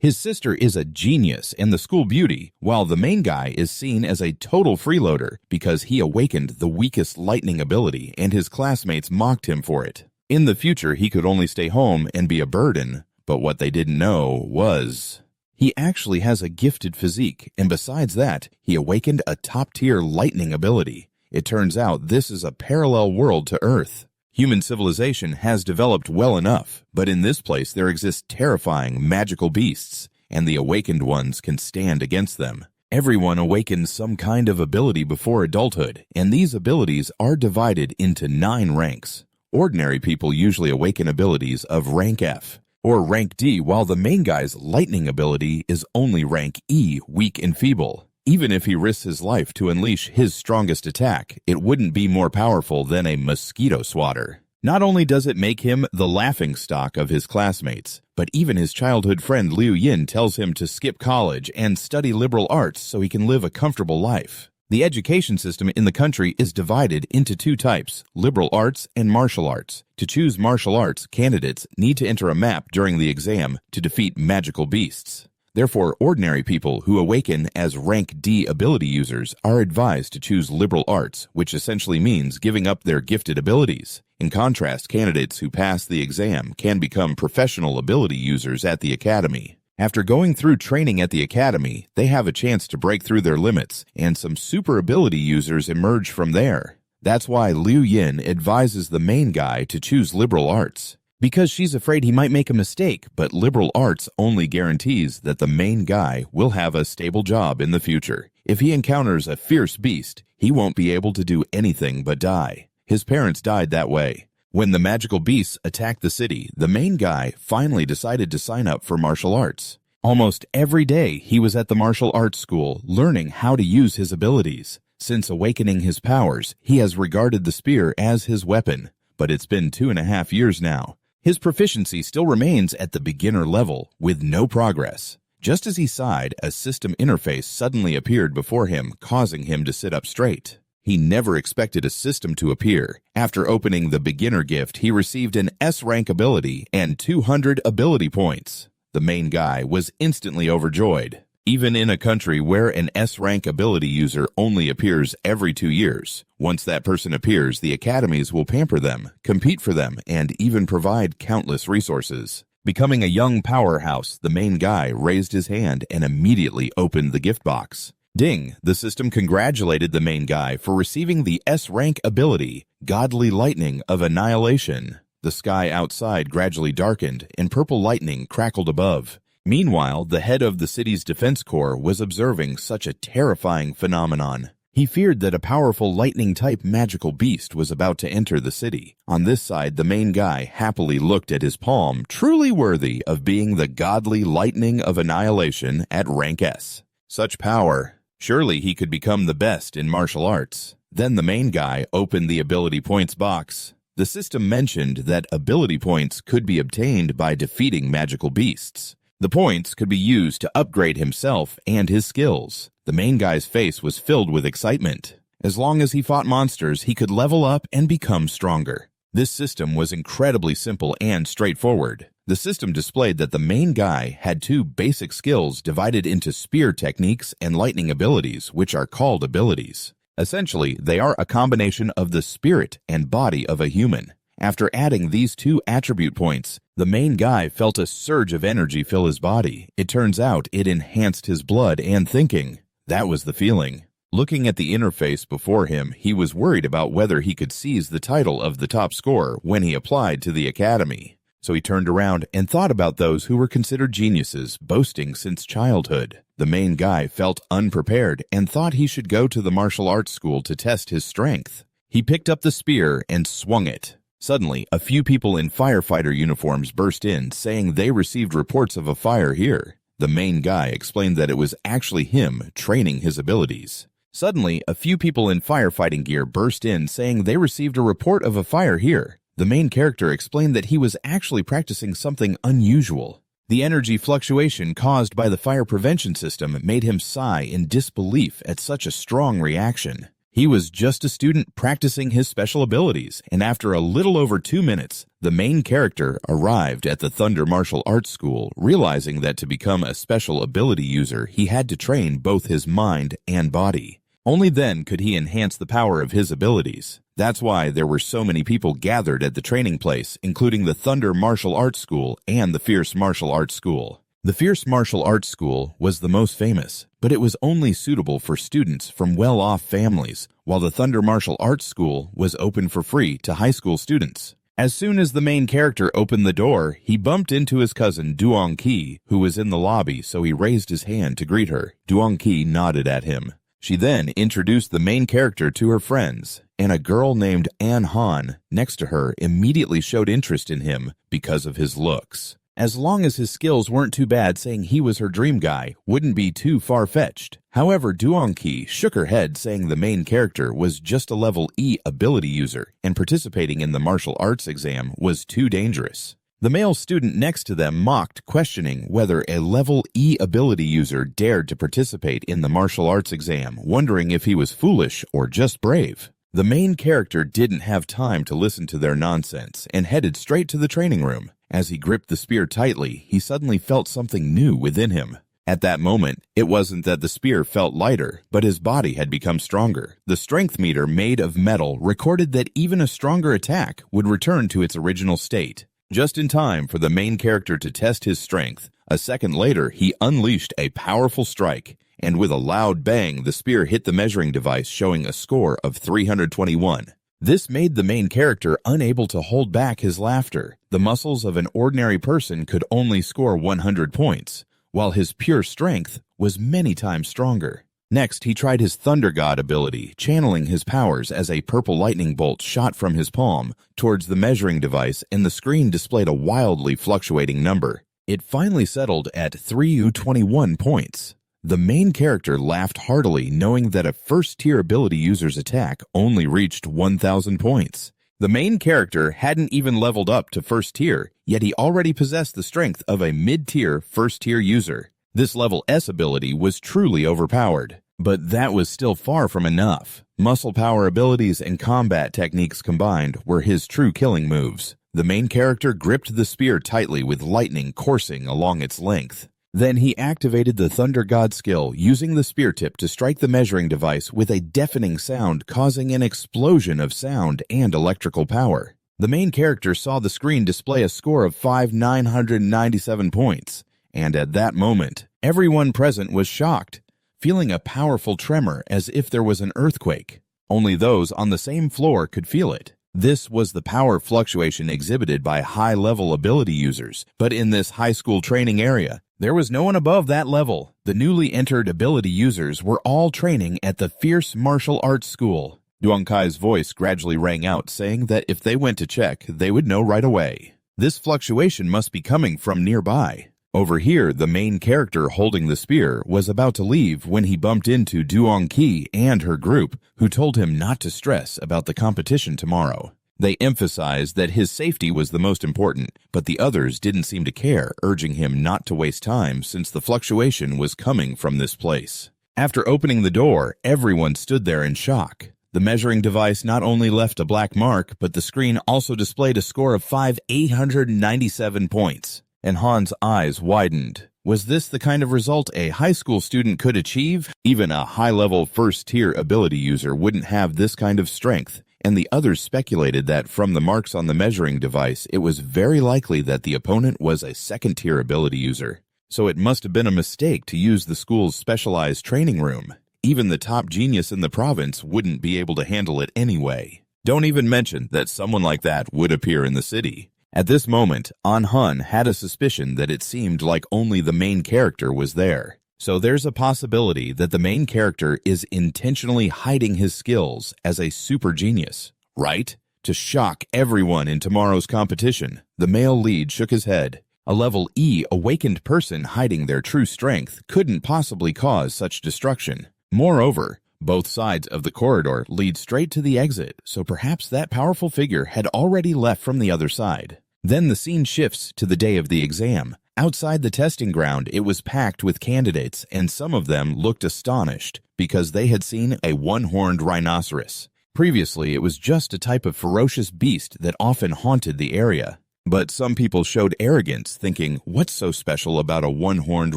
His sister is a genius and the school beauty, while the main guy is seen as a total freeloader because he awakened the weakest lightning ability and his classmates mocked him for it. In the future, he could only stay home and be a burden, but what they didn't know was he actually has a gifted physique, and besides that, he awakened a top-tier lightning ability. It turns out this is a parallel world to Earth. Human civilization has developed well enough, but in this place there exist terrifying magical beasts, and the awakened ones can stand against them. Everyone awakens some kind of ability before adulthood, and these abilities are divided into 9 ranks. Ordinary people usually awaken abilities of rank F or rank D, while the main guy's lightning ability is only rank E, weak and feeble. Even if he risks his life to unleash his strongest attack, it wouldn't be more powerful than a mosquito swatter. Not only does it make him the laughingstock of his classmates, but even his childhood friend Liu Yin tells him to skip college and study liberal arts so he can live a comfortable life. The education system in the country is divided into 2 types, liberal arts and martial arts. To choose martial arts, candidates need to enter a map during the exam to defeat magical beasts. Therefore, ordinary people who awaken as rank D ability users are advised to choose liberal arts, which essentially means giving up their gifted abilities. In contrast, candidates who pass the exam can become professional ability users at the academy. After going through training at the academy, they have a chance to break through their limits, and some super ability users emerge from there. That's why Liu Yin advises the main guy to choose liberal arts, because she's afraid he might make a mistake, but liberal arts only guarantees that the main guy will have a stable job in the future. If he encounters a fierce beast, he won't be able to do anything but die. His parents died that way. When the magical beasts attacked the city, the main guy finally decided to sign up for martial arts. Almost every day, he was at the martial arts school, learning how to use his abilities. Since awakening his powers, he has regarded the spear as his weapon, but it's been 2.5 years now. His proficiency still remains at the beginner level, with no progress. Just as he sighed, a system interface suddenly appeared before him, causing him to sit up straight. He never expected a system to appear. After opening the beginner gift, he received an S-rank ability and 200 ability points. The main guy was instantly overjoyed. Even in a country where an S-rank ability user only appears every 2 years, once that person appears, the academies will pamper them, compete for them, and even provide countless resources. Becoming a young powerhouse, the main guy raised his hand and immediately opened the gift box. Ding! The system congratulated the main guy for receiving the S-rank ability, Godly Lightning of Annihilation. The sky outside gradually darkened, and purple lightning crackled above. Meanwhile, the head of the city's defense corps was observing such a terrifying phenomenon. He feared that a powerful lightning-type magical beast was about to enter the city. On this side, the main guy happily looked at his palm, truly worthy of being the Godly Lightning of Annihilation at rank S. Such power! Surely he could become the best in martial arts. Then the main guy opened the ability points box. The system mentioned that ability points could be obtained by defeating magical beasts. The points could be used to upgrade himself and his skills. The main guy's face was filled with excitement. As long as he fought monsters, he could level up and become stronger. This system was incredibly simple and straightforward. The system displayed that the main guy had 2 basic skills divided into spear techniques and lightning abilities, which are called abilities. Essentially, they are a combination of the spirit and body of a human. After adding these 2 attribute points, the main guy felt a surge of energy fill his body. It turns out it enhanced his blood and thinking. That was the feeling. Looking at the interface before him, he was worried about whether he could seize the title of the top scorer when he applied to the academy. So he turned around and thought about those who were considered geniuses, boasting since childhood. The main guy felt unprepared and thought he should go to the martial arts school to test his strength. He picked up the spear and swung it. Suddenly, a few people in firefighter uniforms burst in, saying they received reports of a fire here. The main guy explained that it was actually him training his abilities. Suddenly, a few people in firefighting gear burst in, saying they received a report of a fire here. The main character explained that he was actually practicing something unusual. The energy fluctuation caused by the fire prevention system made him sigh in disbelief at such a strong reaction. He was just a student practicing his special abilities, and after a little over 2 minutes, the main character arrived at the Thunder Martial Arts School, realizing that to become a special ability user, he had to train both his mind and body. Only then could he enhance the power of his abilities. That's why there were so many people gathered at the training place, including the Thunder Martial Arts School and the Fierce Martial Arts School. The Fierce Martial Arts School was the most famous, but it was only suitable for students from well-off families, while the Thunder Martial Arts School was open for free to high school students. As soon as the main character opened the door, he bumped into his cousin Duong Ki, who was in the lobby, so he raised his hand to greet her. Duong Ki nodded at him. She then introduced the main character to her friends, and a girl named An Han next to her immediately showed interest in him because of his looks. As long as his skills weren't too bad, saying he was her dream guy wouldn't be too far-fetched. However, Duong Ki shook her head, saying the main character was just a level E ability user, and participating in the martial arts exam was too dangerous. The male student next to them mocked, questioning whether a level E ability user dared to participate in the martial arts exam, wondering if he was foolish or just brave. The main character didn't have time to listen to their nonsense and headed straight to the training room. As he gripped the spear tightly, he suddenly felt something new within him. At that moment, it wasn't that the spear felt lighter, but his body had become stronger. The strength meter made of metal recorded that even a stronger attack would return to its original state. Just in time for the main character to test his strength, a second later he unleashed a powerful strike, and with a loud bang the spear hit the measuring device, showing a score of 321. This made the main character unable to hold back his laughter. The muscles of an ordinary person could only score 100 points, while his pure strength was many times stronger. Next, he tried his Thunder God ability, channeling his powers as a purple lightning bolt shot from his palm towards the measuring device, and the screen displayed a wildly fluctuating number. It finally settled at 321 points. The main character laughed heartily, knowing that a first-tier ability user's attack only reached 1,000 points. The main character hadn't even leveled up to first tier, yet he already possessed the strength of a mid-tier first-tier user. This level S ability was truly overpowered, but that was still far from enough. Muscle power abilities and combat techniques combined were his true killing moves. The main character gripped the spear tightly with lightning coursing along its length. Then he activated the Thunder God skill, using the spear tip to strike the measuring device with a deafening sound, causing an explosion of sound and electrical power. The main character saw the screen display a score of 5,997 points, and at that moment, everyone present was shocked, feeling a powerful tremor as if there was an earthquake. Only those on the same floor could feel it. This was the power fluctuation exhibited by high-level ability users, but in this high school training area, there was no one above that level. The newly entered ability users were all training at the Fierce Martial Arts School. Duong Kai's voice gradually rang out, saying that if they went to check, they would know right away. This fluctuation must be coming from nearby. Over here, the main character holding the spear was about to leave when he bumped into Duong Ki and her group, who told him not to stress about the competition tomorrow. They emphasized that his safety was the most important, but the others didn't seem to care, urging him not to waste time since the fluctuation was coming from this place. After opening the door, everyone stood there in shock. The measuring device not only left a black mark, but the screen also displayed a score of 5,897 points. And Han's eyes widened. Was this the kind of result a high school student could achieve? Even a high-level first-tier ability user wouldn't have this kind of strength, and the others speculated that from the marks on the measuring device, it was very likely that the opponent was a second-tier ability user. So it must have been a mistake to use the school's specialized training room. Even the top genius in the province wouldn't be able to handle it anyway. Don't even mention that someone like that would appear in the city. At this moment, An Han had a suspicion that it seemed like only the main character was there. So there's a possibility that the main character is intentionally hiding his skills as a super genius, right? To shock everyone in tomorrow's competition. The male lead shook his head. A level E awakened person hiding their true strength couldn't possibly cause such destruction. Moreover, both sides of the corridor lead straight to the exit, so perhaps that powerful figure had already left from the other side. Then the scene shifts to the day of the exam. Outside the testing ground, it was packed with candidates, and some of them looked astonished because they had seen a one-horned rhinoceros. Previously, it was just a type of ferocious beast that often haunted the area. But some people showed arrogance, thinking, what's so special about a one-horned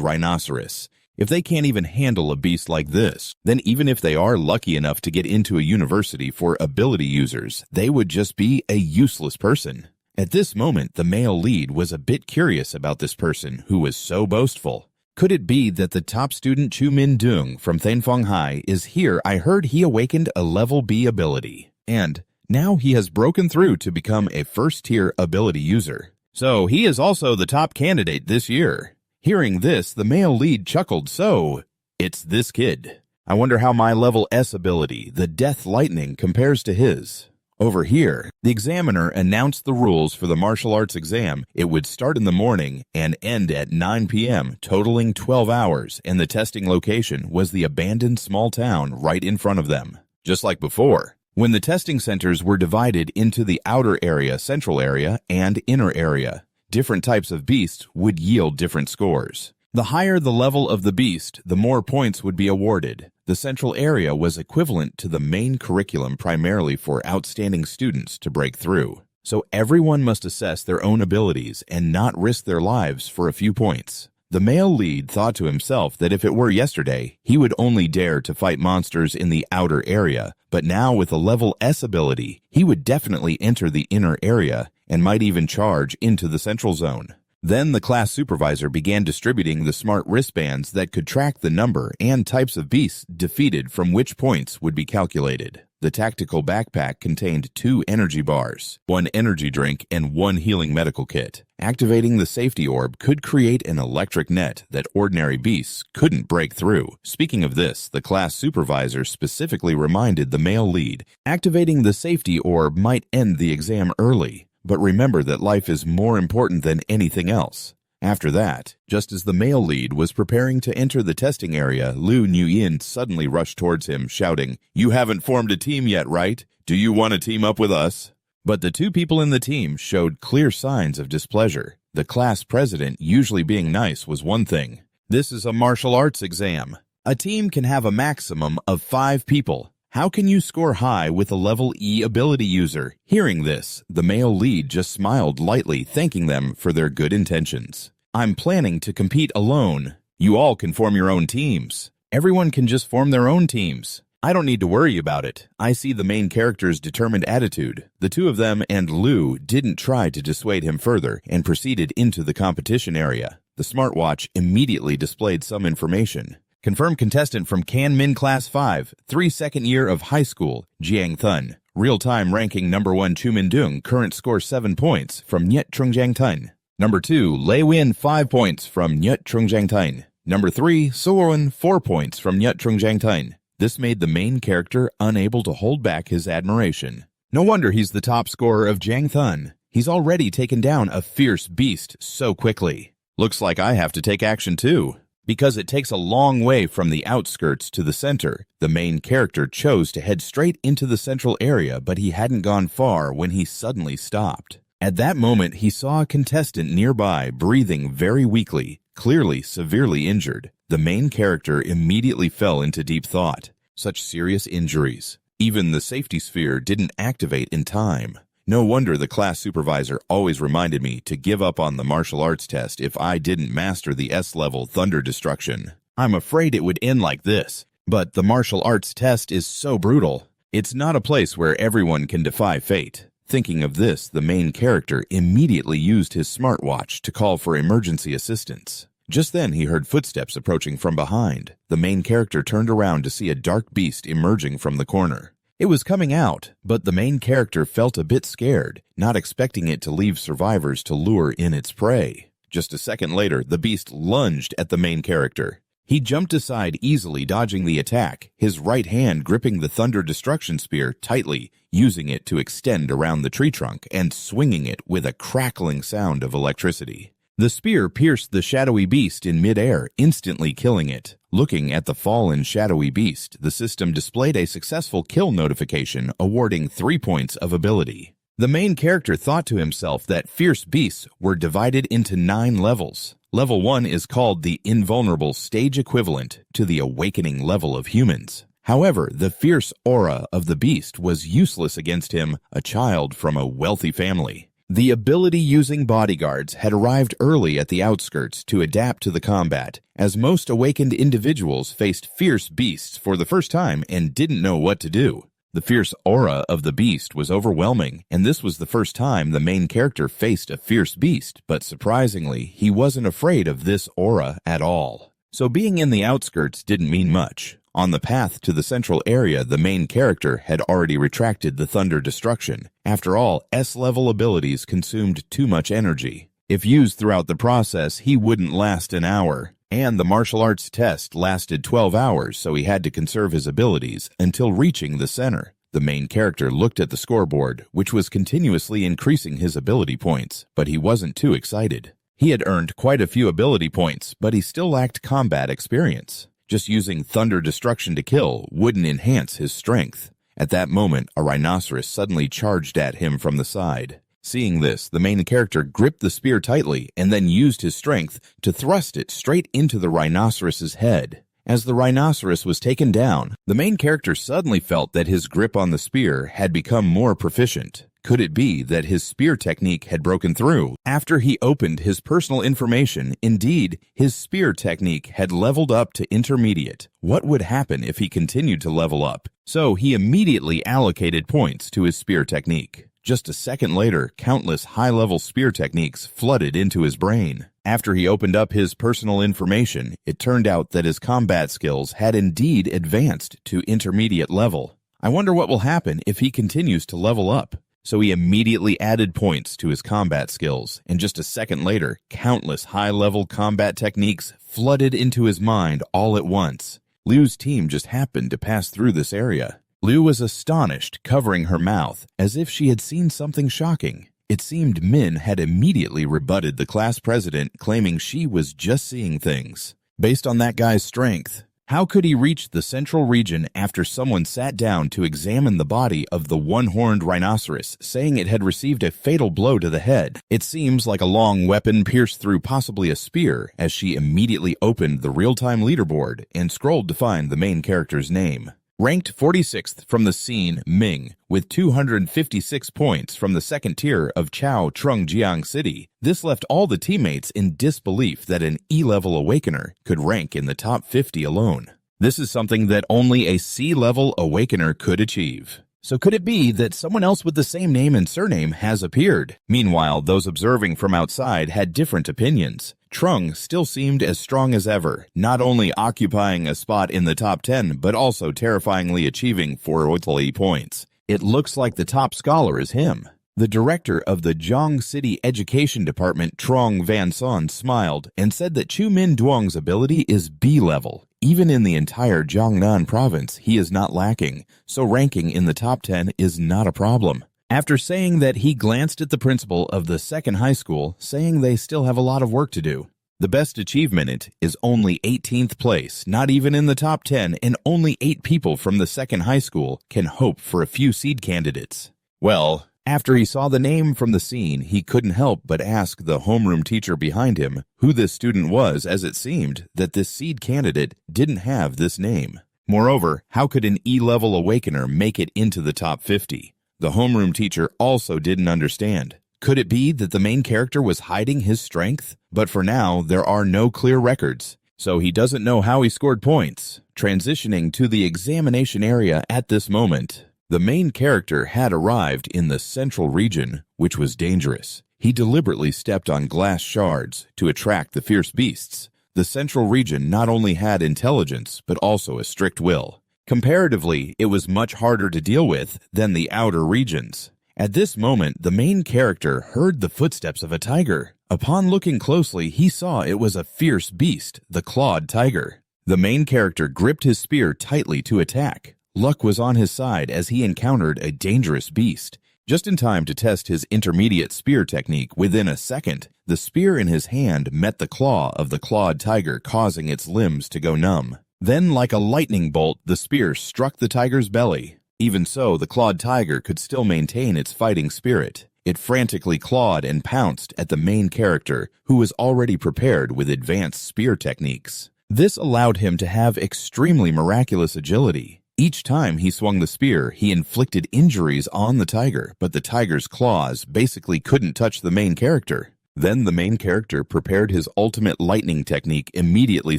rhinoceros? If they can't even handle a beast like this, then even if they are lucky enough to get into a university for ability users, they would just be a useless person. At this moment, the male lead was a bit curious about this person who was so boastful. Could it be that the top student Chu Min-dung from Thainfang High is here? I heard he awakened a level B ability, and now he has broken through to become a first-tier ability user. So he is also the top candidate this year. Hearing this, the male lead chuckled, so it's this kid. I wonder how my level S ability, the Death Lightning, compares to his. Over here, the examiner announced the rules for the martial arts exam. It would start in the morning and end at 9 p.m., totaling 12 hours, and the testing location was the abandoned small town right in front of them. Just like before, when the testing centers were divided into the outer area, central area, and inner area, different types of beasts would yield different scores. The higher the level of the beast, the more points would be awarded. The central area was equivalent to the main curriculum primarily for outstanding students to break through. So everyone must assess their own abilities and not risk their lives for a few points. The male lead thought to himself that if it were yesterday, he would only dare to fight monsters in the outer area, but now with a level S ability, he would definitely enter the inner area and might even charge into the central zone. Then the class supervisor began distributing the smart wristbands that could track the number and types of beasts defeated, from which points would be calculated. The tactical backpack contained 2 energy bars, 1 energy drink, and 1 healing medical kit. Activating the safety orb could create an electric net that ordinary beasts couldn't break through. Speaking of this, the class supervisor specifically reminded the male lead, activating the safety orb might end the exam early. But remember that life is more important than anything else. After that, just as the male lead was preparing to enter the testing area, Lu Nuyin suddenly rushed towards him, shouting, "You haven't formed a team yet, right? Do you want to team up with us?" But the 2 people in the team showed clear signs of displeasure. The class president usually being nice was one thing. This is a martial arts exam. A team can have a maximum of 5 people. How can you score high with a level E ability user? Hearing this, the male lead just smiled lightly, thanking them for their good intentions. I'm planning to compete alone. You all can form your own teams. Everyone can just form their own teams. I don't need to worry about it. I see the main character's determined attitude. The 2 of them and Lu didn't try to dissuade him further and proceeded into the competition area. The smartwatch immediately displayed some information. Confirmed contestant from Can Min Class 5, 3 second year of high school, Jiang Thun. Real-time ranking number 1 Chu Min-dung, current score 7 points from Nyet Trungjiang Tun. Number 2, Lei Win 5 points from Nyet Trungjiang Tun. Number 3, Soren 4 points from Nyet Trungjiang Tun. This made the main character unable to hold back his admiration. No wonder he's the top scorer of Jiang Thun. He's already taken down a fierce beast so quickly. Looks like I have to take action too. Because it takes a long way from the outskirts to the center, the main character chose to head straight into the central area, but he hadn't gone far when he suddenly stopped. At that moment, he saw a contestant nearby breathing very weakly, clearly severely injured. The main character immediately fell into deep thought. Such serious injuries. Even the safety sphere didn't activate in time. No wonder the class supervisor always reminded me to give up on the martial arts test if I didn't master the S-level Thunder Destruction. I'm afraid it would end like this. But the martial arts test is so brutal. It's not a place where everyone can defy fate. Thinking of this, the main character immediately used his smartwatch to call for emergency assistance. Just then he heard footsteps approaching from behind. The main character turned around to see a dark beast emerging from the corner. It was coming out, but the main character felt a bit scared, not expecting it to leave survivors to lure in its prey. Just a second later, the beast lunged at the main character. He jumped aside easily, dodging the attack, his right hand gripping the Thunder Destruction Spear tightly, using it to extend around the tree trunk and swinging it with a crackling sound of electricity. The spear pierced the shadowy beast in midair, instantly killing it. Looking at the fallen shadowy beast, the system displayed a successful kill notification, awarding 3 points of ability. The main character thought to himself that fierce beasts were divided into 9 levels. Level 1 is called the invulnerable stage equivalent to the awakening level of humans. However, the fierce aura of the beast was useless against him, a child from a wealthy family. The ability-using bodyguards had arrived early at the outskirts to adapt to the combat, as most awakened individuals faced fierce beasts for the first time and didn't know what to do. The fierce aura of the beast was overwhelming, and this was the first time the main character faced a fierce beast, but surprisingly, he wasn't afraid of this aura at all. So being in the outskirts didn't mean much. On the path to the central area, the main character had already retracted the thunder destruction. After all, S-level abilities consumed too much energy. If used throughout the process, he wouldn't last an hour. And the martial arts test lasted 12 hours, so he had to conserve his abilities until reaching the center. The main character looked at the scoreboard, which was continuously increasing his ability points, but he wasn't too excited. He had earned quite a few ability points, but he still lacked combat experience. Just using thunder destruction to kill wouldn't enhance his strength. At that moment, a rhinoceros suddenly charged at him from the side. Seeing this, the main character gripped the spear tightly and then used his strength to thrust it straight into the rhinoceros's head. As the rhinoceros was taken down, the main character suddenly felt that his grip on the spear had become more proficient. Could it be that his spear technique had broken through? After he opened his personal information, indeed, his spear technique had leveled up to intermediate. What would happen if he continued to level up? So he immediately allocated points to his spear technique. Just a second later, countless high-level spear techniques flooded into his brain. After he opened up his personal information, it turned out that his combat skills had indeed advanced to intermediate level. I wonder what will happen if he continues to level up. So he immediately added points to his combat skills, and just a second later, countless high-level combat techniques flooded into his mind all at once. Liu's team just happened to pass through this area. Liu was astonished, covering her mouth, as if she had seen something shocking. It seemed Min had immediately rebutted the class president, claiming she was just seeing things. Based on that guy's strength, how could he reach the central region after someone sat down to examine the body of the one-horned rhinoceros, saying it had received a fatal blow to the head? It seems like a long weapon pierced through possibly a spear, as she immediately opened the real-time leaderboard and scrolled to find the main character's name. Ranked 46th from the scene, Ming, with 256 points from the second tier of Chao Trungjiang City. This left all the teammates in disbelief that an E-level awakener could rank in the top 50 alone. This is something that only a C-level awakener could achieve. So could it be that someone else with the same name and surname has appeared? Meanwhile, those observing from outside had different opinions. Trung still seemed as strong as ever, not only occupying a spot in the top 10, but also terrifyingly achieving 4 points. It looks like the top scholar is him. The director of the Zhang City Education Department, Trong Van Son, smiled and said that Chu Min Duong's ability is B-level. Even in the entire Jiangnan province, he is not lacking, so ranking in the top 10 is not a problem. After saying that, he glanced at the principal of the second high school, saying they still have a lot of work to do. The best achievement is only 18th place, not even in the top 10, and only 8 people from the second high school can hope for a few seed candidates. Well, after he saw the name from the scene, he couldn't help but ask the homeroom teacher behind him who this student was, as it seemed that this seed candidate didn't have this name. Moreover, how could an E-level awakener make it into the top 50? The homeroom teacher also didn't understand. Could it be that the main character was hiding his strength? But for now, there are no clear records, so he doesn't know how he scored points. Transitioning to the examination area at this moment, the main character had arrived in the central region, which was dangerous. He deliberately stepped on glass shards to attract the fierce beasts. The central region not only had intelligence, but also a strict will. Comparatively, it was much harder to deal with than the outer regions. At this moment, the main character heard the footsteps of a tiger. Upon looking closely, he saw it was a fierce beast, the clawed tiger. The main character gripped his spear tightly to attack. Luck was on his side as he encountered a dangerous beast. Just in time to test his intermediate spear technique, within a second, the spear in his hand met the claw of the clawed tiger, causing its limbs to go numb. Then, like a lightning bolt, the spear struck the tiger's belly. Even so, the clawed tiger could still maintain its fighting spirit. It frantically clawed and pounced at the main character, who was already prepared with advanced spear techniques. This allowed him to have extremely miraculous agility. Each time he swung the spear, he inflicted injuries on the tiger, but the tiger's claws basically couldn't touch the main character. Then the main character prepared his ultimate lightning technique immediately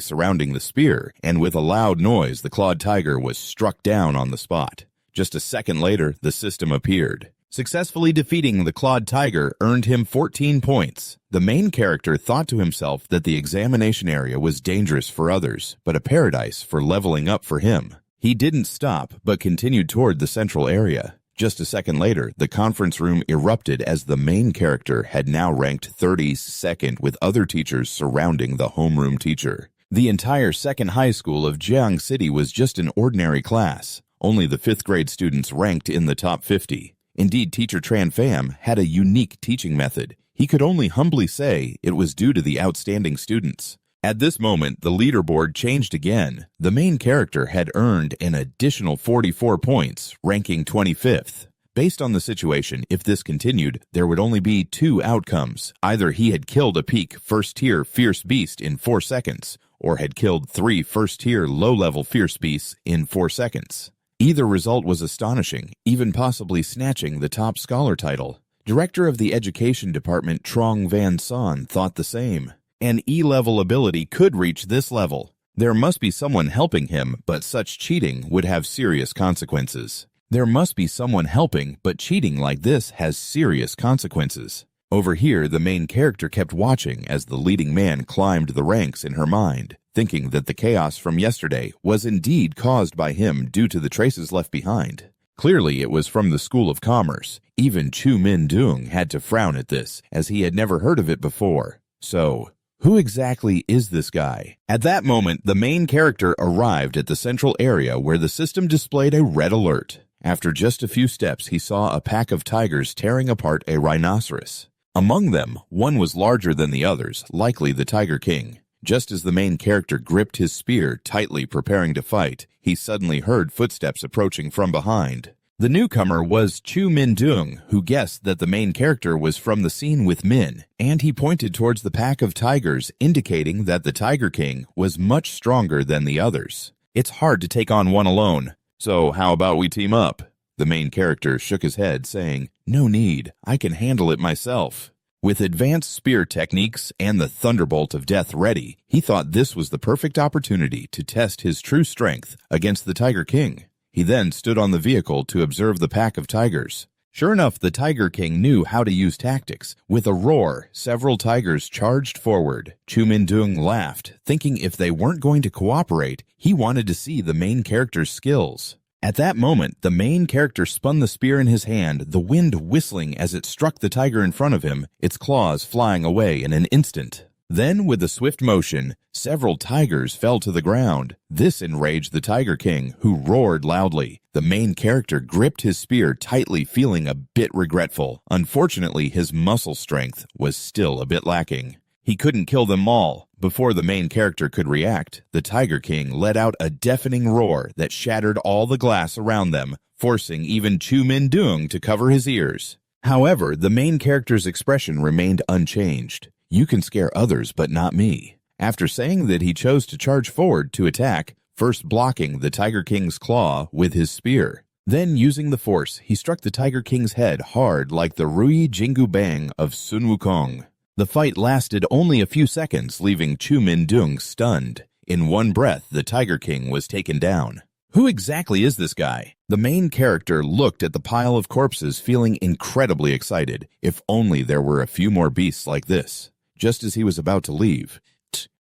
surrounding the spear, and with a loud noise, the clawed tiger was struck down on the spot. Just a second later, the system appeared. Successfully defeating the clawed tiger earned him 14 points. The main character thought to himself that the examination area was dangerous for others, but a paradise for leveling up for him. He didn't stop, but continued toward the central area. Just a second later, the conference room erupted as the main character had now ranked 32nd with other teachers surrounding the homeroom teacher. The entire second high school of Jiang City was just an ordinary class. Only the 5th grade students ranked in the top 50. Indeed, Teacher Tran Pham had a unique teaching method. He could only humbly say it was due to the outstanding students. At this moment, the leaderboard changed again. The main character had earned an additional 44 points, ranking 25th. Based on the situation, if this continued, there would only be 2 outcomes. Either he had killed a peak first-tier fierce beast in 4 seconds, or had killed 3 first-tier low-level fierce beasts in 4 seconds. Either result was astonishing, even possibly snatching the top scholar title. Director of the Education Department Trong Van Son thought the same. An E-level ability could reach this level. There must be someone helping him, but such cheating would have serious consequences. There must be someone helping, but cheating like this has serious consequences. Over here, the main character kept watching as the leading man climbed the ranks in her mind, thinking that the chaos from yesterday was indeed caused by him due to the traces left behind. Clearly, it was from the School of Commerce. Even Chu Min-dung had to frown at this, as he had never heard of it before. So, who exactly is this guy? At that moment, the main character arrived at the central area where the system displayed a red alert. After just a few steps, he saw a pack of tigers tearing apart a rhinoceros. Among them, one was larger than the others, likely the Tiger King. Just as the main character gripped his spear, tightly preparing to fight, he suddenly heard footsteps approaching from behind. The newcomer was Chu Min-dung, who guessed that the main character was from the scene with Min, and he pointed towards the pack of tigers, indicating that the Tiger King was much stronger than the others. It's hard to take on one alone, so how about we team up? The main character shook his head, saying, "No need, I can handle it myself." With advanced spear techniques and the thunderbolt of death ready, he thought this was the perfect opportunity to test his true strength against the Tiger King. He then stood on the vehicle to observe the pack of tigers. Sure enough, the Tiger King knew how to use tactics. With a roar, several tigers charged forward. Chu Min-dung laughed, thinking if they weren't going to cooperate, he wanted to see the main character's skills. At that moment, the main character spun the spear in his hand, the wind whistling as it struck the tiger in front of him, its claws flying away in an instant. Then, with a swift motion, several tigers fell to the ground. This enraged the Tiger King, who roared loudly. The main character gripped his spear tightly, feeling a bit regretful. Unfortunately, his muscle strength was still a bit lacking. He couldn't kill them all. Before the main character could react, the Tiger King let out a deafening roar that shattered all the glass around them, forcing even Chu Min-dung to cover his ears. However, the main character's expression remained unchanged. "You can scare others, but not me." After saying that, he chose to charge forward to attack, first blocking the Tiger King's claw with his spear. Then, using the force, he struck the Tiger King's head hard like the Rui Jingu Bang of Sun Wukong. The fight lasted only a few seconds, leaving Chu Min-dung stunned. In one breath, the Tiger King was taken down. Who exactly is this guy? The main character looked at the pile of corpses, feeling incredibly excited. If only there were a few more beasts like this. Just as he was about to leave,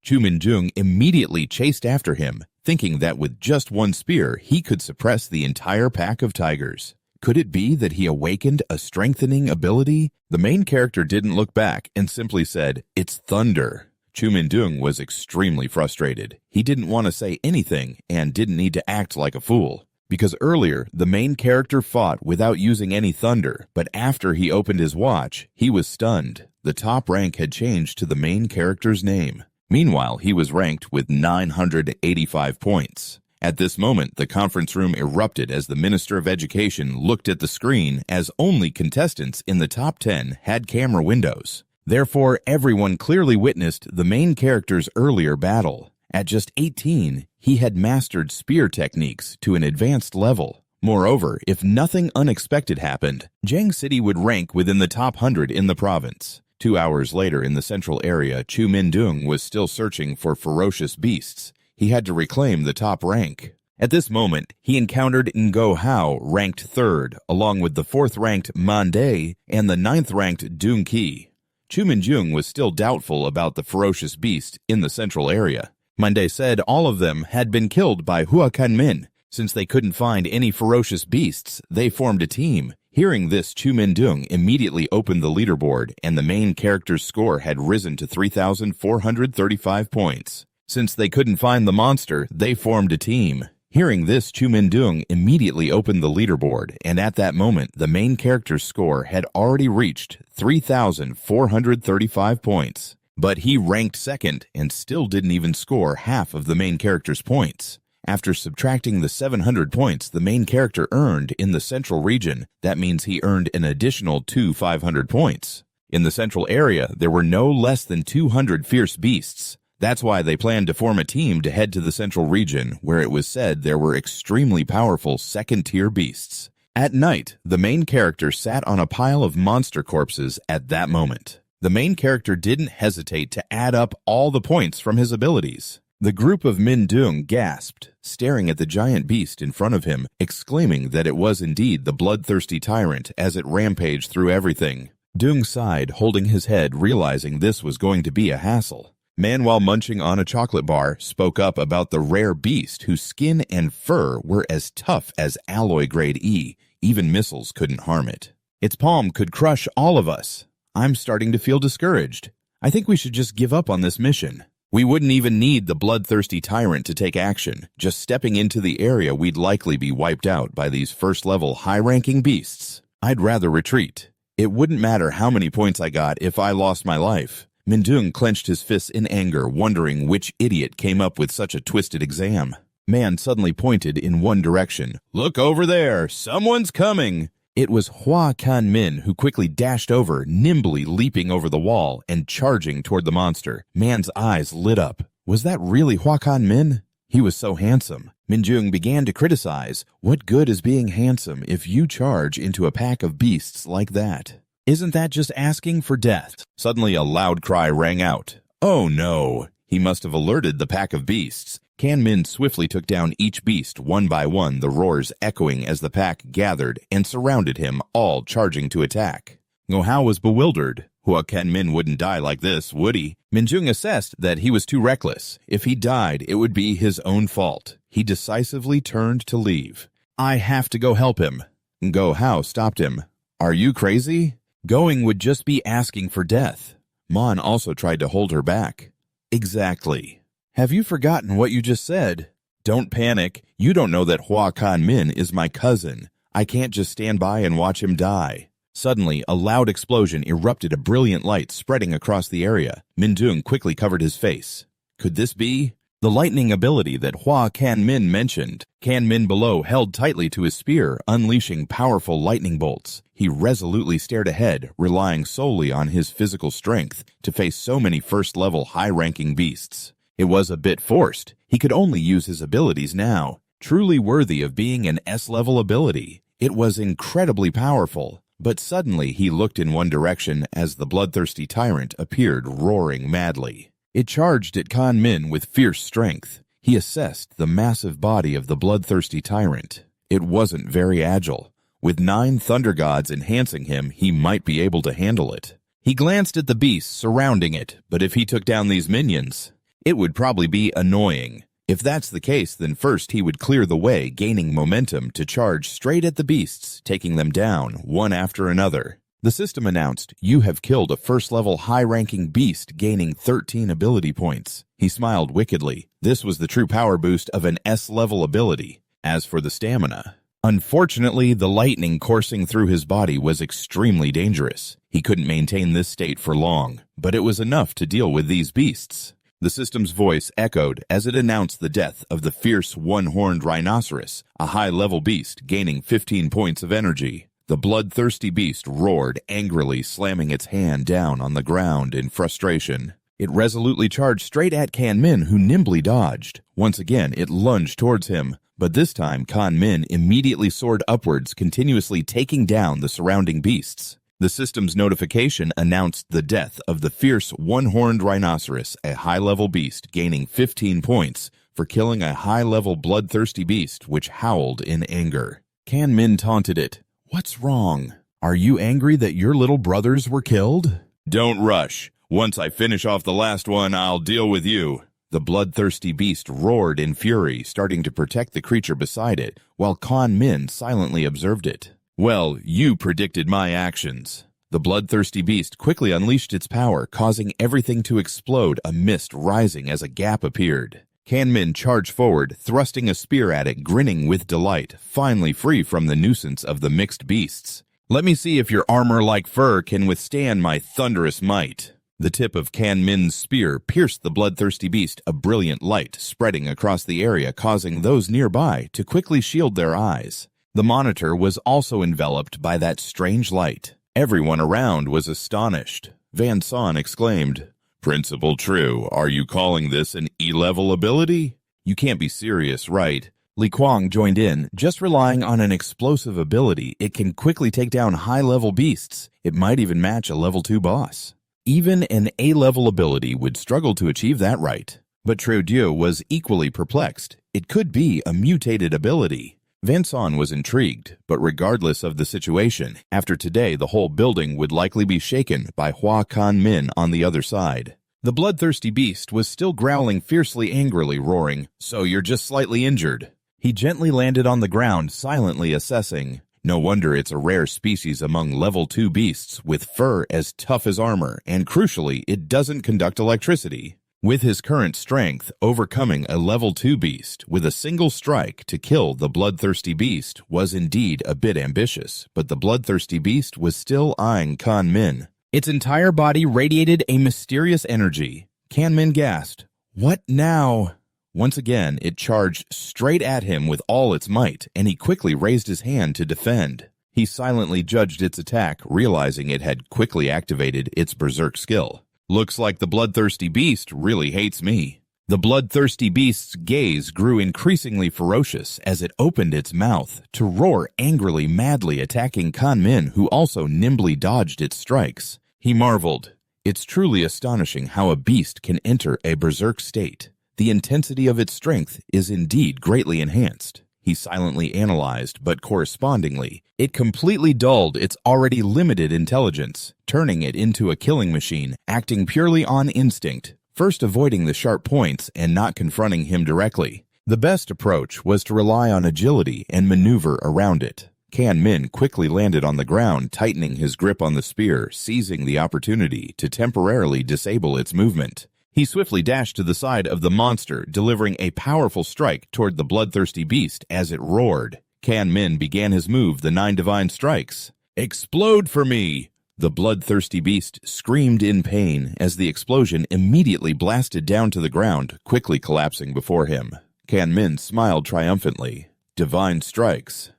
Chu Min-dung immediately chased after him, thinking that with just one spear, he could suppress the entire pack of tigers. Could it be that he awakened a strengthening ability? The main character didn't look back and simply said, "It's thunder." Chu Min-dung was extremely frustrated. He didn't want to say anything and didn't need to act like a fool. Because earlier, the main character fought without using any thunder, but after he opened his watch, he was stunned. The top rank had changed to the main character's name. Meanwhile, he was ranked with 985 points. At this moment, the conference room erupted as the Minister of Education looked at the screen, as only contestants in the top 10 had camera windows. Therefore, everyone clearly witnessed the main character's earlier battle. At just 18, he had mastered spear techniques to an advanced level. Moreover, if nothing unexpected happened, Jiang City would rank within the top 100 in the province. 2 hours later in the central area, Chu Mindung was still searching for ferocious beasts. He had to reclaim the top rank. At this moment, he encountered Ngo Hao, ranked 3rd, along with the 4th-ranked Man Dai and the 9th-ranked Dung Qi. Chu Minjung was still doubtful about the ferocious beast in the central area. Man Dai said all of them had been killed by Hua Kanmin. Since they couldn't find any ferocious beasts, they formed a team. Hearing this, Chu Mindung immediately opened the leaderboard, and the main character's score had risen to 3,435 points. Since they couldn't find the monster, they formed a team. Hearing this, Chu Mindung immediately opened the leaderboard, and at that moment, the main character's score had already reached 3,435 points. But he ranked 2nd and still didn't even score half of the main character's points. After subtracting the 700 points the main character earned in the central region, that means he earned an additional 500 points. In the central area, there were no less than 200 fierce beasts. That's why they planned to form a team to head to the central region, where it was said there were extremely powerful second-tier beasts. At night, the main character sat on a pile of monster corpses at that moment. The main character didn't hesitate to add up all the points from his abilities. The group of Mindung gasped, staring at the giant beast in front of him, exclaiming that it was indeed the bloodthirsty tyrant as it rampaged through everything. Dung sighed, holding his head, realizing this was going to be a hassle. Man, while munching on a chocolate bar, spoke up about the rare beast whose skin and fur were as tough as alloy grade E. Even missiles couldn't harm it. Its palm could crush all of us. I'm starting to feel discouraged. I think we should just give up on this mission. We wouldn't even need the bloodthirsty tyrant to take action. Just stepping into the area, we'd likely be wiped out by these first-level high-ranking beasts. I'd rather retreat. It wouldn't matter how many points I got if I lost my life. Mindung clenched his fists in anger, wondering which idiot came up with such a twisted exam. Man suddenly pointed in one direction. Look over there! Someone's coming! It was Hua Kanmin who quickly dashed over, nimbly leaping over the wall and charging toward the monster. Man's eyes lit up. Was that really Hua Kanmin? He was so handsome. Minjung began to criticize. What good is being handsome if you charge into a pack of beasts like that? Isn't that just asking for death? Suddenly a loud cry rang out. Oh no! He must have alerted the pack of beasts. Kanmin swiftly took down each beast one by one, the roars echoing as the pack gathered and surrounded him, all charging to attack. Ngo Hao was bewildered. Hua Kanmin wouldn't die like this, would he? Minjung assessed that he was too reckless. If he died, it would be his own fault. He decisively turned to leave. I have to go help him. Ngo Hao stopped him. Are you crazy? Going would just be asking for death. Mon also tried to hold her back. Exactly. Have you forgotten what you just said? Don't panic. You don't know that Hua Kanmin is my cousin. I can't just stand by and watch him die. Suddenly, a loud explosion erupted, a brilliant light spreading across the area. Mindung quickly covered his face. Could this be the lightning ability that Hua Kanmin mentioned? Kanmin below held tightly to his spear, unleashing powerful lightning bolts. He resolutely stared ahead, relying solely on his physical strength to face so many first-level high-ranking beasts. It was a bit forced. He could only use his abilities now. Truly worthy of being an S-level ability. It was incredibly powerful. But suddenly he looked in one direction as the bloodthirsty tyrant appeared roaring madly. It charged at Kanmin with fierce strength. He assessed the massive body of the bloodthirsty tyrant. It wasn't very agile. With 9 thunder gods enhancing him, he might be able to handle it. He glanced at the beasts surrounding it, but if he took down these minions, it would probably be annoying. If that's the case, then first he would clear the way, gaining momentum to charge straight at the beasts, taking them down, one after another. The system announced, you have killed a first-level high-ranking beast, gaining 13 ability points. He smiled wickedly. This was the true power boost of an S-level ability. As for the stamina, unfortunately, the lightning coursing through his body was extremely dangerous. He couldn't maintain this state for long, but it was enough to deal with these beasts. The system's voice echoed as it announced the death of the fierce one-horned rhinoceros, a high-level beast gaining 15 points of energy. The bloodthirsty beast roared angrily, slamming its hand down on the ground in frustration. It resolutely charged straight at Kan Min, who nimbly dodged. Once again, it lunged towards him, but this time Kan Min immediately soared upwards, continuously taking down the surrounding beasts. The system's notification announced the death of the fierce one-horned rhinoceros, a high-level beast gaining 15 points for killing a high-level bloodthirsty beast which howled in anger. Kan Min taunted it. "What's wrong? Are you angry that your little brothers were killed?" "Don't rush. Once I finish off the last one, I'll deal with you." The bloodthirsty beast roared in fury, starting to protect the creature beside it, while Kan Min silently observed it. "Well, you predicted my actions." The bloodthirsty beast quickly unleashed its power, causing everything to explode, a mist rising as a gap appeared. Kan Min charged forward, thrusting a spear at it, grinning with delight, finally free from the nuisance of the mixed beasts. "Let me see if your armor-like fur can withstand my thunderous might." The tip of Kan Min's spear pierced the bloodthirsty beast, a brilliant light spreading across the area, causing those nearby to quickly shield their eyes. The monitor was also enveloped by that strange light. Everyone around was astonished. Van Son exclaimed, "Principal True, are you calling this an E-level ability? You can't be serious, right?" Li Kuang joined in. "Just relying on an explosive ability, it can quickly take down high-level beasts. It might even match a level 2 boss. Even an A-level ability would struggle to achieve that right." But True Dieu was equally perplexed. It could be a mutated ability. Van Son was intrigued, but regardless of the situation, after today the whole building would likely be shaken by Hua Kan Min on the other side. The bloodthirsty beast was still growling fiercely, angrily, roaring, "So you're just slightly injured." He gently landed on the ground, silently assessing. No wonder it's a rare species among level 2 beasts with fur as tough as armor, and crucially, it doesn't conduct electricity. With his current strength, overcoming a level 2 beast with a single strike to kill the bloodthirsty beast was indeed a bit ambitious, but the bloodthirsty beast was still eyeing Kan Min. Its entire body radiated a mysterious energy. Kan Min gasped, "What now?" Once again, it charged straight at him with all its might, and he quickly raised his hand to defend. He silently judged its attack, realizing it had quickly activated its berserk skill. "Looks like the bloodthirsty beast really hates me." The bloodthirsty beast's gaze grew increasingly ferocious as it opened its mouth to roar angrily, madly attacking Kan Min, who also nimbly dodged its strikes. He marveled. It's truly astonishing how a beast can enter a berserk state. The intensity of its strength is indeed greatly enhanced. He silently analyzed, but correspondingly, it completely dulled its already limited intelligence, turning it into a killing machine, acting purely on instinct, first avoiding the sharp points and not confronting him directly. The best approach was to rely on agility and maneuver around it. Kan Min quickly landed on the ground, tightening his grip on the spear, seizing the opportunity to temporarily disable its movement. He swiftly dashed to the side of the monster, delivering a powerful strike toward the bloodthirsty beast as it roared. Kan Min began his move, the 9 divine strikes. "Explode for me!" The bloodthirsty beast screamed in pain as the explosion immediately blasted down to the ground, quickly collapsing before him. Kan Min smiled triumphantly. Divine strikes.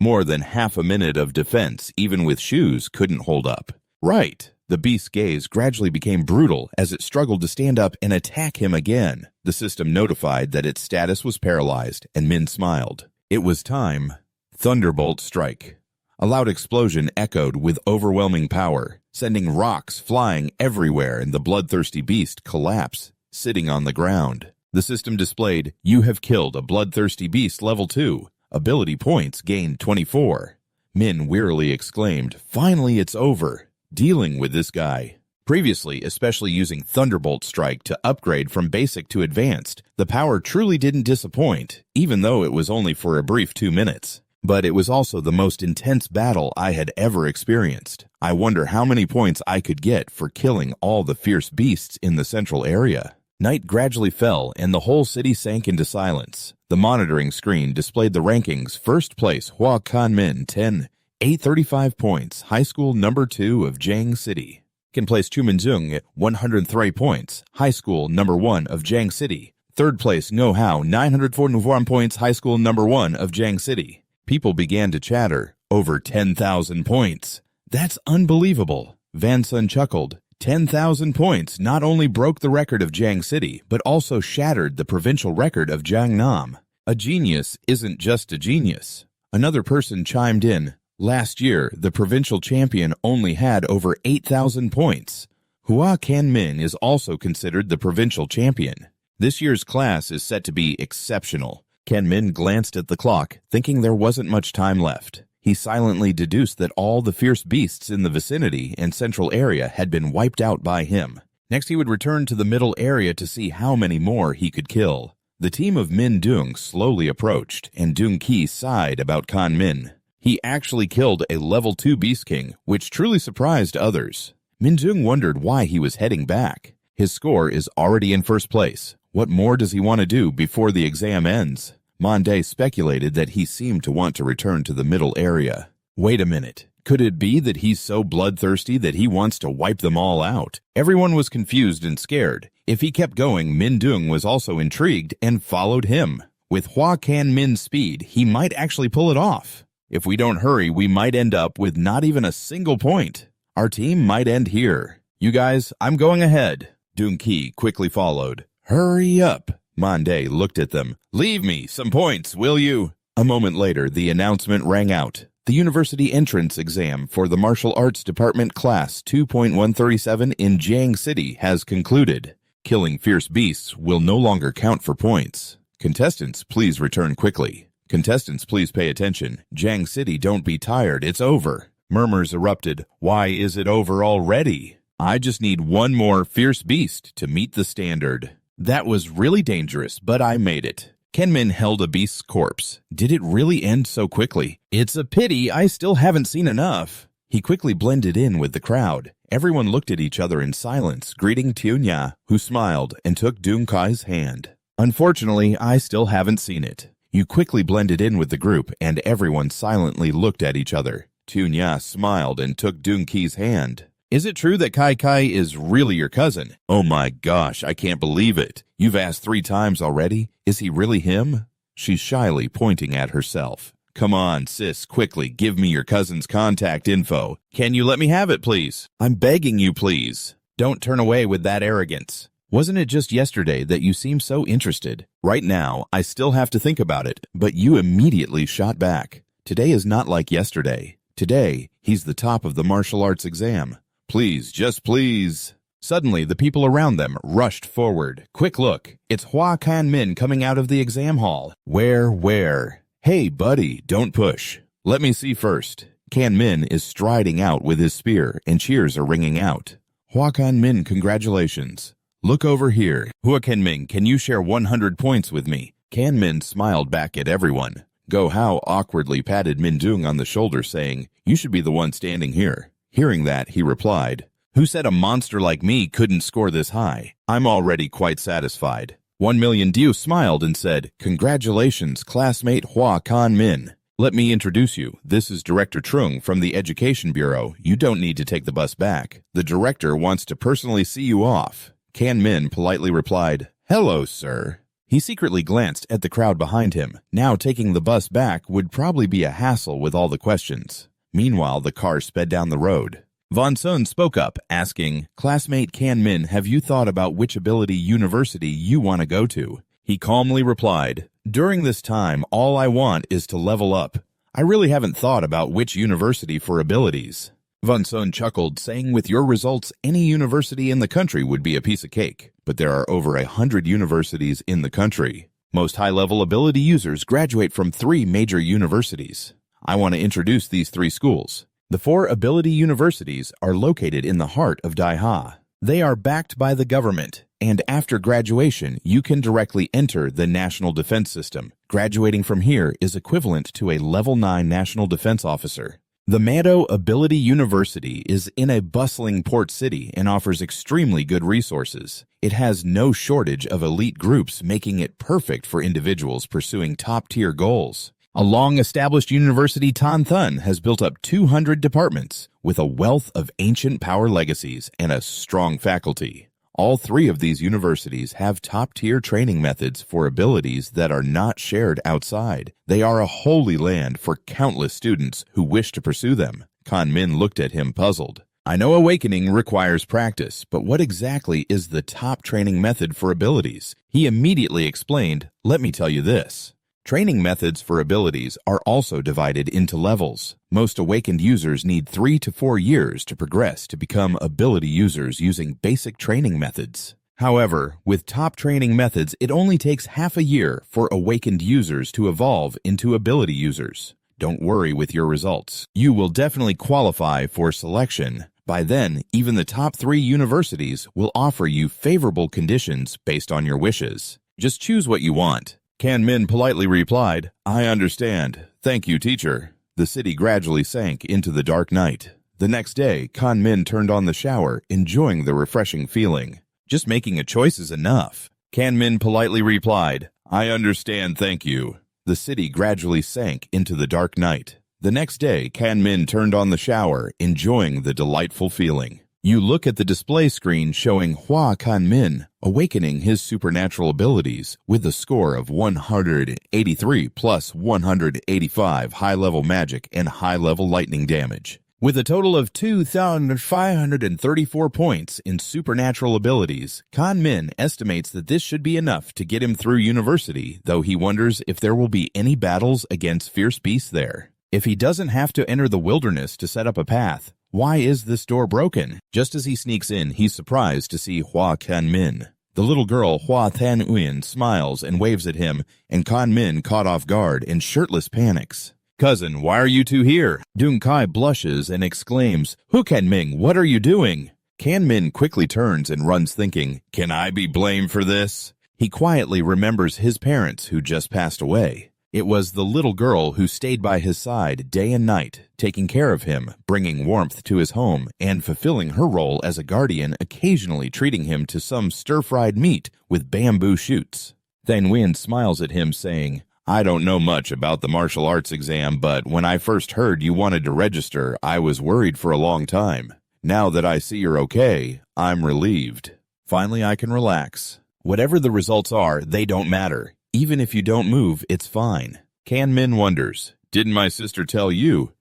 More than half a minute of defense, even with shoes, couldn't hold up. Right. The beast's gaze gradually became brutal as it struggled to stand up and attack him again. The system notified that its status was paralyzed, and Min smiled. It was time. Thunderbolt strike. A loud explosion echoed with overwhelming power, sending rocks flying everywhere, and the bloodthirsty beast collapsed, sitting on the ground. The system displayed, "You have killed a bloodthirsty beast level 2. Ability points gained 24. Min wearily exclaimed, "Finally it's over. Dealing with this guy." Previously, especially using Thunderbolt Strike to upgrade from basic to advanced, the power truly didn't disappoint, even though it was only for a brief 2 minutes. But it was also the most intense battle I had ever experienced. I wonder how many points I could get for killing all the fierce beasts in the central area. Night gradually fell, and the whole city sank into silence. The monitoring screen displayed the rankings. First place, Hua Kan Min, 10. 835 points, high school number 2 of Jiang City. Second place Chuminzung, 103 points, high school number 1 of Jiang City. Third place Ngo Hao, 904 points, high school number 1 of Jiang City. People began to chatter. Over 10,000 points. That's unbelievable. Van Sun chuckled. 10,000 points not only broke the record of Jiang City, but also shattered the provincial record of Jiangnam. A genius isn't just a genius. Another person chimed in. Last year, the provincial champion only had over 8,000 points. Hua Kanmin is also considered the provincial champion. This year's class is set to be exceptional. Kanmin glanced at the clock, thinking there wasn't much time left. He silently deduced that all the fierce beasts in the vicinity and central area had been wiped out by him. Next, he would return to the middle area to see how many more he could kill. The team of Min Dung slowly approached, and Dung Qi sighed about Kan Min. He actually killed a level 2 Beast King, which truly surprised others. Min Dung wondered why he was heading back. His score is already in first place. What more does he want to do before the exam ends? Monday speculated that he seemed to want to return to the middle area. Wait a minute. Could it be that he's so bloodthirsty that he wants to wipe them all out? Everyone was confused and scared. If he kept going, Min Dung was also intrigued and followed him. With Hua Kan Min's speed, he might actually pull it off. If we don't hurry, we might end up with not even a single point. Our team might end here. You guys, I'm going ahead. Dung Qi quickly followed. Hurry up. Monday looked at them. Leave me some points, will you? A moment later, the announcement rang out. The university entrance exam for the Martial Arts Department Class 2.137 in Jiang City has concluded. Killing fierce beasts will no longer count for points. Contestants, please return quickly. Contestants, please pay attention. Jiang City, don't be tired. It's over. Murmurs erupted. Why is it over already? I just need one more fierce beast to meet the standard. That was really dangerous, but I made it. Kenmin held a beast's corpse. Did it really end so quickly? It's a pity I still haven't seen enough. He quickly blended in with the crowd. Everyone looked at each other in silence, greeting Tunya, who smiled and took Dung Kai's hand. Unfortunately, I still haven't seen it. You quickly blended in with the group, and everyone silently looked at each other. Tunya smiled and took Dung Ki's hand. Is it true that Kai Kai is really your cousin? Oh my gosh, I can't believe it. You've asked 3 times already. Is he really him? She's shyly pointing at herself. Come on, sis, quickly, give me your cousin's contact info. Can you let me have it, please? I'm begging you, please. Don't turn away with that arrogance. Wasn't it just yesterday that you seemed so interested? Right now, I still have to think about it, but you immediately shot back. Today is not like yesterday. Today, he's the top of the martial arts exam. Please, just please. Suddenly, the people around them rushed forward. Quick look, it's Hua Kan Min coming out of the exam hall. Where? Hey, buddy, don't push. Let me see first. Kan Min is striding out with his spear, and cheers are ringing out. Hua Kan Min, congratulations. Look over here. Hua Kan Min, can you share 100 points with me? Kan Min smiled back at everyone. Go Hao awkwardly patted Min Dung on the shoulder, saying, You should be the one standing here. Hearing that, he replied, Who said a monster like me couldn't score this high? I'm already quite satisfied. 1,000,000 Diu smiled and said, Congratulations, classmate Hua Kan Min. Let me introduce you. This is Director Trung from the Education Bureau. You don't need to take the bus back. The director wants to personally see you off. Kan Min politely replied, Hello, sir. He secretly glanced at the crowd behind him. Now taking the bus back would probably be a hassle with all the questions. Meanwhile, the car sped down the road. Von Sun spoke up, asking, Classmate Kan Min, have you thought about which ability university you want to go to? He calmly replied, During this time, all I want is to level up. I really haven't thought about which university for abilities. Von Sun chuckled, saying with your results, any university in the country would be a piece of cake. But there are over 100 universities in the country. Most high-level ability users graduate from 3 major universities. I want to introduce these 3 schools. The 4 ability universities are located in the heart of Daiha. They are backed by the government, and after graduation, you can directly enter the National Defense System. Graduating from here is equivalent to a Level 9 National Defense Officer. The Mado Ability University is in a bustling port city and offers extremely good resources. It has no shortage of elite groups, making it perfect for individuals pursuing top-tier goals. A long-established university, Tanthun, has built up 200 departments with a wealth of ancient power legacies and a strong faculty. All three of these universities have top-tier training methods for abilities that are not shared outside. They are a holy land for countless students who wish to pursue them. Kanmin looked at him puzzled. I know awakening requires practice, but what exactly is the top training method for abilities? He immediately explained, let me tell you this. Training methods for abilities are also divided into levels. Most awakened users need 3 to 4 years to progress to become ability users using basic training methods. However, with top training methods, it only takes half a year for awakened users to evolve into ability users. Don't worry with your results. You will definitely qualify for selection. By then, even the top 3 universities will offer you favorable conditions based on your wishes. Just choose what you want. Kanmin politely replied, I understand. Thank you, teacher. The city gradually sank into the dark night. The next day, Kanmin turned on the shower, enjoying the refreshing feeling. Just making a choice is enough. Kanmin politely replied, I understand, thank you. The city gradually sank into the dark night. The next day, Kanmin turned on the shower, enjoying the delightful feeling. You look at the display screen showing Hua Kanmin awakening his supernatural abilities with a score of 183 plus 185 high-level magic and high-level lightning damage. With a total of 2,534 points in supernatural abilities, Kanmin estimates that this should be enough to get him through university, though he wonders if there will be any battles against fierce beasts there. If he doesn't have to enter the wilderness to set up a path, why is this door broken? Just as he sneaks in, he's surprised to see Hua Kanmin. The little girl Hua Tanuyen smiles and waves at him, and Kanmin, caught off guard and shirtless, panics. Cousin, why are you two here? Kai blushes and exclaims, Hu Kanming, what are you doing? Kanmin quickly turns and runs thinking, can I be blamed for this? He quietly remembers his parents who just passed away. It was the little girl who stayed by his side day and night, taking care of him, bringing warmth to his home, and fulfilling her role as a guardian, occasionally treating him to some stir-fried meat with bamboo shoots. Thang Nguyen smiles at him, saying, I don't know much about the martial arts exam, but when I first heard you wanted to register, I was worried for a long time. Now that I see you're okay, I'm relieved. Finally, I can relax. Whatever the results are, they don't matter. Even if you don't move, it's fine. Kanmin wonders, didn't my sister tell you?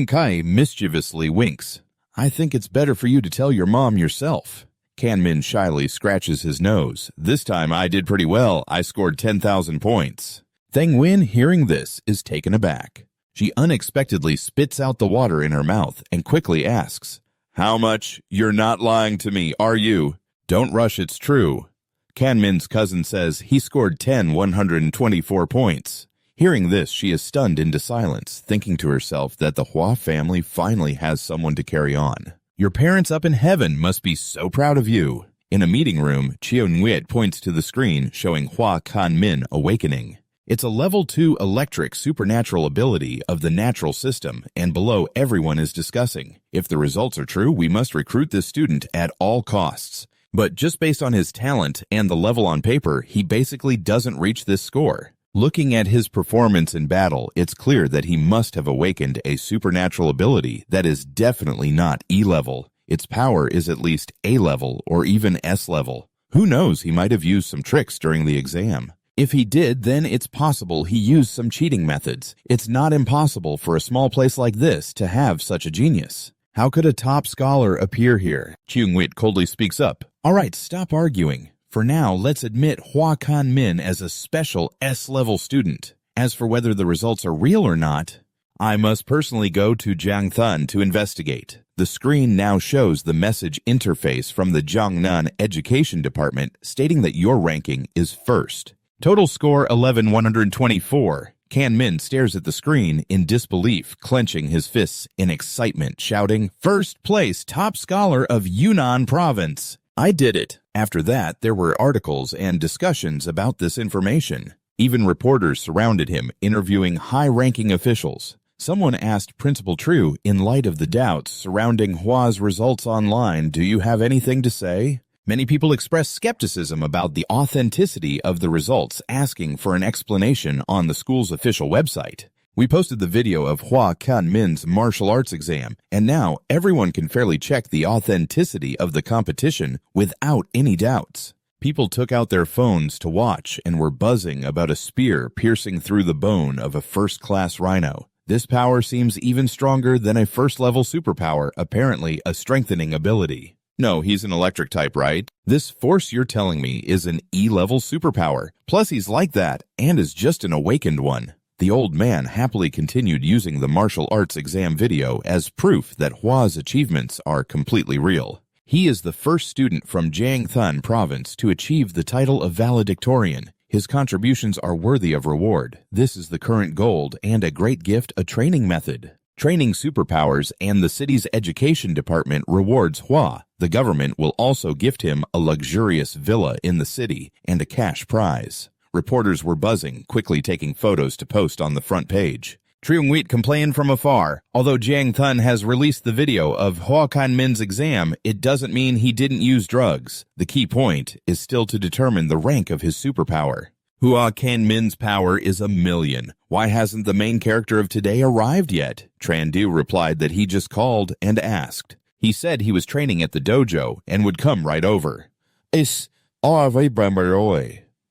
Kai mischievously winks. I think it's better for you to tell your mom yourself. Kanmin shyly scratches his nose. This time I did pretty well. I scored 10,000 points. Thang Nguyen, hearing this, is taken aback. She unexpectedly spits out the water in her mouth and quickly asks, How much? You're not lying to me, are you? Don't rush, it's true. Kanmin's cousin says he scored 124 points. Hearing this, she is stunned into silence, thinking to herself that the Hua family finally has someone to carry on. Your parents up in heaven must be so proud of you. In a meeting room, Chiao Nguyen points to the screen showing Hua Kanmin awakening. It's a level 2 electric supernatural ability of the natural system, and below everyone is discussing. If the results are true, we must recruit this student at all costs. But just based on his talent and the level on paper, he basically doesn't reach this score. Looking at his performance in battle, it's clear that he must have awakened a supernatural ability that is definitely not E-level. Its power is at least A-level or even S-level. Who knows, he might have used some tricks during the exam. If he did, then it's possible he used some cheating methods. It's not impossible for a small place like this to have such a genius. How could a top scholar appear here? Kyung-wit coldly speaks up. All right, stop arguing. For now, let's admit Hua Kanmin as a special S-level student. As for whether the results are real or not, I must personally go to Jiangthun to investigate. The screen now shows the message interface from the Jiangnan Education Department stating that your ranking is first. Total score 11,124. Kanmin stares at the screen in disbelief, clenching his fists in excitement, shouting, First place, top scholar of Yunnan province. I did it. After that, there were articles and discussions about this information. Even reporters surrounded him, interviewing high-ranking officials. Someone asked Principal True, in light of the doubts surrounding Hua's results online, do you have anything to say? Many people expressed skepticism about the authenticity of the results, asking for an explanation on the school's official website. We posted the video of Hua Kanmin's martial arts exam, and now everyone can fairly check the authenticity of the competition without any doubts. People took out their phones to watch and were buzzing about a spear piercing through the bone of a first-class rhino. This power seems even stronger than a first-level superpower, apparently a strengthening ability. No, he's an electric type, right? This force you're telling me is an E-level superpower. Plus he's like that, and is just an awakened one. The old man happily continued using the martial arts exam video as proof that Hua's achievements are completely real. He is the first student from Jiangthun province to achieve the title of valedictorian. His contributions are worthy of reward. This is the current gold and a great gift, a training method. Training superpowers and the city's education department rewards Hua. The government will also gift him a luxurious villa in the city and a cash prize. Reporters were buzzing, quickly taking photos to post on the front page. Triungwit complained from afar. Although Jiang Thun has released the video of Hua Kanmin's exam, it doesn't mean he didn't use drugs. The key point is still to determine the rank of his superpower. Hua Kanmin's power is 1,000,000. Why hasn't the main character of today arrived yet? Trandu replied that he just called and asked. He said he was training at the dojo and would come right over.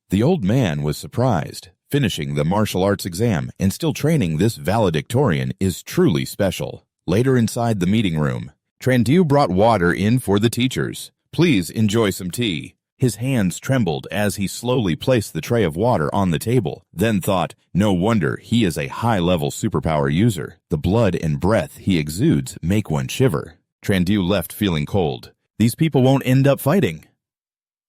The old man was surprised. Finishing the martial arts exam and still training this valedictorian is truly special. Later inside the meeting room, Trandu brought water in for the teachers. Please enjoy some tea. His hands trembled as he slowly placed the tray of water on the table, then thought, no wonder he is a high-level superpower user. The blood and breath he exudes make one shiver. Trandu left feeling cold. These people won't end up fighting.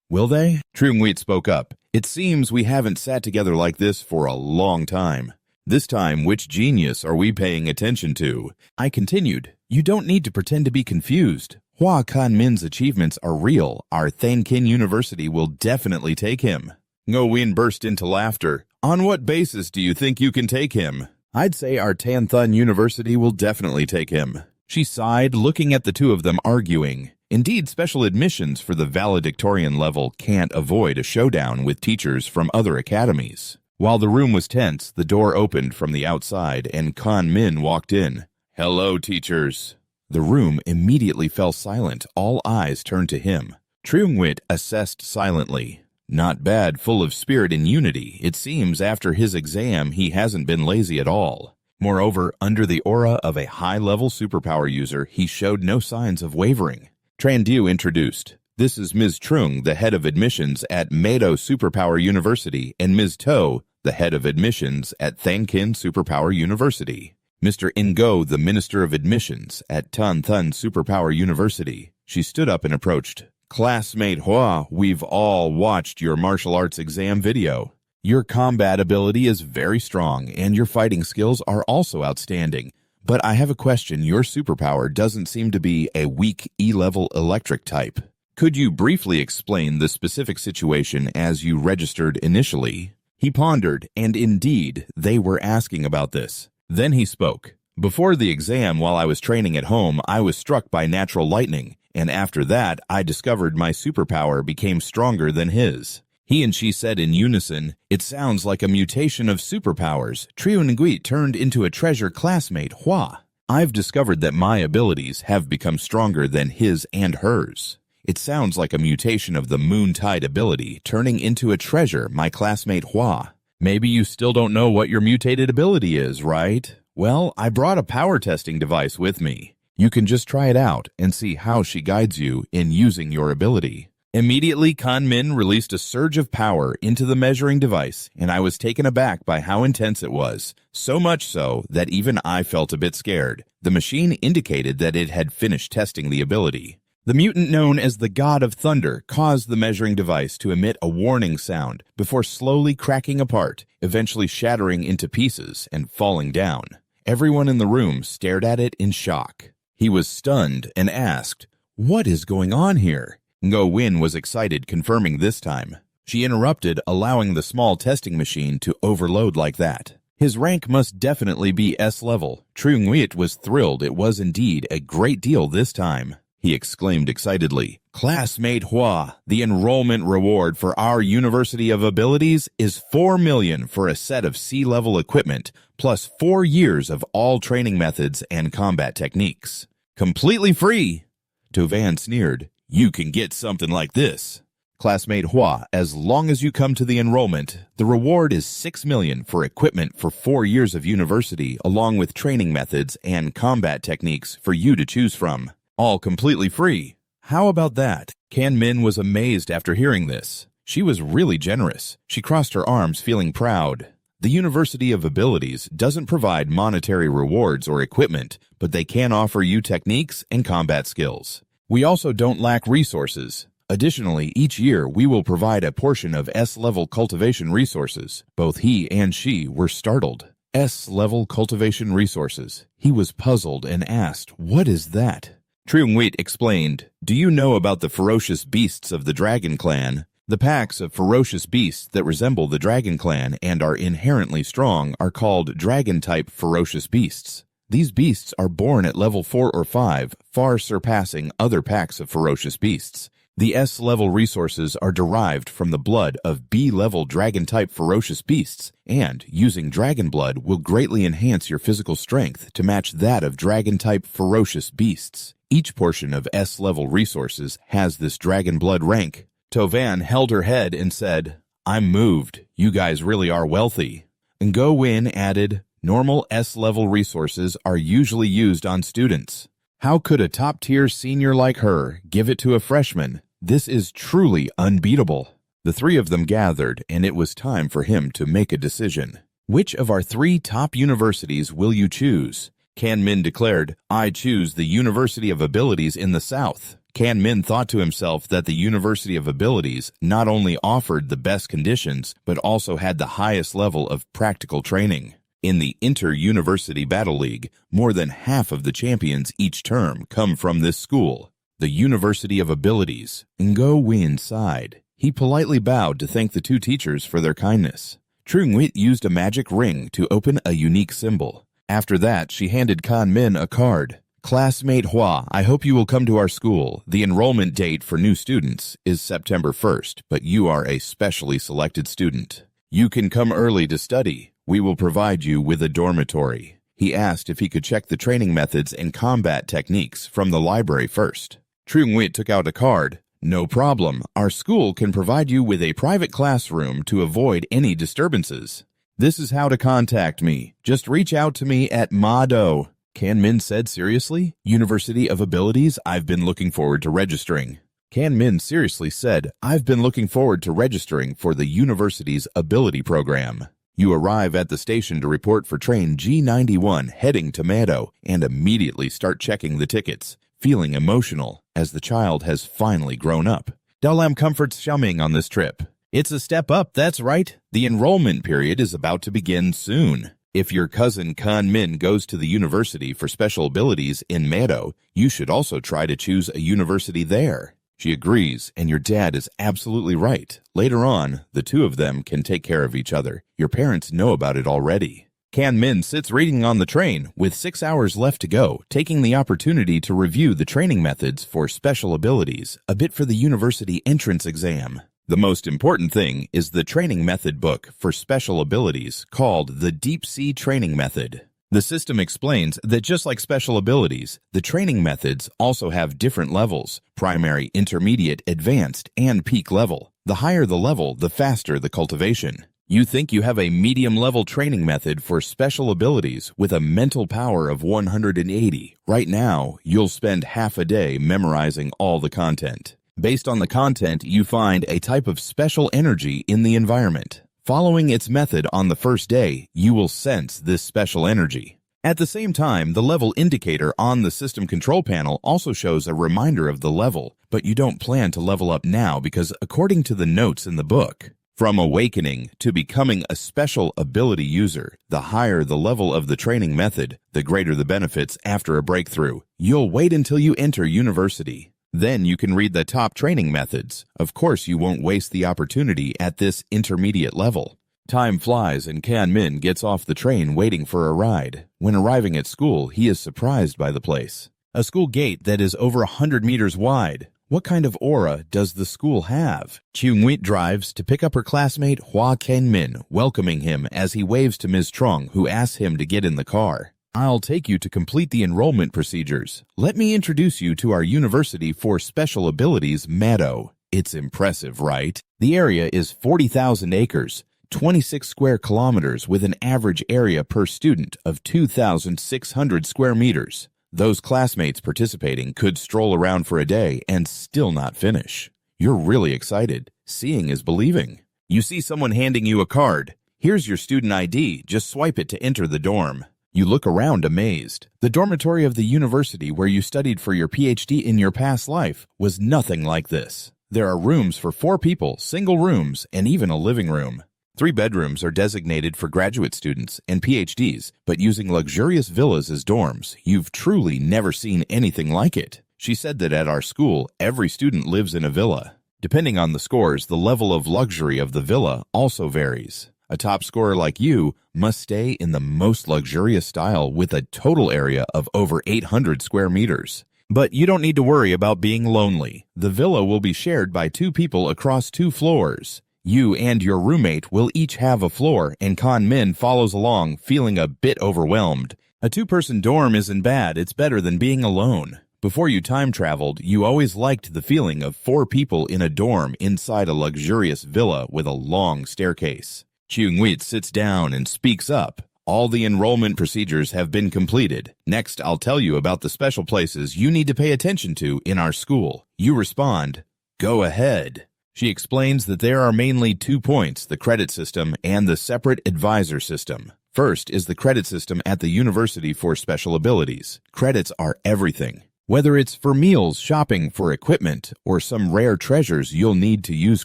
Will they? Triungwit spoke up. It seems we haven't sat together like this for a long time. This time, which genius are we paying attention to? I continued. You don't need to pretend to be confused. Hua Kanmin's achievements are real. Our Thankin University will definitely take him. Ngo Win burst into laughter. On what basis do you think you can take him? I'd say our Tanthun University will definitely take him. She sighed, looking at the two of them arguing. Indeed, special admissions for the valedictorian level can't avoid a showdown with teachers from other academies. While the room was tense, the door opened from the outside and Kan Min walked in. Hello, teachers. The room immediately fell silent. All eyes turned to him. Triungwit assessed silently. Not bad, full of spirit and unity. It seems after his exam he hasn't been lazy at all. Moreover, under the aura of a high-level superpower user, he showed no signs of wavering. Trandu introduced. This is Ms. Trung, the head of admissions at Meido Superpower University, and Ms. To, the head of admissions at Thankin Superpower University. Mr. Ingo, the Minister of Admissions at Tanthun Superpower University. She stood up and approached. Classmate Hua, we've all watched your martial arts exam video. Your combat ability is very strong, and your fighting skills are also outstanding. But I have a question. Your superpower doesn't seem to be a weak E-level electric type. Could you briefly explain the specific situation as you registered initially? He pondered, and indeed, they were asking about this. Then he spoke. Before the exam, while I was training at home, I was struck by natural lightning, and after that, I discovered my superpower became stronger than his. He and she said in unison, it sounds like a mutation of superpowers. Triungwit turned into a treasure classmate, Hua. I've discovered that my abilities have become stronger than his and hers. It sounds like a mutation of the Moontide ability, turning into a treasure, my classmate Hua. Maybe you still don't know what your mutated ability is, right? Well, I brought a power testing device with me. You can just try it out and see how she guides you in using your ability. Immediately, Kan Min released a surge of power into the measuring device, and I was taken aback by how intense it was. So much so that even I felt a bit scared. The machine indicated that it had finished testing the ability. The mutant known as the God of Thunder caused the measuring device to emit a warning sound before slowly cracking apart, eventually shattering into pieces and falling down. Everyone in the room stared at it in shock. He was stunned and asked, "What is going on here?" Ngo Win was excited, confirming this time. She interrupted, allowing the small testing machine to overload like that. His rank must definitely be S-level. Triungwit was thrilled. It was indeed a great deal this time. He exclaimed excitedly, Classmate Hua, the enrollment reward for our University of Abilities is 4 million for a set of sea-level equipment, plus 4 years of all training methods and combat techniques. Completely free! Tovan sneered. You can get something like this. Classmate Hua, as long as you come to the enrollment, the reward is 6 million for equipment for 4 years of university, along with training methods and combat techniques for you to choose from. All completely free. How about that? Kan Min was amazed after hearing this. She was really generous. She crossed her arms, feeling proud. The University of Abilities doesn't provide monetary rewards or equipment, but they can offer you techniques and combat skills. We also don't lack resources. Additionally, each year we will provide a portion of S-level cultivation resources. Both he and she were startled. S-level cultivation resources. He was puzzled and asked, "What is that?" Triungwit explained, "Do you know about the ferocious beasts of the Dragon Clan? The packs of ferocious beasts that resemble the Dragon Clan and are inherently strong are called Dragon-type ferocious beasts. These beasts are born at level 4 or 5, far surpassing other packs of ferocious beasts. The S-level resources are derived from the blood of B-level dragon-type ferocious beasts, and using dragon blood will greatly enhance your physical strength to match that of dragon-type ferocious beasts. Each portion of S-level resources has this dragon blood rank." Tovan held her head and said, "I'm moved. You guys really are wealthy." And Go Win added, "Normal S-level resources are usually used on students. How could a top-tier senior like her give it to a freshman? This is truly unbeatable." The three of them gathered, and it was time for him to make a decision. "Which of our 3 top universities will you choose?" Kan Min declared, "I choose the University of Abilities in the South." Kan Min thought to himself that the University of Abilities not only offered the best conditions, but also had the highest level of practical training. In the Inter-University Battle League, more than half of the champions each term come from this school. The University of Abilities. Ngo Win sighed. He politely bowed to thank the 2 teachers for their kindness. Triungwit used a magic ring to open a unique symbol. After that, she handed Kan Min a card. "Classmate Hua, I hope you will come to our school. The enrollment date for new students is September 1st, but you are a specially selected student. You can come early to study. We will provide you with a dormitory." He asked if he could check the training methods and combat techniques from the library first. Triungwit took out a card. "No problem. Our school can provide you with a private classroom to avoid any disturbances. This is how to contact me. Just reach out to me at Mado." Kan Min said seriously, "University of Abilities, I've been looking forward to registering." Kan Min seriously said, "I've been looking forward to registering for the university's ability program." You arrive at the station to report for train G91 heading to Mado and immediately start checking the tickets, feeling emotional as the child has finally grown up. Daolam comforts Xiaoming on this trip. "It's a step up, that's right. The enrollment period is about to begin soon. If your cousin Kan Min goes to the university for special abilities in Mado, you should also try to choose a university there." She agrees, and your dad is absolutely right. Later on, the 2 of them can take care of each other. Your parents know about it already. Kan Min sits reading on the train with 6 hours left to go, taking the opportunity to review the training methods for special abilities, a bit for the university entrance exam. The most important thing is the training method book for special abilities called the Deep Sea Training Method. The system explains that just like special abilities, the training methods also have different levels: primary, intermediate, advanced, and peak level. The higher the level, the faster the cultivation. You think you have a medium-level training method for special abilities with a mental power of 180. Right now, you'll spend half a day memorizing all the content. Based on the content, you find a type of special energy in the environment. Following its method on the first day, you will sense this special energy. At the same time, the level indicator on the system control panel also shows a reminder of the level, but you don't plan to level up now because according to the notes in the book, from awakening to becoming a special ability user, the higher the level of the training method, the greater the benefits after a breakthrough. You'll wait until you enter university. Then you can read the top training methods. Of course, you won't waste the opportunity at this intermediate level. Time flies and Kan Min gets off the train waiting for a ride. When arriving at school, he is surprised by the place. A school gate that is over 100 meters wide. What kind of aura does the school have? Kyung-wit drives to pick up her classmate Hwa Kang-min, welcoming him as he waves to Ms. Trong, who asks him to get in the car. I'll take you to complete the enrollment procedures. Let me introduce you to our University for Special Abilities, Mado. It's impressive, right? The area is 40,000 acres, 26 square kilometers with an average area per student of 2,600 square meters. Those classmates participating could stroll around for a day and still not finish. You're really excited. Seeing is believing. You see someone handing you a card. Here's your student ID. Just swipe it to enter the dorm. You look around amazed. The dormitory of the university where you studied for your PhD in your past life was nothing like this. There are rooms for 4 people, single rooms, and even a living room. 3 bedrooms are designated for graduate students and PhDs, but using luxurious villas as dorms, you've truly never seen anything like it. She said that at our school, every student lives in a villa. Depending on the scores, the level of luxury of the villa also varies. A top scorer like you must stay in the most luxurious style with a total area of over 800 square meters. But you don't need to worry about being lonely. The villa will be shared by 2 people across 2 floors. You and your roommate will each have a floor, and Kan-min follows along, feeling a bit overwhelmed. A 2-person dorm isn't bad, it's better than being alone. Before you time traveled, you always liked the feeling of 4 people in a dorm inside a luxurious villa with a long staircase. Kyung-wit sits down and speaks up. All the enrollment procedures have been completed. Next, I'll tell you about the special places you need to pay attention to in our school. You respond, "Go ahead." She explains that there are mainly 2 points, the credit system and the separate advisor system. First is the credit system at the University for Special Abilities. Credits are everything. Whether it's for meals, shopping, for equipment, or some rare treasures you'll need to use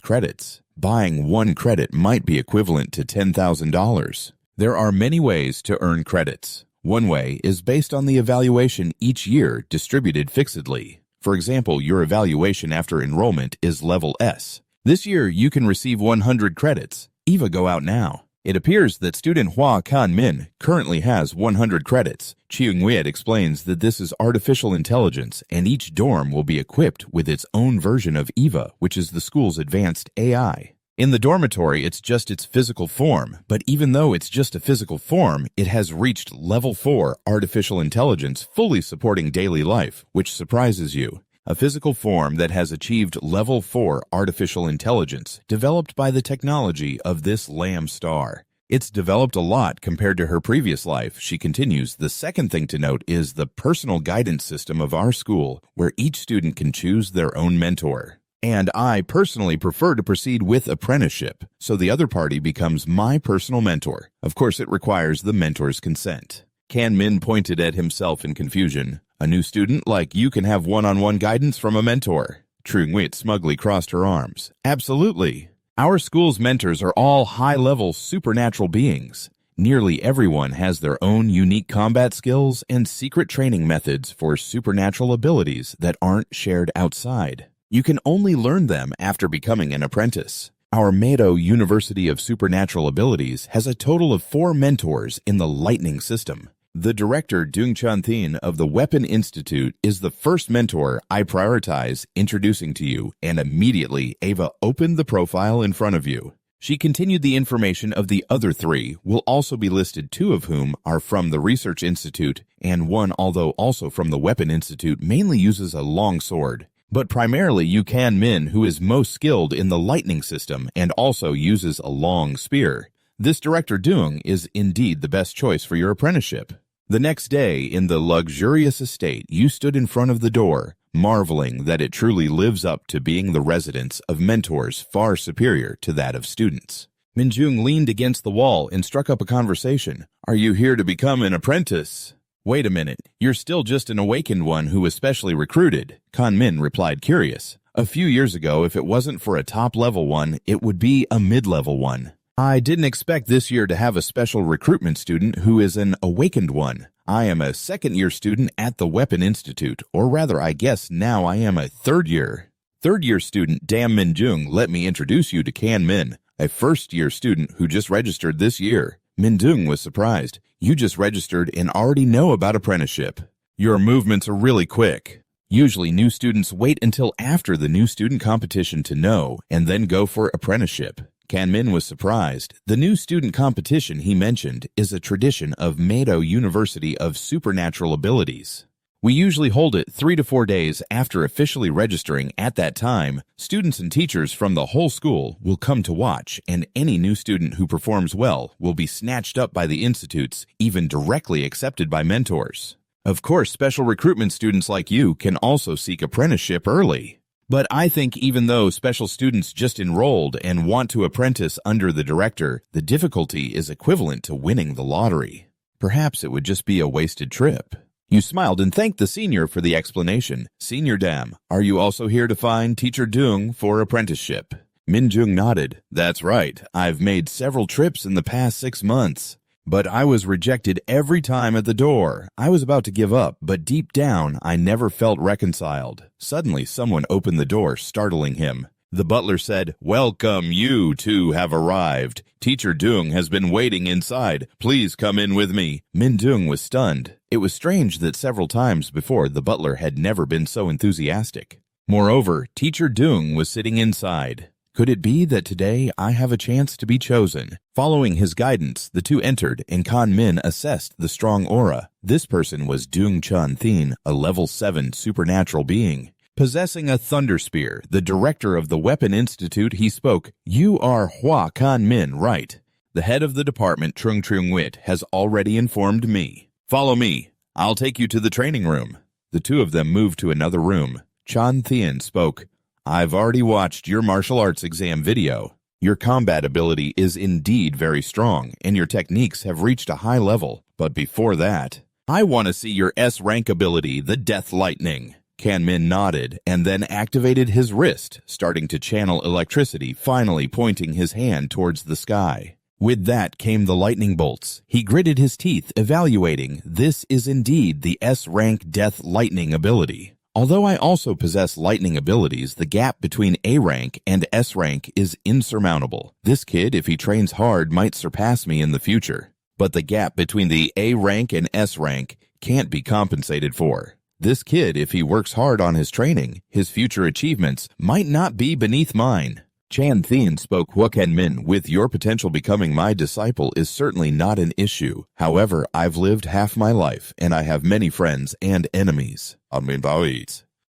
credits. Buying 1 credit might be equivalent to $10,000. There are many ways to earn credits. One way is based on the evaluation each year distributed fixedly. For example, your evaluation after enrollment is level S. This year, you can receive 100 credits. Eva, go out now. It appears that student Hwa Kan-min currently has 100 credits. Kyung-wit explains that this is artificial intelligence, and each dorm will be equipped with its own version of Eva, which is the school's advanced AI. In the dormitory, it's just its physical form, but even though it's just a physical form, it has reached level 4 artificial intelligence fully supporting daily life, which surprises you. A physical form that has achieved level 4 artificial intelligence developed by the technology of this Lamb star. It's developed a lot compared to her previous life. She continues, the second thing to note is the personal guidance system of our school, where each student can choose their own mentor. And I personally prefer to proceed with apprenticeship, so the other party becomes my personal mentor. Of course, it requires the mentor's consent. Kan-min pointed at himself in confusion. A new student like you can have one-on-one guidance from a mentor. Kyung-wit smugly crossed her arms. Absolutely. Our school's mentors are all high-level supernatural beings. Nearly everyone has their own unique combat skills and secret training methods for supernatural abilities that aren't shared outside. You can only learn them after becoming an apprentice. Our Mado University of Supernatural Abilities has a total of 4 mentors in the Lightning System. The director, Dung Chan-thin of the Weapon Institute, is the first mentor I prioritize introducing to you, and immediately Ava opened the profile in front of you. She continued the information of the other 3, will also be listed, 2 of whom are from the Research Institute, and 1, although also from the Weapon Institute, mainly uses a long sword. But primarily Yu Kan-min, who is most skilled in the lightning system and also uses a long spear. This director Dung is indeed the best choice for your apprenticeship. The next day, in the luxurious estate, you stood in front of the door, marveling that it truly lives up to being the residence of mentors far superior to that of students. Minjung leaned against the wall and struck up a conversation. Are you here to become an apprentice? Wait a minute, you're still just an awakened one who was specially recruited, Kan-min replied curious. A few years ago, if it wasn't for a top-level one, it would be a mid-level one. I didn't expect this year to have a special recruitment student who is an awakened one. I am a second-year student at the Weapon Institute, or rather, I guess now I am a third-year. Third-year student Dam Minjung let me introduce you to Kan-min, a first-year student who just registered this year. Minjung was surprised. You just registered and already know about apprenticeship. Your movements are really quick. Usually new students wait until after the new student competition to know and then go for apprenticeship. Kanmin was surprised. The new student competition he mentioned is a tradition of Meido University of Supernatural Abilities. We usually hold it 3 to 4 days after officially registering. At that time, students and teachers from the whole school will come to watch, and any new student who performs well will be snatched up by the institutes, even directly accepted by mentors. Of course, special recruitment students like you can also seek apprenticeship early. But I think even though special students just enrolled and want to apprentice under the director, the difficulty is equivalent to winning the lottery. Perhaps it would just be a wasted trip. You smiled and thanked the senior for the explanation. Senior Dam, are you also here to find Teacher Dung for apprenticeship? Min Jung nodded. That's right. I've made several trips in the past 6 months. But I was rejected every time at the door. I was about to give up, but deep down, I never felt reconciled. Suddenly, someone opened the door, startling him. The butler said, "Welcome, you two have arrived. Teacher Dung has been waiting inside. Please come in with me." Min Dung was stunned. It was strange that several times before the butler had never been so enthusiastic. Moreover, Teacher Dung was sitting inside. Could it be that today I have a chance to be chosen? Following his guidance, the two entered, and Kan Min assessed the strong aura. This person was Dung Chun Thin, a level 7 supernatural being. Possessing a thunder spear, the director of the Weapon Institute, he spoke, "You are Hua Kan Min, right? The head of the department, Trung Trung Wit, has already informed me. Follow me. I'll take you to the training room." The two of them moved to another room. Chan Thien spoke, "I've already watched your martial arts exam video. Your combat ability is indeed very strong, and your techniques have reached a high level. But before that, I want to see your S-rank ability, the Death Lightning." Kanmin nodded and then activated his wrist, starting to channel electricity, finally pointing his hand towards the sky. With that came the lightning bolts. He gritted his teeth, evaluating, this is indeed the S-rank Death Lightning ability. Although I also possess lightning abilities, the gap between A rank and S rank is insurmountable. This kid, if he trains hard, might surpass me in the future. But the gap between the A rank and S rank can't be compensated for. This kid, if he works hard on his training, his future achievements might not be beneath mine. Chan Thien spoke, "Hua Ken Min, with your potential becoming my disciple is certainly not an issue. However, I've lived half my life, and I have many friends and enemies.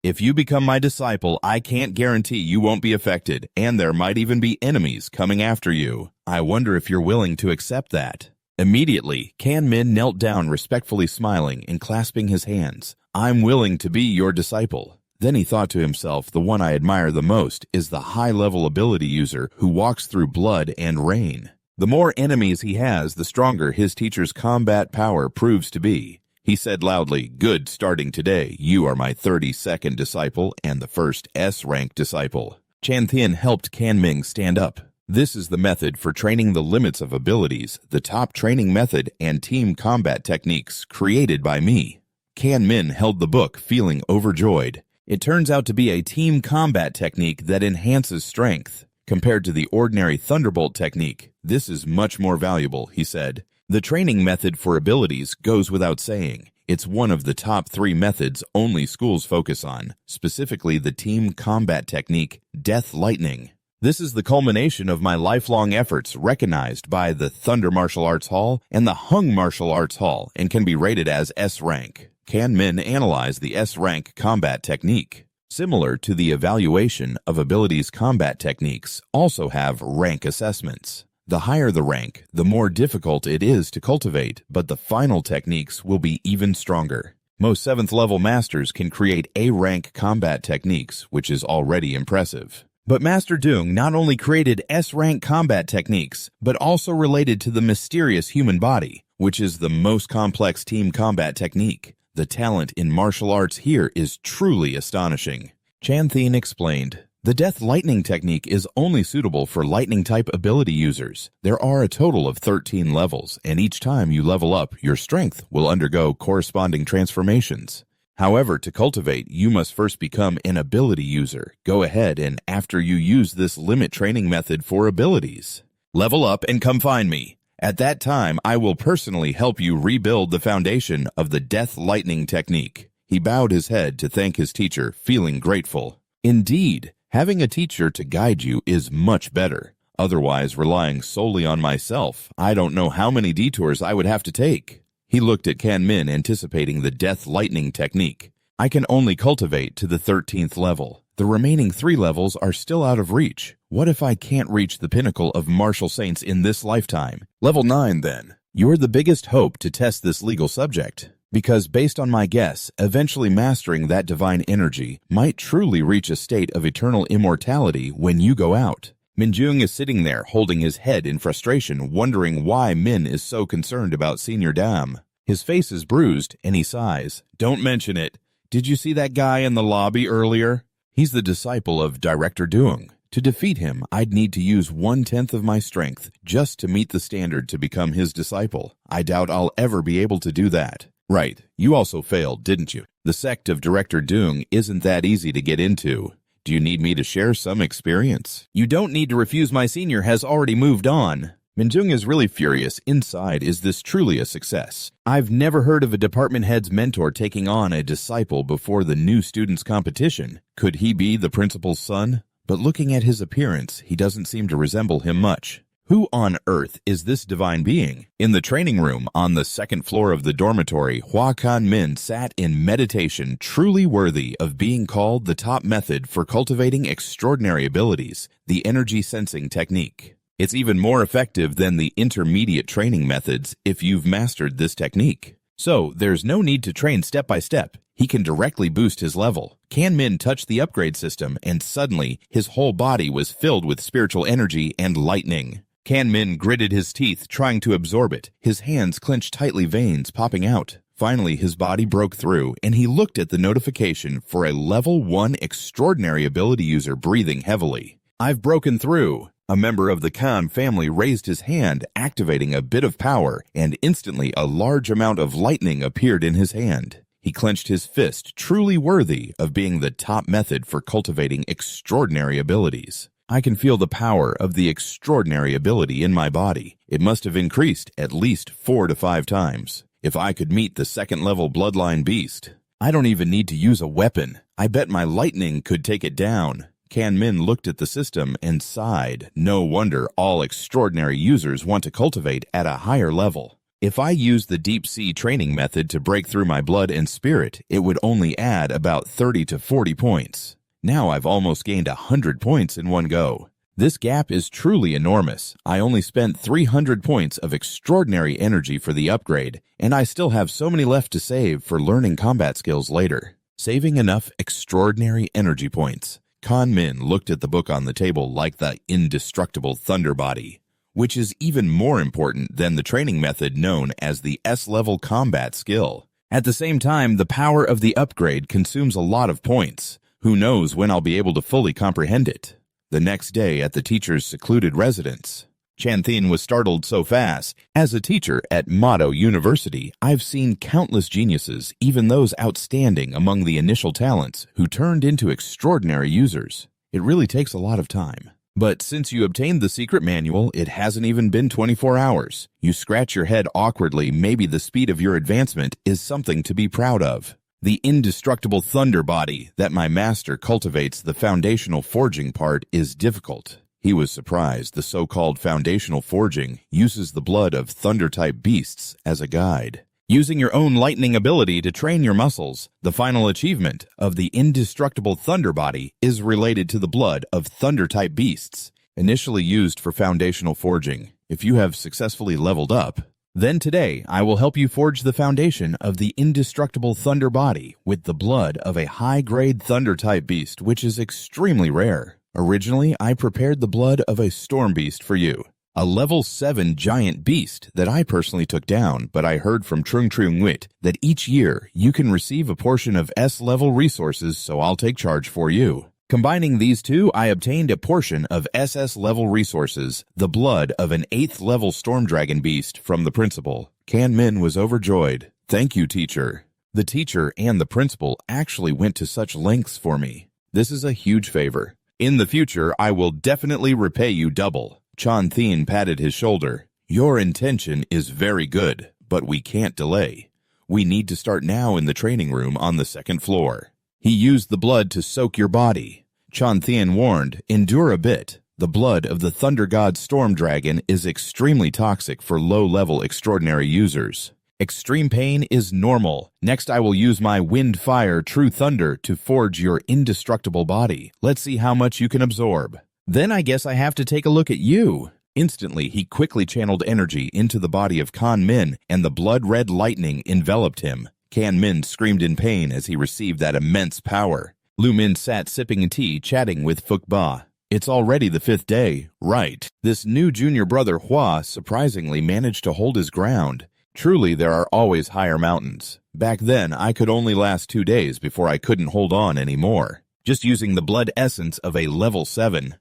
If you become my disciple, I can't guarantee you won't be affected, and there might even be enemies coming after you. I wonder if you're willing to accept that." Immediately, Kan Min knelt down, respectfully smiling and clasping his hands. "I'm willing to be your disciple." Then he thought to himself, the one I admire the most is the high-level ability user who walks through blood and rain. The more enemies he has, the stronger his teacher's combat power proves to be. He said loudly, "Good, starting today, you are my 32nd disciple and the first S-rank disciple." Chan Thien helped Kan Ming stand up. This is the method for training the limits of abilities, the top training method and team combat techniques created by me. Kan Min held the book, feeling overjoyed. It turns out to be a team combat technique that enhances strength. Compared to the ordinary Thunderbolt technique, this is much more valuable, he said. The training method for abilities goes without saying. It's one of the top 3 methods only schools focus on, specifically the team combat technique, Death Lightning. This is the culmination of my lifelong efforts, recognized by the Thunder Martial Arts Hall and the Hung Martial Arts Hall, and can be rated as S-rank. Kan Min analyzed the S-rank combat technique. Similar to the evaluation of abilities, combat techniques also have rank assessments. The higher the rank, the more difficult it is to cultivate, but the final techniques will be even stronger. Most 7th level masters can create A-rank combat techniques, which is already impressive. But Master Dung not only created S-rank combat techniques, but also related to the mysterious human body, which is the most complex team combat technique. The talent in martial arts here is truly astonishing. Chan Thien explained, "The Death Lightning technique is only suitable for lightning-type ability users. There are a total of 13 levels, and each time you level up, your strength will undergo corresponding transformations. However, to cultivate, you must first become an ability user. Go ahead and after you use this limit training method for abilities, level up and come find me. At that time, I will personally help you rebuild the foundation of the Death Lightning technique." He bowed his head to thank his teacher, feeling grateful. Indeed, having a teacher to guide you is much better. Otherwise, relying solely on myself, I don't know how many detours I would have to take. He looked at Kan Min, anticipating the death lightning technique. I can only cultivate to the 13th level. The remaining 3 levels are still out of reach. What if I can't reach the pinnacle of martial saints in this lifetime? Level 9, then. You're the biggest hope to test this legal subject. Because based on my guess, eventually mastering that divine energy might truly reach a state of eternal immortality when you go out. Minjung is sitting there holding his head in frustration, wondering why Min is so concerned about Senior Dam. His face is bruised and he sighs. Don't mention it. Did you see that guy in the lobby earlier? He's the disciple of Director Doong. To defeat him, I'd need to use 1/10 of my strength just to meet the standard to become his disciple. I doubt I'll ever be able to do that. Right, you also failed, didn't you? The sect of Director Doong isn't that easy to get into. Do you need me to share some experience? You don't need to refuse, my senior has already moved on. Minjung is really furious. Inside, is this truly a success? I've never heard of a department head's mentor taking on a disciple before the new students' competition. Could he be the principal's son? But looking at his appearance, he doesn't seem to resemble him much. Who on earth is this divine being? In the training room on the 2nd floor of the dormitory, Hua Kan Min sat in meditation, truly worthy of being called the top method for cultivating extraordinary abilities, the energy sensing technique. It's even more effective than the intermediate training methods if you've mastered this technique. So, there's no need to train step by step. He can directly boost his level. Kan Min touched the upgrade system, and suddenly, his whole body was filled with spiritual energy and lightning. Kan Min gritted his teeth, trying to absorb it. His hands clenched tightly, veins popping out. Finally, his body broke through, and he looked at the notification for a level 1 extraordinary ability user breathing heavily. I've broken through. A member of the Khan family raised his hand, activating a bit of power, and instantly a large amount of lightning appeared in his hand. He clenched his fist, truly worthy of being the top method for cultivating extraordinary abilities. I can feel the power of the extraordinary ability in my body. It must have increased at least 4 to 5 times. If I could meet the 2nd level bloodline beast, I don't even need to use a weapon. I bet my lightning could take it down. Kan Min looked at the system and sighed. No wonder all extraordinary users want to cultivate at a higher level. If I use the deep sea training method to break through my blood and spirit, it would only add about 30 to 40 points. Now I've almost gained 100 points in one go. This gap is truly enormous. I only spent 300 points of extraordinary energy for the upgrade, and I still have so many left to save for learning combat skills later. Saving enough extraordinary energy points. Kan Min looked at the book on the table like the indestructible thunder body, which is even more important than the training method known as the S-level combat skill. At the same time, the power of the upgrade consumes a lot of points. Who knows when I'll be able to fully comprehend it? The next day at the teacher's secluded residence, Chanthin was startled so fast. As a teacher at Motto University, I've seen countless geniuses, even those outstanding among the initial talents, who turned into extraordinary users. It really takes a lot of time. But since you obtained the secret manual, it hasn't even been 24 hours. You scratch your head awkwardly. Maybe the speed of your advancement is something to be proud of. The indestructible thunder body that my master cultivates, the foundational forging part, is difficult. He was surprised. The so-called foundational forging uses the blood of thunder-type beasts as a guide. Using your own lightning ability to train your muscles, the final achievement of the indestructible thunder body is related to the blood of thunder-type beasts, initially used for foundational forging. If you have successfully leveled up, then today I will help you forge the foundation of the indestructible thunder body with the blood of a high-grade thunder-type beast, which is extremely rare. Originally, I prepared the blood of a storm beast for you, a level 7 giant beast that I personally took down, but I heard from Trung Trung Wit that each year you can receive a portion of S-level resources, so I'll take charge for you. Combining these two, I obtained a portion of SS-level resources, the blood of an 8th level storm dragon beast from the principal. Kan Min was overjoyed. Thank you, teacher. The teacher and the principal actually went to such lengths for me. This is a huge favor. In the future, I will definitely repay you double. Chan Thin patted his shoulder. Your intention is very good, but we can't delay. We need to start now in the training room on the second floor. He used the blood to soak your body. Chanthian warned, endure a bit. The blood of the Thunder God Storm Dragon is extremely toxic for low-level extraordinary users. Extreme pain is normal. Next, I will use my Wind Fire True Thunder to forge your indestructible body. Let's see how much you can absorb. Then I guess I have to take a look at you. Instantly, he quickly channeled energy into the body of Kan Min, and the blood-red lightning enveloped him. Kan Min screamed in pain as he received that immense power. Lu Min sat sipping a tea, chatting with Fuk Ba. It's already the 5th day, right? This new junior brother Hua surprisingly managed to hold his ground. Truly, there are always higher mountains. Back then, I could only last 2 days before I couldn't hold on anymore. Just using the blood essence of a level 7.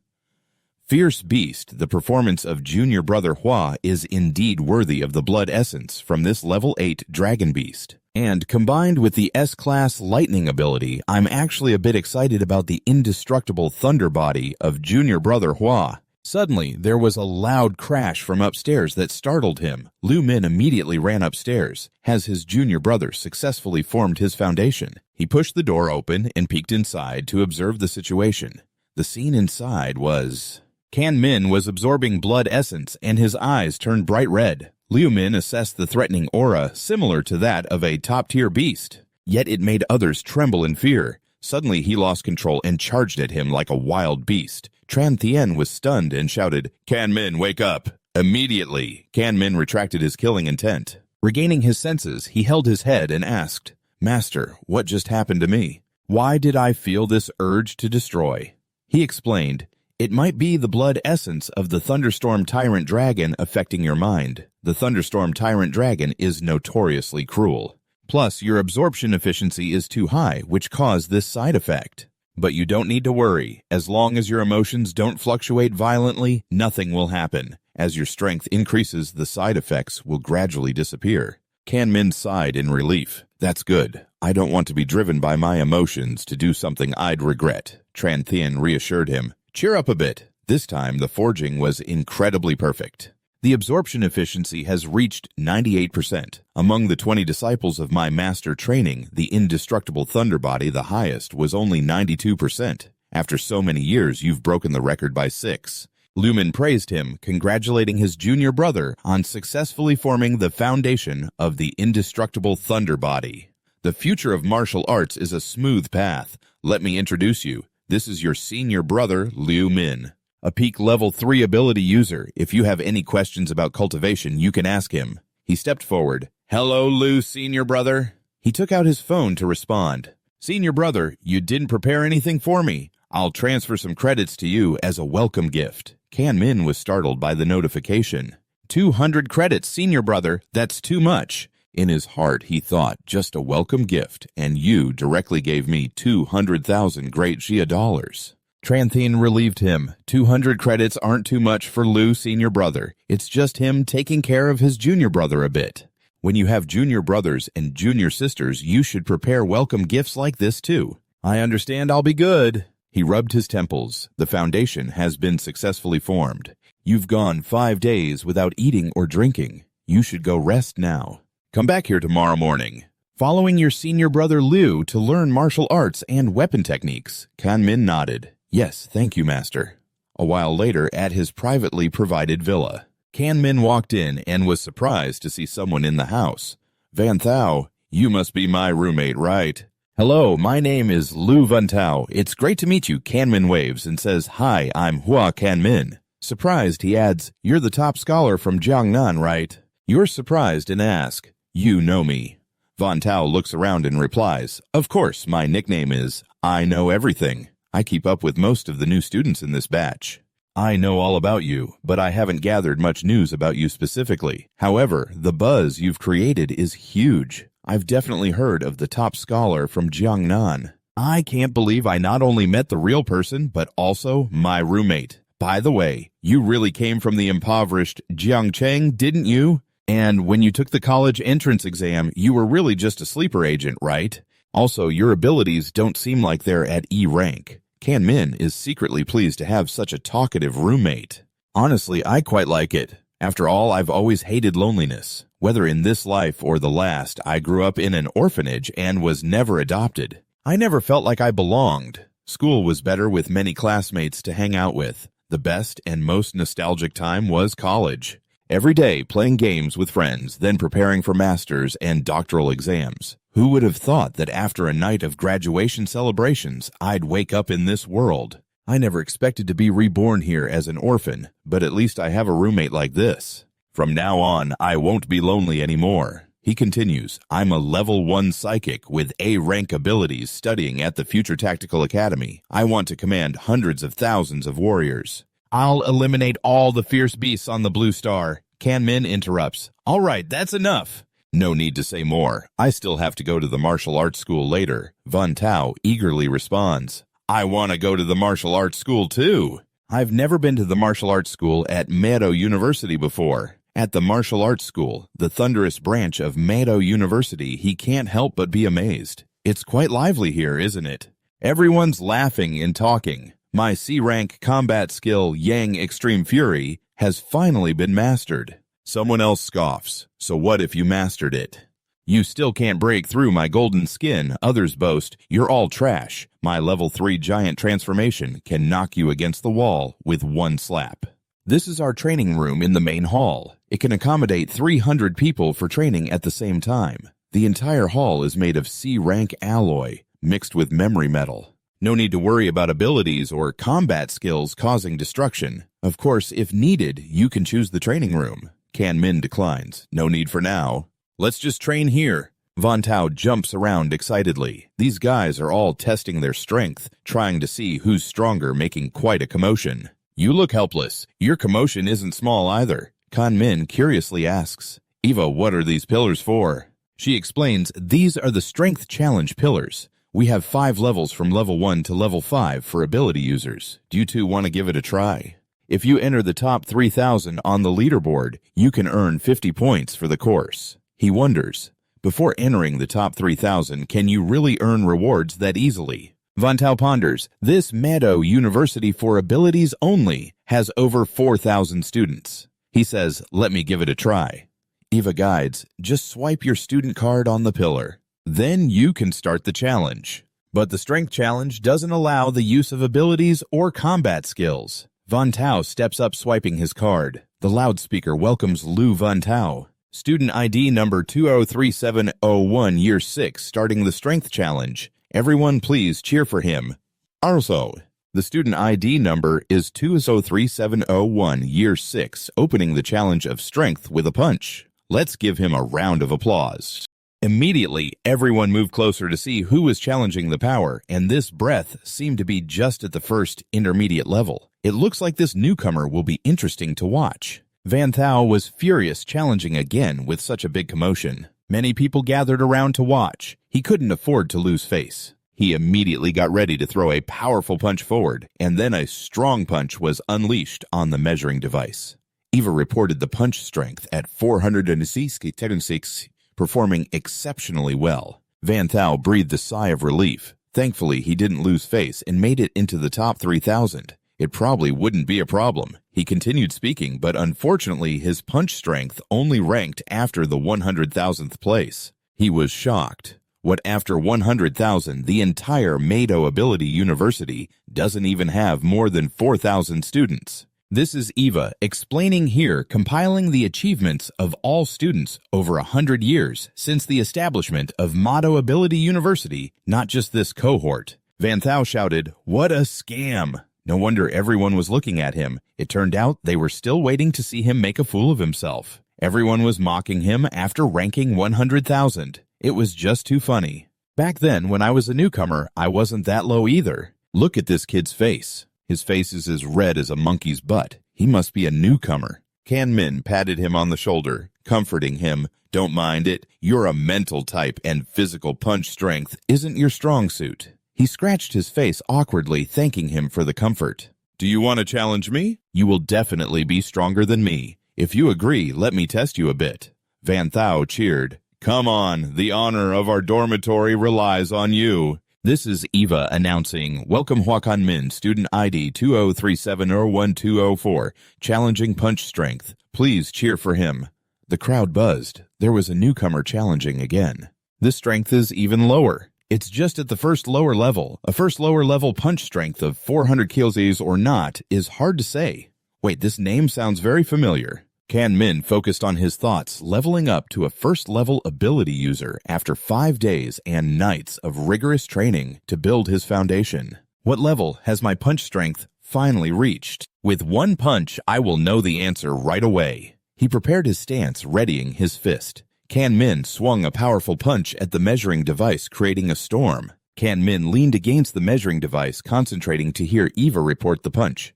Fierce Beast, the performance of junior brother Hua is indeed worthy of the blood essence from this level 8 Dragon Beast. And combined with the S-Class Lightning ability, I'm actually a bit excited about the indestructible Thunder Body of junior brother Hua. Suddenly, there was a loud crash from upstairs that startled him. Lu Min immediately ran upstairs. Has his junior brother successfully formed his foundation? He pushed the door open and peeked inside to observe the situation. The scene inside was... Kan Min was absorbing blood essence, and his eyes turned bright red. Liu Min assessed the threatening aura similar to that of a top-tier beast. Yet it made others tremble in fear. Suddenly he lost control and charged at him like a wild beast. Tran Thien was stunned and shouted, Kan Min, wake up! Immediately, Kan Min retracted his killing intent. Regaining his senses, he held his head and asked, Master, what just happened to me? Why did I feel this urge to destroy? He explained, It might be the blood essence of the Thunderstorm Tyrant Dragon affecting your mind. The Thunderstorm Tyrant Dragon is notoriously cruel. Plus, your absorption efficiency is too high, which caused this side effect. But you don't need to worry. As long as your emotions don't fluctuate violently, nothing will happen. As your strength increases, the side effects will gradually disappear. Kan Min sighed in relief. That's good. I don't want to be driven by my emotions to do something I'd regret. Tran Thien reassured him. Cheer up a bit. This time, the forging was incredibly perfect. The absorption efficiency has reached 98%. Among the 20 disciples of my master training, the indestructible Thunder Body, the highest, was only 92%. After so many years, you've broken the record by 6. Lu Min praised him, congratulating his junior brother on successfully forming the foundation of the indestructible Thunder Body. The future of martial arts is a smooth path. Let me introduce you. This is your senior brother, Liu Min. A peak level 3 ability user. If you have any questions about cultivation, you can ask him. He stepped forward. Hello, Liu, senior brother. He took out his phone to respond. Senior brother, you didn't prepare anything for me. I'll transfer some credits to you as a welcome gift. Kan Min was startled by the notification. 200 credits, senior brother. That's too much. In his heart, he thought, just a welcome gift, and you directly gave me 200,000 great Xia dollars. Tran Thien relieved him. 200 credits aren't too much for Lu, senior brother. It's just him taking care of his junior brother a bit. When you have junior brothers and junior sisters, you should prepare welcome gifts like this too. I understand, I'll be good. He rubbed his temples. The foundation has been successfully formed. You've gone 5 days without eating or drinking. You should go rest now. Come back here tomorrow morning. Following your senior brother Liu to learn martial arts and weapon techniques, Kan Min nodded. Yes, thank you, master. A while later, at his privately provided villa, Kan Min walked in and was surprised to see someone in the house. Van Thao, you must be my roommate, right? Hello, my name is Lu Van Thao. It's great to meet you. Kan Min waves and says, Hi, I'm Hua Kan Min. Surprised, he adds, You're the top scholar from Jiangnan, right? You're surprised and ask, You know me. Van Thao looks around and replies, Of course, my nickname is I Know Everything. I keep up with most of the new students in this batch. I know all about you, but I haven't gathered much news about you specifically. However, the buzz you've created is huge. I've definitely heard of the top scholar from Jiangnan. I can't believe I not only met the real person, but also my roommate. By the way, you really came from the impoverished Jiangcheng, didn't you? And when you took the college entrance exam, you were really just a sleeper agent, right? Also, your abilities don't seem like they're at E rank. Kan Min is secretly pleased to have such a talkative roommate. Honestly, I quite like it. After all, I've always hated loneliness. Whether in this life or the last, I grew up in an orphanage and was never adopted. I never felt like I belonged. School was better with many classmates to hang out with. The best and most nostalgic time was college. Every day playing games with friends, then preparing for masters and doctoral exams. Who would have thought that after a night of graduation celebrations, I'd wake up in this world? I never expected to be reborn here as an orphan, but at least I have a roommate like this. From now on, I won't be lonely anymore. He continues, I'm a level 1 psychic with A-rank abilities studying at the Future Tactical Academy. I want to command hundreds of thousands of warriors. I'll eliminate all the fierce beasts on the Blue Star. Kanmin interrupts. All right, that's enough. No need to say more. I still have to go to the martial arts school later. Van Tao eagerly responds. I want to go to the martial arts school too. I've never been to the martial arts school at Meadow University before. At the martial arts school, the thunderous branch of Meadow University, he can't help but be amazed. It's quite lively here, isn't it? Everyone's laughing and talking. My C-rank combat skill, Yang Extreme Fury, has finally been mastered. Someone else scoffs. So what if you mastered it? You still can't break through my golden skin, others boast. You're all trash. My level 3 giant transformation can knock you against the wall with one slap. This is our training room in the main hall. It can accommodate 300 people for training at the same time. The entire hall is made of C-rank alloy, mixed with memory metal. No need to worry about abilities or combat skills causing destruction. Of course, if needed, you can choose the training room. Kanmin declines. No need for now. Let's just train here. Van Tao jumps around excitedly. These guys are all testing their strength, trying to see who's stronger, making quite a commotion. You look helpless. Your commotion isn't small either. Kanmin curiously asks, Eva, what are these pillars for? She explains, these are the Strength Challenge pillars. We have 5 levels from level 1 to level 5 for ability users. Do you two want to give it a try? If you enter the top 3,000 on the leaderboard, you can earn 50 points for the course. He wonders, before entering the top 3,000, can you really earn rewards that easily? Van Tao ponders, this Meadow University for abilities only has over 4,000 students. He says, let me give it a try. Eva guides, just swipe your student card on the pillar. Then you can start the challenge. But the strength challenge doesn't allow the use of abilities or combat skills. Van Tao steps up swiping his card. The loudspeaker welcomes Lu Van Tao. Student ID number 203701, Year 6, starting the Strength Challenge. Everyone please cheer for him. Also, the student ID number is 203701, Year 6, opening the challenge of Strength with a punch. Let's give him a round of applause. Immediately, everyone moved closer to see who was challenging the power, and this breath seemed to be just at the first intermediate level. It looks like this newcomer will be interesting to watch. Van Tao was furious, challenging again with such a big commotion. Many people gathered around to watch. He couldn't afford to lose face. He immediately got ready to throw a powerful punch forward, and then a strong punch was unleashed on the measuring device. Eva reported the punch strength at 466, performing exceptionally well. Van Tao breathed a sigh of relief. Thankfully, he didn't lose face and made it into the top 3,000. It probably wouldn't be a problem. He continued speaking, but unfortunately his punch strength only ranked after the 100,000th place. He was shocked. What after 100,000, the entire Meadow Ability University doesn't even have more than 4,000 students. This is Eva explaining here, compiling the achievements of all students over 100 years since the establishment of Meadow Ability University, not just this cohort. Van Tao shouted, "What a scam!" No wonder everyone was looking at him. It turned out they were still waiting to see him make a fool of himself. Everyone was mocking him after ranking 100,000. It was just too funny. Back then, when I was a newcomer, I wasn't that low either. Look at this kid's face. His face is as red as a monkey's butt. He must be a newcomer. Kanmin patted him on the shoulder, comforting him. Don't mind it. You're a mental type, and physical punch strength isn't your strong suit. He scratched his face awkwardly, thanking him for the comfort. Do you want to challenge me? You will definitely be stronger than me. If you agree, let me test you a bit. Van Tao cheered. Come on, the honor of our dormitory relies on you. This is Eva announcing, Welcome Hwakan Min, student ID 2037012004, challenging punch strength. Please cheer for him. The crowd buzzed. There was a newcomer challenging again. This strength is even lower. It's just at the first lower level. A first lower level punch strength of 400 kills or not is hard to say. Wait, this name sounds very familiar. Kan Min focused on his thoughts, leveling up to a first-level ability user after 5 days and nights of rigorous training to build his foundation. What level has my punch strength finally reached? With one punch, I will know the answer right away. He prepared his stance, readying his fist. Kan Min swung a powerful punch at the measuring device, creating a storm. Kan Min leaned against the measuring device, concentrating to hear Eva report the punch.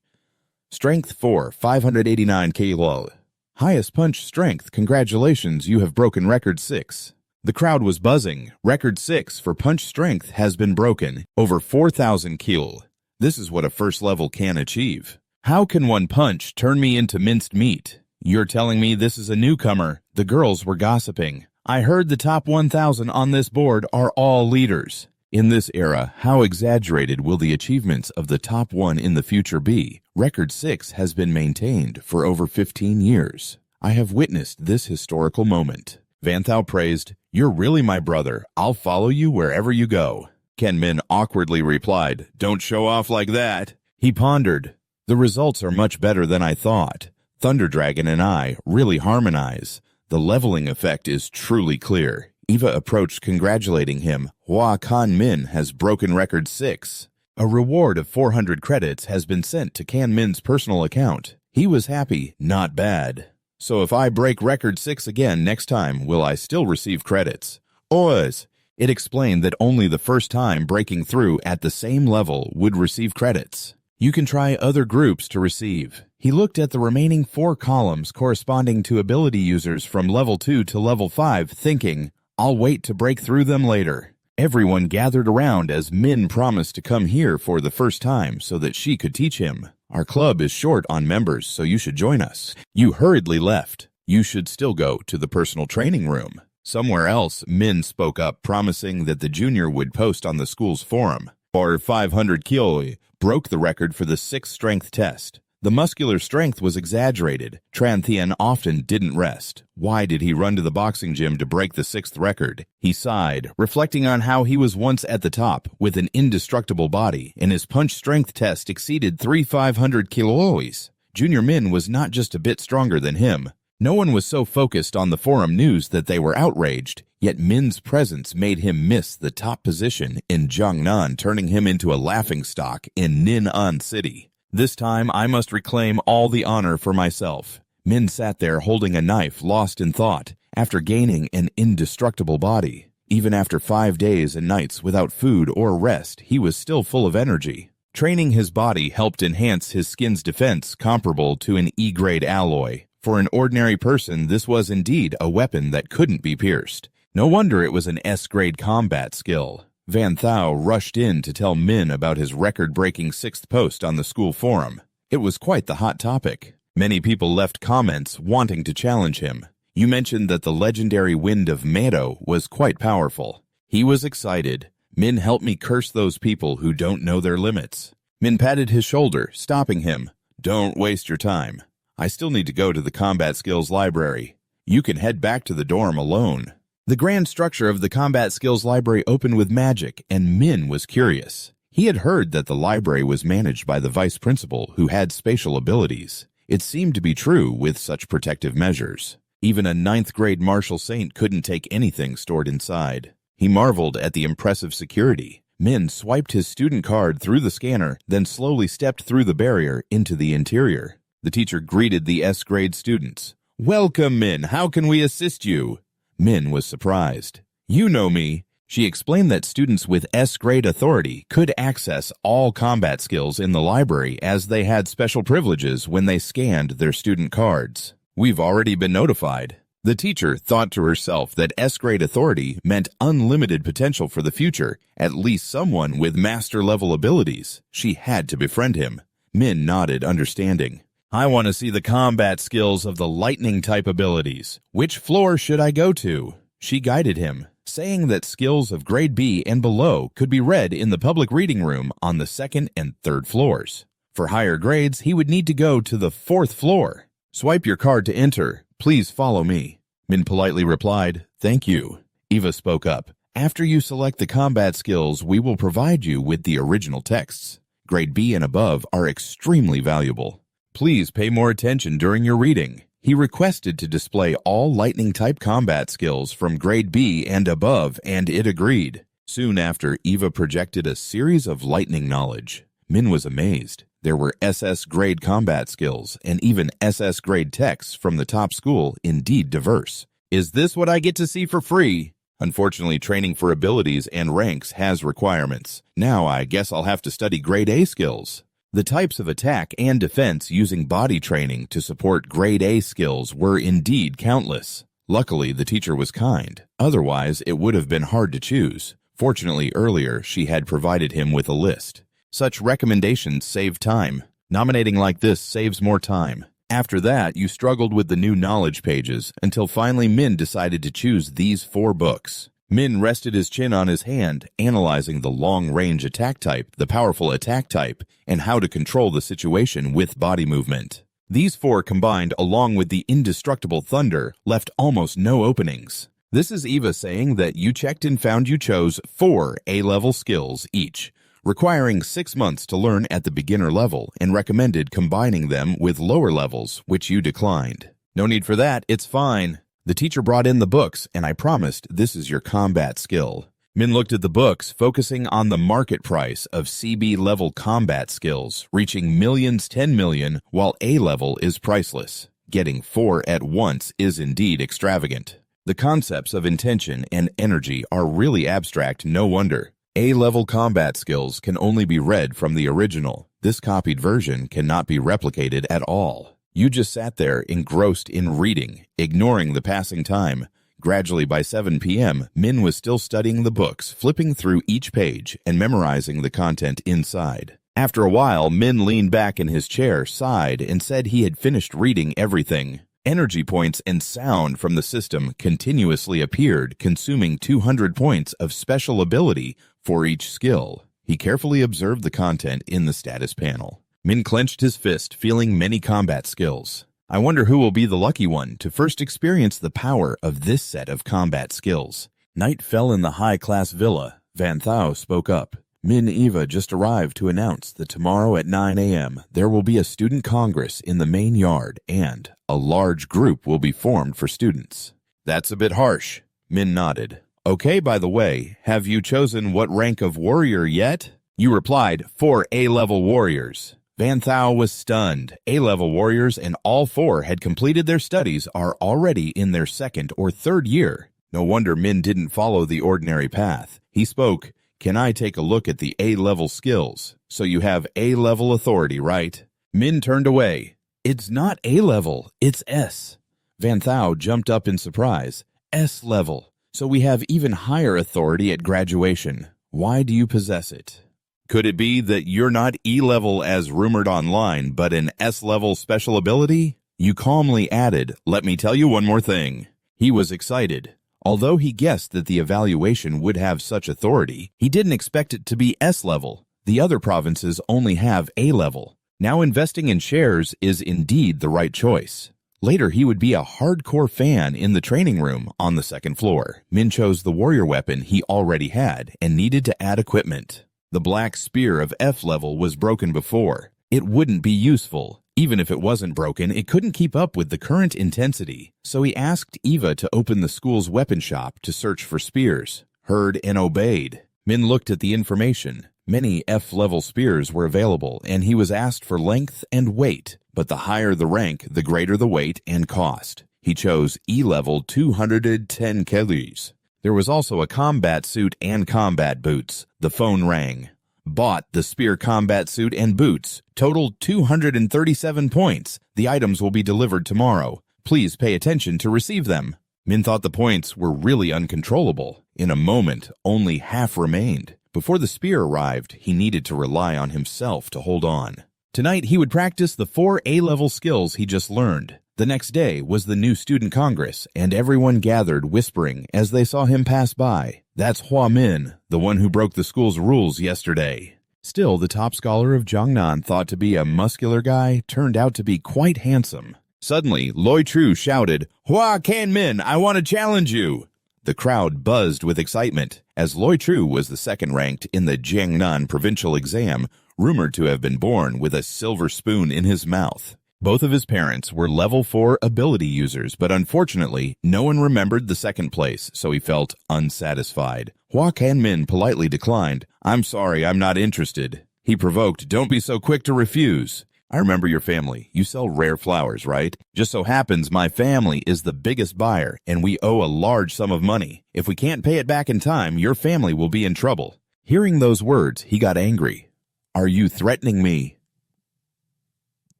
Strength 4, 589 kilo. Highest punch strength, congratulations, you have broken record 6. The crowd was buzzing. Record 6 for punch strength has been broken, over 4,000 kil. This is what a first level can achieve. How can one punch turn me into minced meat? You're telling me this is a newcomer? The girls were gossiping. I heard the top 1,000 on this board are all leaders. In this era, how exaggerated will the achievements of the top 1 in the future be? Record 6 has been maintained for over 15 years. I have witnessed this historical moment. Van Thou praised, You're really my brother. I'll follow you wherever you go. Kan Min awkwardly replied, Don't show off like that. He pondered, The results are much better than I thought. Thunder Dragon and I really harmonize. The leveling effect is truly clear. Eva approached, congratulating him. Hwakan Min has broken record 6. A reward of 400 credits has been sent to Kan Min's personal account. He was happy, not bad. So if I break record 6 again next time, will I still receive credits? Oz! It explained that only the first time breaking through at the same level would receive credits. You can try other groups to receive. He looked at the remaining 4 columns corresponding to ability users from level 2 to level 5, thinking, I'll wait to break through them later. Everyone gathered around as Min promised to come here for the first time so that she could teach him. Our club is short on members, so you should join us. You hurriedly left. You should still go to the personal training room. Somewhere else, Min spoke up, promising that the junior would post on the school's forum. Or 500 kilo broke the record for the 6th strength test. The muscular strength was exaggerated. Tran Thien often didn't rest. Why did he run to the boxing gym to break the 6th record? He sighed, reflecting on how he was once at the top with an indestructible body, and his punch strength test exceeded 3,500 kilos. Junior Min was not just a bit stronger than him. No one was so focused on the forum news that they were outraged, yet Min's presence made him miss the top position in Jiangnan, turning him into a laughingstock in Nin'an City. This time, I must reclaim all the honor for myself. Min sat there holding a knife, lost in thought, after gaining an indestructible body. Even after 5 days and nights without food or rest, he was still full of energy. Training his body helped enhance his skin's defense, comparable to an E-grade alloy. For an ordinary person, this was indeed a weapon that couldn't be pierced. No wonder it was an S-grade combat skill. Van Thou rushed in to tell Min about his record-breaking 6th post on the school forum. It was quite the hot topic. Many people left comments wanting to challenge him. You mentioned that the legendary wind of Meadow was quite powerful. He was excited. Min helped me curse those people who don't know their limits. Min patted his shoulder, stopping him. Don't waste your time. I still need to go to the combat skills library. You can head back to the dorm alone. The grand structure of the combat skills library opened with magic, and Min was curious. He had heard that the library was managed by the vice principal who had spatial abilities. It seemed to be true with such protective measures. Even a 9th grade martial saint couldn't take anything stored inside. He marveled at the impressive security. Min swiped his student card through the scanner, then slowly stepped through the barrier into the interior. The teacher greeted the S-grade students. Welcome, Min. How can we assist you? Min was surprised. You know me. She explained that students with S-grade authority could access all combat skills in the library as they had special privileges when they scanned their student cards. We've already been notified. The teacher thought to herself that S-grade authority meant unlimited potential for the future, at least someone with master-level abilities. She had to befriend him. Min nodded, understanding. I want to see the combat skills of the lightning-type abilities. Which floor should I go to? She guided him. saying that skills of grade B and below could be read in the public reading room on the second and third floors. For higher grades, he would need to go to the fourth floor. Swipe your card to enter. Please follow me. Min politely replied, "Thank you." Eva spoke up. "After you select the combat skills, we will provide you with the original texts. Grade B and above are extremely valuable. Please pay more attention during your reading." He requested to display all lightning-type combat skills from grade B and above, and it agreed. Soon after, Eva projected a series of lightning knowledge. Min was amazed. There were SS grade combat skills and even SS grade texts from the top school, indeed diverse. Is this what I get to see for free? Unfortunately, training for abilities and ranks has requirements. Now I guess I'll have to study grade A skills. The types of attack and defense using body training to support grade A skills were indeed countless. Luckily, the teacher was kind. Otherwise, it would have been hard to choose. Fortunately, earlier, she had provided him with a list. Such recommendations save time. Nominating like this saves more time. After that, you struggled with the new knowledge pages until finally Min decided to choose these 4 books. Min rested his chin on his hand, analyzing the long-range attack type, the powerful attack type, and how to control the situation with body movement. These 4 combined, along with the indestructible thunder, left almost no openings. This is Eva saying that you checked and found you chose 4 A-level skills each, requiring 6 months to learn at the beginner level, and recommended combining them with lower levels, which you declined. No need for that, it's fine. The teacher brought in the books, and I promised this is your combat skill. Min looked at the books, focusing on the market price of CB-level combat skills, reaching millions, 10 million, while A-level is priceless. Getting 4 at once is indeed extravagant. The concepts of intention and energy are really abstract, no wonder. A-level combat skills can only be read from the original. This copied version cannot be replicated at all. You just sat there engrossed in reading, ignoring the passing time. Gradually by 7 p.m., Min was still studying the books, flipping through each page and memorizing the content inside. After a while, Min leaned back in his chair, sighed, and said he had finished reading everything. Energy points and sound from the system continuously appeared, consuming 200 points of special ability for each skill. He carefully observed the content in the status panel. Min clenched his fist, feeling many combat skills. I wonder who will be the lucky one to first experience the power of this set of combat skills. Night fell in the high-class villa. Van Thou spoke up. Min Eva just arrived to announce that tomorrow at 9 a.m. there will be a student congress in the main yard and a large group will be formed for students. That's a bit harsh. Min nodded. Okay, by the way, have you chosen what rank of warrior yet? You replied, 4 A-level warriors. Van Thou was stunned. A-level warriors and all 4 had completed their studies are already in their 2nd or 3rd year. No wonder Min didn't follow the ordinary path. He spoke, "Can I take a look at the A-level skills? So you have A-level authority, right?" Min turned away. "It's not A-level, it's S." Van Thou jumped up in surprise. S-level. So we have even higher authority at graduation. Why do you possess it? Could it be that you're not E-level as rumored online, but an S-level special ability? You calmly added, "Let me tell you one more thing." He was excited. Although he guessed that the evaluation would have such authority, he didn't expect it to be S-level. The other provinces only have A-level. Now investing in shares is indeed the right choice. Later, he would be a hardcore fan in the training room on the 2nd floor. Min chose the warrior weapon he already had and needed to add equipment. The black spear of F-level was broken before. It wouldn't be useful. Even if it wasn't broken, it couldn't keep up with the current intensity. So he asked Eva to open the school's weapon shop to search for spears. Heard and obeyed. Min looked at the information. Many F-level spears were available, and he was asked for length and weight. But the higher the rank, the greater the weight and cost. He chose E-level 210 kilos. There was also a combat suit and combat boots. The phone rang. Bought the spear combat suit and boots. Total 237 points. The items will be delivered tomorrow. Please pay attention to receive them. Min thought the points were really uncontrollable. In a moment, only half remained. Before the spear arrived, he needed to rely on himself to hold on. Tonight, he would practice the 4 A-level skills he just learned. The next day was the new student congress, and everyone gathered whispering as they saw him pass by. That's Hua Min, the one who broke the school's rules yesterday. Still, the top scholar of Jiangnan, thought to be a muscular guy, turned out to be quite handsome. Suddenly, Loi Tru shouted, "Hua Kanmin, I want to challenge you!" The crowd buzzed with excitement, as Loi Tru was the second ranked in the Jiangnan provincial exam, rumored to have been born with a silver spoon in his mouth. Both of his parents were level 4 ability users, but unfortunately, no one remembered the second place, so he felt unsatisfied. Hua Kanmin politely declined, "I'm sorry, I'm not interested." He provoked, "Don't be so quick to refuse. I remember your family. You sell rare flowers, right? Just so happens my family is the biggest buyer, and we owe a large sum of money. If we can't pay it back in time, your family will be in trouble." Hearing those words, he got angry. "Are you threatening me?"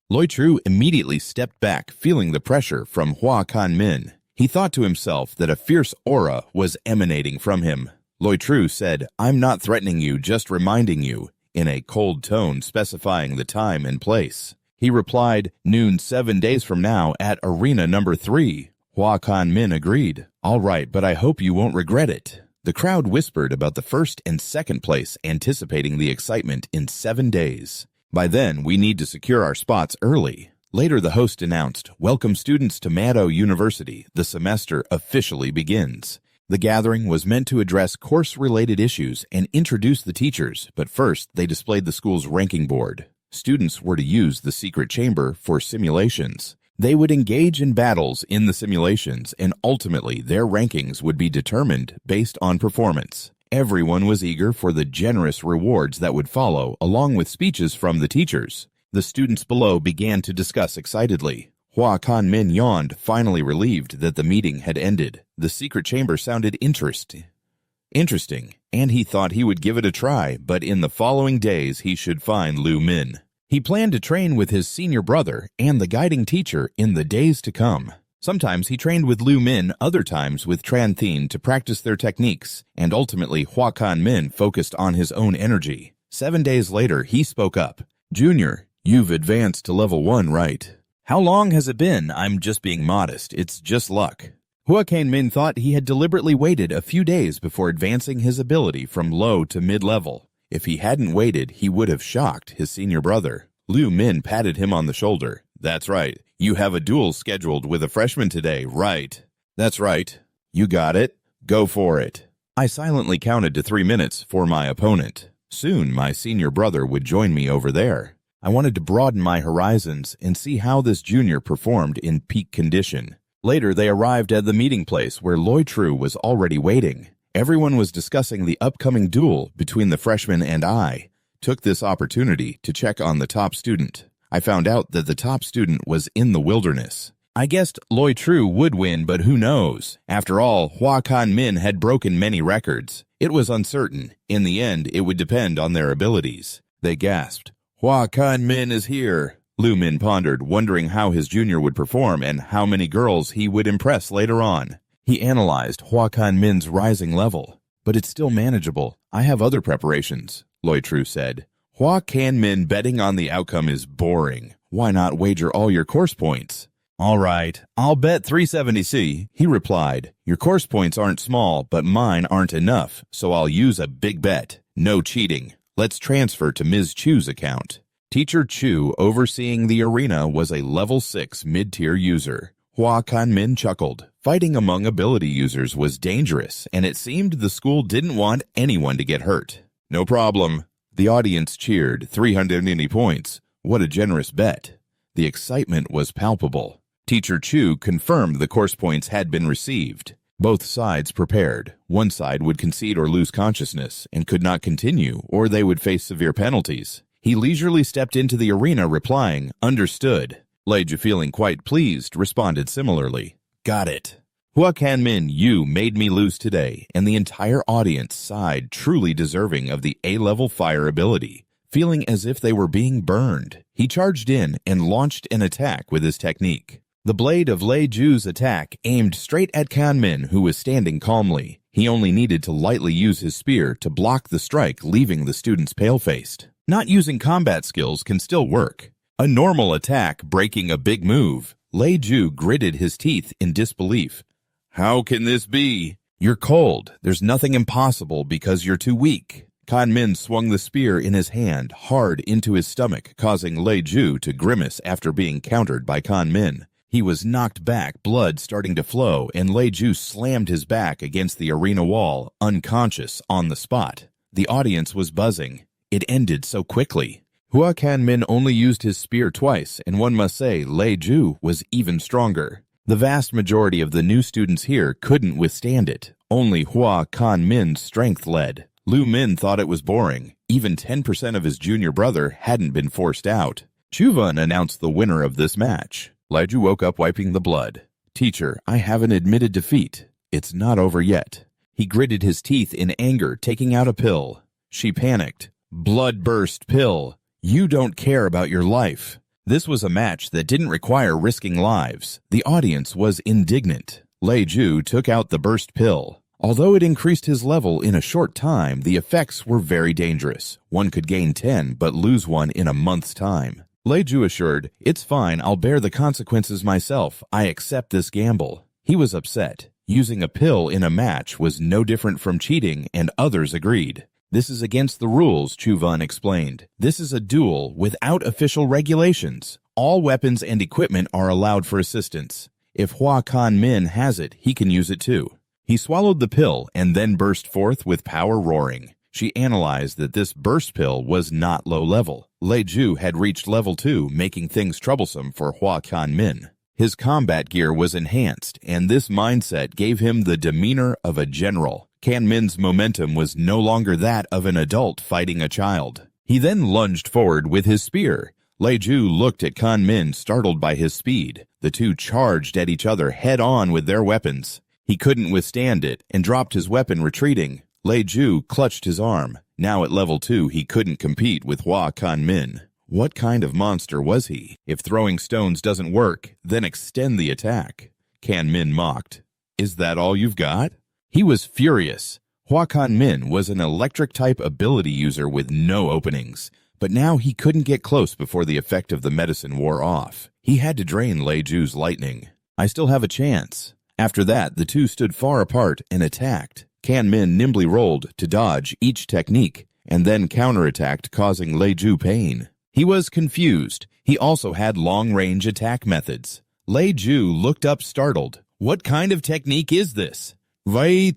Loi Tru immediately stepped back, feeling the pressure from Hua Kanmin. He thought to himself that a fierce aura was emanating from him. Loi Tru said, "I'm not threatening you, just reminding you," in a cold tone specifying the time and place. He replied, "Noon 7 days from now at arena number 3. Hua Kanmin agreed. "All right, but I hope you won't regret it." The crowd whispered about the first and second place, anticipating the excitement in 7 days. By then, we need to secure our spots early. Later, the host announced, "Welcome students to Manhua University. The semester officially begins." The gathering was meant to address course-related issues and introduce the teachers, but first, they displayed the school's ranking board. Students were to use the secret chamber for simulations. They would engage in battles in the simulations, and ultimately, their rankings would be determined based on performance. Everyone was eager for the generous rewards that would follow, along with speeches from the teachers. The students below began to discuss excitedly. Hua Kanmin yawned, finally relieved that the meeting had ended. The secret chamber sounded interesting, and he thought he would give it a try, but in the following days he should find Lu Min. He planned to train with his senior brother and the guiding teacher in the days to come. Sometimes he trained with Lu Min, other times with Tran Thien to practice their techniques, and ultimately Hua Kanmin focused on his own energy. 7 days later, he spoke up. "Junior, you've advanced to level 1, right?" "How long has it been? I'm just being modest. It's just luck." Hua Kanmin thought he had deliberately waited a few days before advancing his ability from low to mid-level. If he hadn't waited, he would have shocked his senior brother. Lu Min patted him on the shoulder. "That's right. You have a duel scheduled with a freshman today, right?" "That's right." "You got it. Go for it." I silently counted to 3 minutes for my opponent. Soon my senior brother would join me over there. I wanted to broaden my horizons and see how this junior performed in peak condition. Later, they arrived at the meeting place where Loi Tru was already waiting. Everyone was discussing the upcoming duel between the freshman and I. Took this opportunity to check on the top student. I found out that the top student was in the wilderness. I guessed Loi Tru would win, but who knows? After all, Hua Kanmin had broken many records. It was uncertain. In the end, it would depend on their abilities. They gasped. "Hua Kanmin is here." Lu Min pondered, wondering how his junior would perform and how many girls he would impress later on. He analyzed Hua Kanmin's rising level. "But it's still manageable. I have other preparations," Loi Tru said. "Hua Kanmin betting on the outcome is boring. Why not wager all your course points?" "All right, I'll bet 370C, he replied. "Your course points aren't small, but mine aren't enough, so I'll use a big bet. No cheating. Let's transfer to Ms. Chu's account." Teacher Chu, overseeing the arena, was a level 6 mid-tier user. Hua Kanmin chuckled. Fighting among ability users was dangerous, and it seemed the school didn't want anyone to get hurt. "No problem." The audience cheered. 380 points. What a generous bet. The excitement was palpable. Teacher Chu confirmed the course points had been received. Both sides prepared. One side would concede or lose consciousness and could not continue, or they would face severe penalties. He leisurely stepped into the arena, replying, "Understood." Leiju, feeling quite pleased, responded similarly. "Got it." Hua Kanmin, you made me lose today, and the entire audience sighed, truly deserving of the A-level fire ability. Feeling as if they were being burned, he charged in and launched an attack with his technique. The blade of Lei Ju's attack aimed straight at Kanmin, who was standing calmly. He only needed to lightly use his spear to block the strike, leaving the students pale-faced. Not using combat skills can still work. A normal attack breaking a big move. Lei Ju gritted his teeth in disbelief. How can this be? You're cold. There's nothing impossible because you're too weak. Kan Min swung the spear in his hand hard into his stomach, causing Lei Ju to grimace after being countered by Kan Min. He was knocked back, blood starting to flow, and Lei Ju slammed his back against the arena wall, unconscious on the spot. The audience was buzzing. It ended so quickly. Hua Kan Min only used his spear twice, and one must say Lei Ju was even stronger. The vast majority of the new students here couldn't withstand it. Only Hua Kan Min's strength led. Lu Min thought it was boring. Even 10% of his junior brother hadn't been forced out. Chuvan announced the winner of this match. Lei Ju woke up wiping the blood. Teacher, I haven't admitted defeat. It's not over yet. He gritted his teeth in anger, taking out a pill. She panicked. Blood-burst pill. You don't care about your life. This was a match that didn't require risking lives. The audience was indignant. Lei Ju took out the burst pill. Although it increased his level in a short time, the effects were very dangerous. One could gain 10 but lose one in a month's time. Lei Ju assured, It's fine, I'll bear the consequences myself. I accept this gamble. He was upset. Using a pill in a match was no different from cheating, and others agreed. This is against the rules, Chuvan explained. This is a duel without official regulations. All weapons and equipment are allowed for assistance. If Hua Kan Min has it, he can use it too. He swallowed the pill and then burst forth with power roaring. She analyzed that this burst pill was not low level. Lei Ju had reached level 2, making things troublesome for Hua Kan Min. His combat gear was enhanced, and this mindset gave him the demeanor of a general. Kan Min's momentum was no longer that of an adult fighting a child. He then lunged forward with his spear. Lei Ju looked at Kan Min, startled by his speed. The two charged at each other head-on with their weapons. He couldn't withstand it and dropped his weapon, retreating. Lei Ju clutched his arm. Now at level 2, he couldn't compete with Hua Kan Min. What kind of monster was he? If throwing stones doesn't work, then extend the attack. Kan Min mocked. Is that all you've got? He was furious. Hua Kan Min was an electric-type ability user with no openings, but now he couldn't get close before the effect of the medicine wore off. He had to drain Lei Ju's lightning. I still have a chance. After that, the two stood far apart and attacked. Kan Min nimbly rolled to dodge each technique, and then counterattacked, causing Lei Ju pain. He was confused. He also had long-range attack methods. Lei Ju looked up startled. What kind of technique is this? His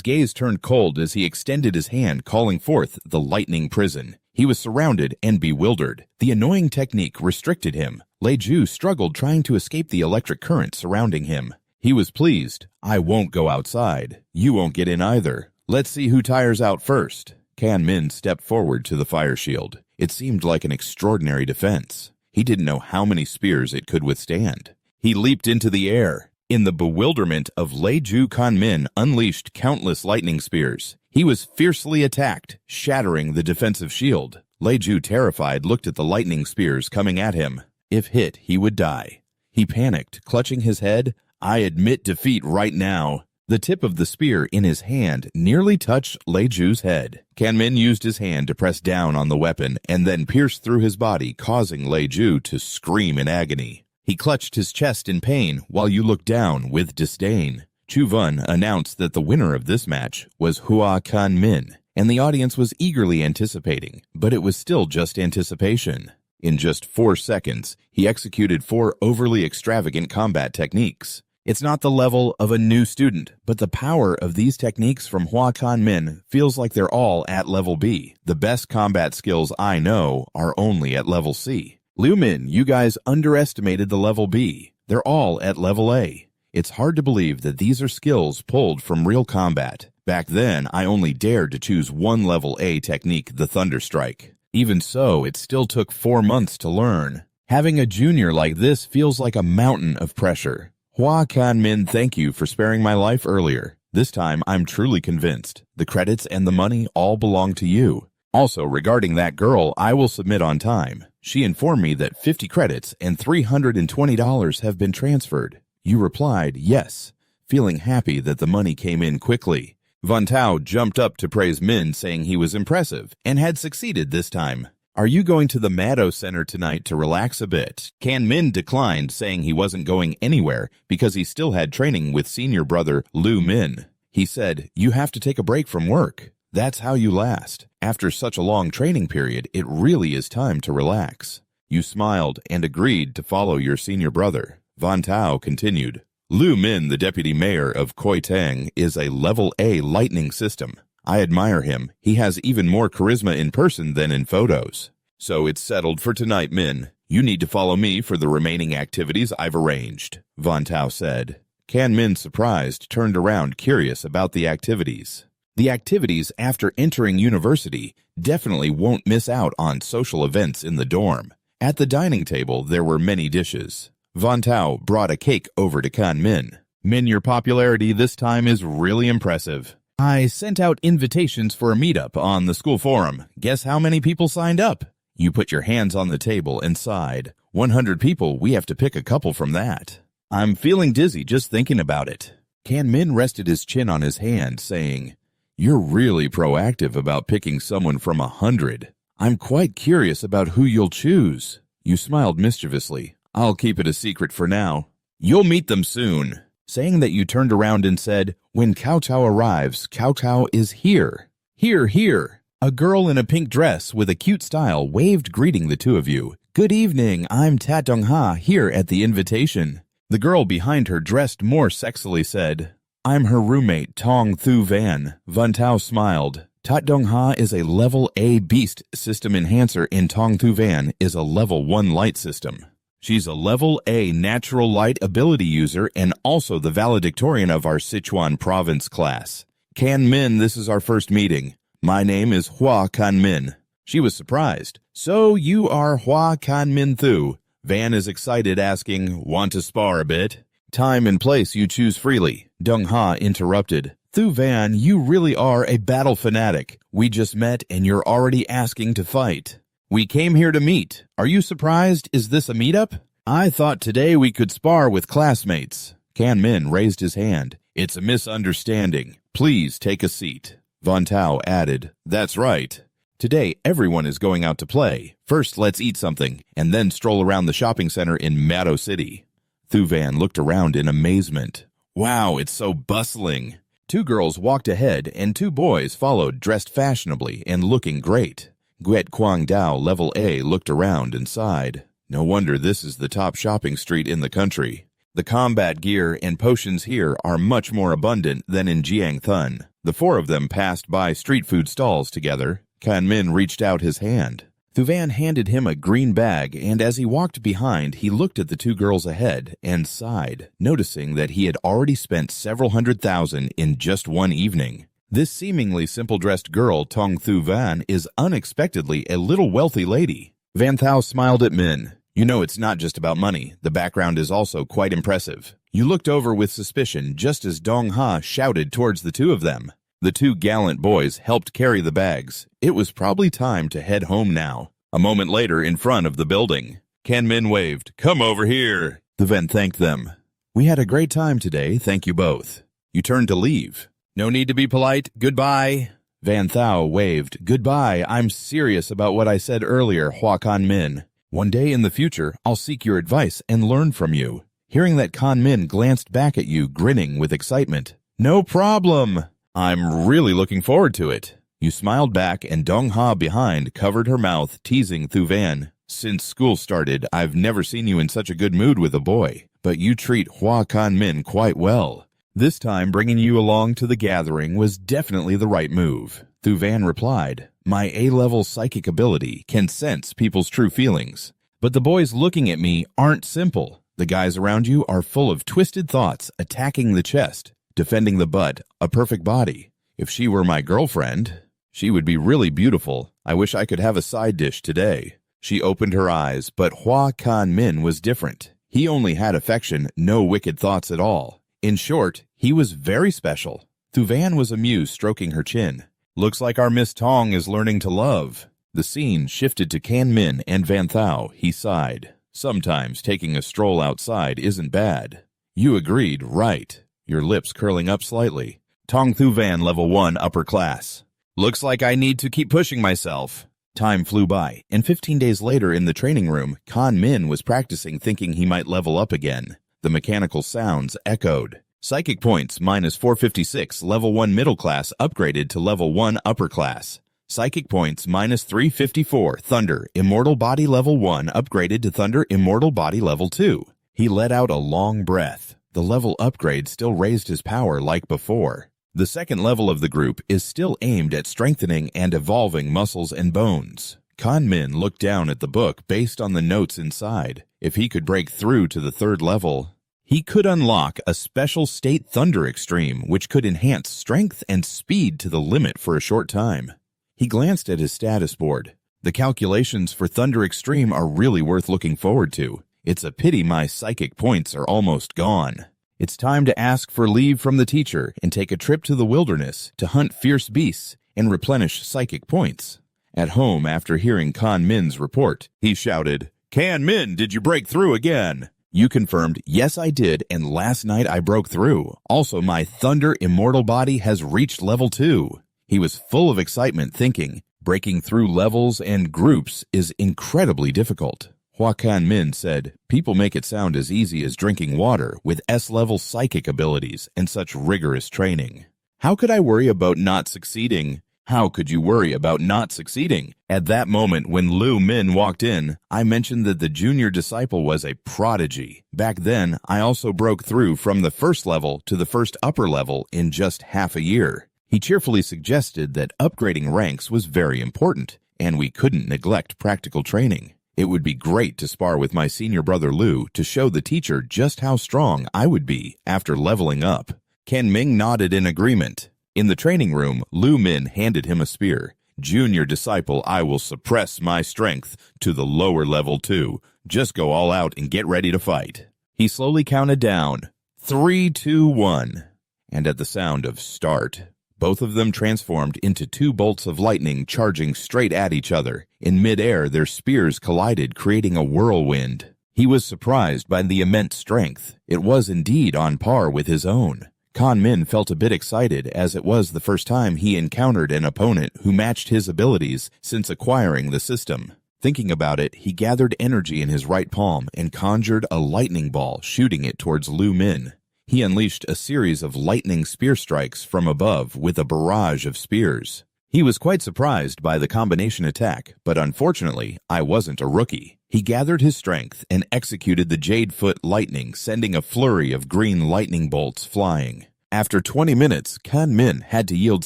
gaze turned cold as he extended his hand, calling forth the lightning prison. He was surrounded and bewildered. The annoying technique restricted him. Lei Ju struggled trying to escape the electric current surrounding him. He was pleased. I won't go outside. You won't get in either. Let's see who tires out first. Kan Min stepped forward to the fire shield. It seemed like an extraordinary defense. He didn't know how many spears it could withstand. He leaped into the air. In the bewilderment of Lei Ju, Kan Min unleashed countless lightning spears. He was fiercely attacked, shattering the defensive shield. Lei Ju, terrified, looked at the lightning spears coming at him. If hit, he would die. He panicked, clutching his head. I admit defeat right now. The tip of the spear in his hand nearly touched Lei Ju's head. Kan Min used his hand to press down on the weapon and then pierced through his body, causing Lei Ju to scream in agony. He clutched his chest in pain while you looked down with disdain. Chuvan announced that the winner of this match was Hua Kan Min, and the audience was eagerly anticipating, but it was still just anticipation. In just 4 seconds, he executed 4 overly extravagant combat techniques. It's not the level of a new student, but the power of these techniques from Hua Kan Min feels like they're all at level B. The best combat skills I know are only at level C. Lu Min, you guys underestimated the level B. They're all at level A. It's hard to believe that these are skills pulled from real combat. Back then, I only dared to choose one level A technique, the Thunder Strike. Even so, it still took 4 months to learn. Having a junior like this feels like a mountain of pressure. Hua Kan Min, thank you for sparing my life earlier. This time, I'm truly convinced. The credits and the money all belong to you. Also, regarding that girl, I will submit on time. She informed me that 50 credits and $320 have been transferred. You replied, yes, feeling happy that the money came in quickly. Van Tao jumped up to praise Min, saying he was impressive and had succeeded this time. Are you going to the Mado Center tonight to relax a bit? Kan Min declined, saying he wasn't going anywhere because he still had training with senior brother Lu Min. He said, "You have to take a break from work. That's how you last. After such a long training period, it really is time to relax." You smiled and agreed to follow your senior brother. Van Tao continued. Lu Min, the deputy mayor of Koi Tang, is a level A lightning system. I admire him. He has even more charisma in person than in photos. So it's settled for tonight, Min. You need to follow me for the remaining activities I've arranged, Van Tao said. Kan Min, surprised, turned around curious about the activities. The activities after entering university definitely won't miss out on social events in the dorm. At the dining table, there were many dishes. Van Tao brought a cake over to Kan Min. Min, your popularity this time is really impressive. I sent out invitations for a meetup on the school forum. Guess how many people signed up? You put your hands on the table and sighed. 100 people, we have to pick a couple from that. I'm feeling dizzy just thinking about it. Kan Min rested his chin on his hand, saying, You're really proactive about picking someone from 100. I'm quite curious about who you'll choose. You smiled mischievously. I'll keep it a secret for now. You'll meet them soon. Saying that, you turned around and said, When Cao Cao arrives, Cao Cao is here. Here, here. A girl in a pink dress with a cute style waved, greeting the two of you. Good evening, I'm Tat Dong Ha, here at the invitation. The girl behind her, dressed more sexily, said, I'm her roommate, Tong Thu Van. Van Tao smiled. Tat Dong Ha is a level A beast system enhancer, and Tong Thu Van is a level 1 light system. She's a level A natural light ability user and also the valedictorian of our Sichuan province class. Kan Min, this is our first meeting. My name is Hua Kan Min. She was surprised. So you are Hua Kan Min Thu. Van is excited, asking, Want to spar a bit? Time and place you choose freely. Dong Ha interrupted. Thu Van, you really are a battle fanatic. We just met and you're already asking to fight. We came here to meet. Are you surprised? Is this a meetup? I thought today we could spar with classmates. Kan Min raised his hand. It's a misunderstanding. Please take a seat. Van Tao added, That's right. Today everyone is going out to play. First let's eat something, and then stroll around the shopping center in Mado City. Thu Van looked around in amazement. Wow, it's so bustling. 2 girls walked ahead and 2 boys followed, dressed fashionably and looking great. Guet Quang Dao, level A, looked around and sighed. No wonder this is the top shopping street in the country. The combat gear and potions here are much more abundant than in Jiangthun. The 4 of them passed by street food stalls together. Kan Min reached out his hand. Thu Van handed him a green bag, and as he walked behind, he looked at the 2 girls ahead and sighed, noticing that he had already spent several $100,000 in just one evening. This seemingly simple-dressed girl, Tong Thu Van, is unexpectedly a little wealthy lady. Van Tao smiled at Min. You know it's not just about money. The background is also quite impressive. You looked over with suspicion just as Dong Ha shouted towards the 2 of them. The 2 gallant boys helped carry the bags. It was probably time to head home now. A moment later, in front of the building, Kan Min waved. Come over here. The Van thanked them. We had a great time today, thank you both. You turned to leave. No need to be polite. Goodbye. Van Tao waved. Goodbye. I'm serious about what I said earlier, Hua Kan Min. One day in the future, I'll seek your advice and learn from you. Hearing that, Kan Min glanced back at you, grinning with excitement. No problem. I'm really looking forward to it. You smiled back, and Dong Ha behind covered her mouth, teasing Thu Van. Since school started, I've never seen you in such a good mood with a boy, but you treat Hua Kan Min quite well. This time, bringing you along to the gathering was definitely the right move. Thu Van replied, My A-level psychic ability can sense people's true feelings. But the boys looking at me aren't simple. The guys around you are full of twisted thoughts, attacking the chest, defending the butt, a perfect body. If she were my girlfriend, she would be really beautiful. I wish I could have a side dish today. She opened her eyes, but Hua Kan Min was different. He only had affection, no wicked thoughts at all. In short, he was very special. Thu Van was amused, stroking her chin. Looks like our Miss Tong is learning to love. The scene shifted to Kan Min and Van Tao. He sighed. Sometimes taking a stroll outside isn't bad. You agreed, right? Your lips curling up slightly. Tong Thu Van, level 1, upper class. Looks like I need to keep pushing myself. Time flew by, and 15 days later in the training room, Kan Min was practicing thinking he might level up again. The mechanical sounds echoed. Psychic points minus 456, level 1 middle class upgraded to level 1 upper class. Psychic points minus 354, Thunder, Immortal Body level 1 upgraded to Thunder, Immortal Body level 2. He let out a long breath. The level upgrade still raised his power like before. The second level of the group is still aimed at strengthening and evolving muscles and bones. Kan Min looked down at the book based on the notes inside. If he could break through to the third level, he could unlock a special state Thunder Extreme, which could enhance strength and speed to the limit for a short time. He glanced at his status board. The calculations for Thunder Extreme are really worth looking forward to. It's a pity my psychic points are almost gone. It's time to ask for leave from the teacher and take a trip to the wilderness to hunt fierce beasts and replenish psychic points. At home, after hearing Kan Min's report, he shouted, "Kan Min, did you break through again?" You confirmed, "Yes, I did, and last night I broke through. Also, my Thunder Immortal Body has reached level 2. He was full of excitement, thinking, breaking through levels and groups is incredibly difficult. Hua Kan Min said, "People make it sound as easy as drinking water with S-level psychic abilities and such rigorous training. How could I worry about not succeeding?" How could you worry about not succeeding? At that moment, when Lu Min walked in, I mentioned that the junior disciple was a prodigy. Back then, I also broke through from the first level to the first upper level in just half a year. He cheerfully suggested that upgrading ranks was very important, and we couldn't neglect practical training. It would be great to spar with my senior brother Lu to show the teacher just how strong I would be after leveling up. Kan Ming nodded in agreement. In the training room, Lu Min handed him a spear. "Junior disciple, I will suppress my strength to the lower level 2. Just go all out and get ready to fight." He slowly counted down. 3, 2, 1. And at the sound of start, both of them transformed into 2 bolts of lightning charging straight at each other. In midair, their spears collided, creating a whirlwind. He was surprised by the immense strength. It was indeed on par with his own. Kan Min felt a bit excited, as it was the first time he encountered an opponent who matched his abilities since acquiring the system. Thinking about it, he gathered energy in his right palm and conjured a lightning ball, shooting it towards Lu Min. He unleashed a series of lightning spear strikes from above with a barrage of spears. He was quite surprised by the combination attack, but unfortunately, I wasn't a rookie. He gathered his strength and executed the Jade Foot Lightning, sending a flurry of green lightning bolts flying. After 20 minutes, Kan Min had to yield,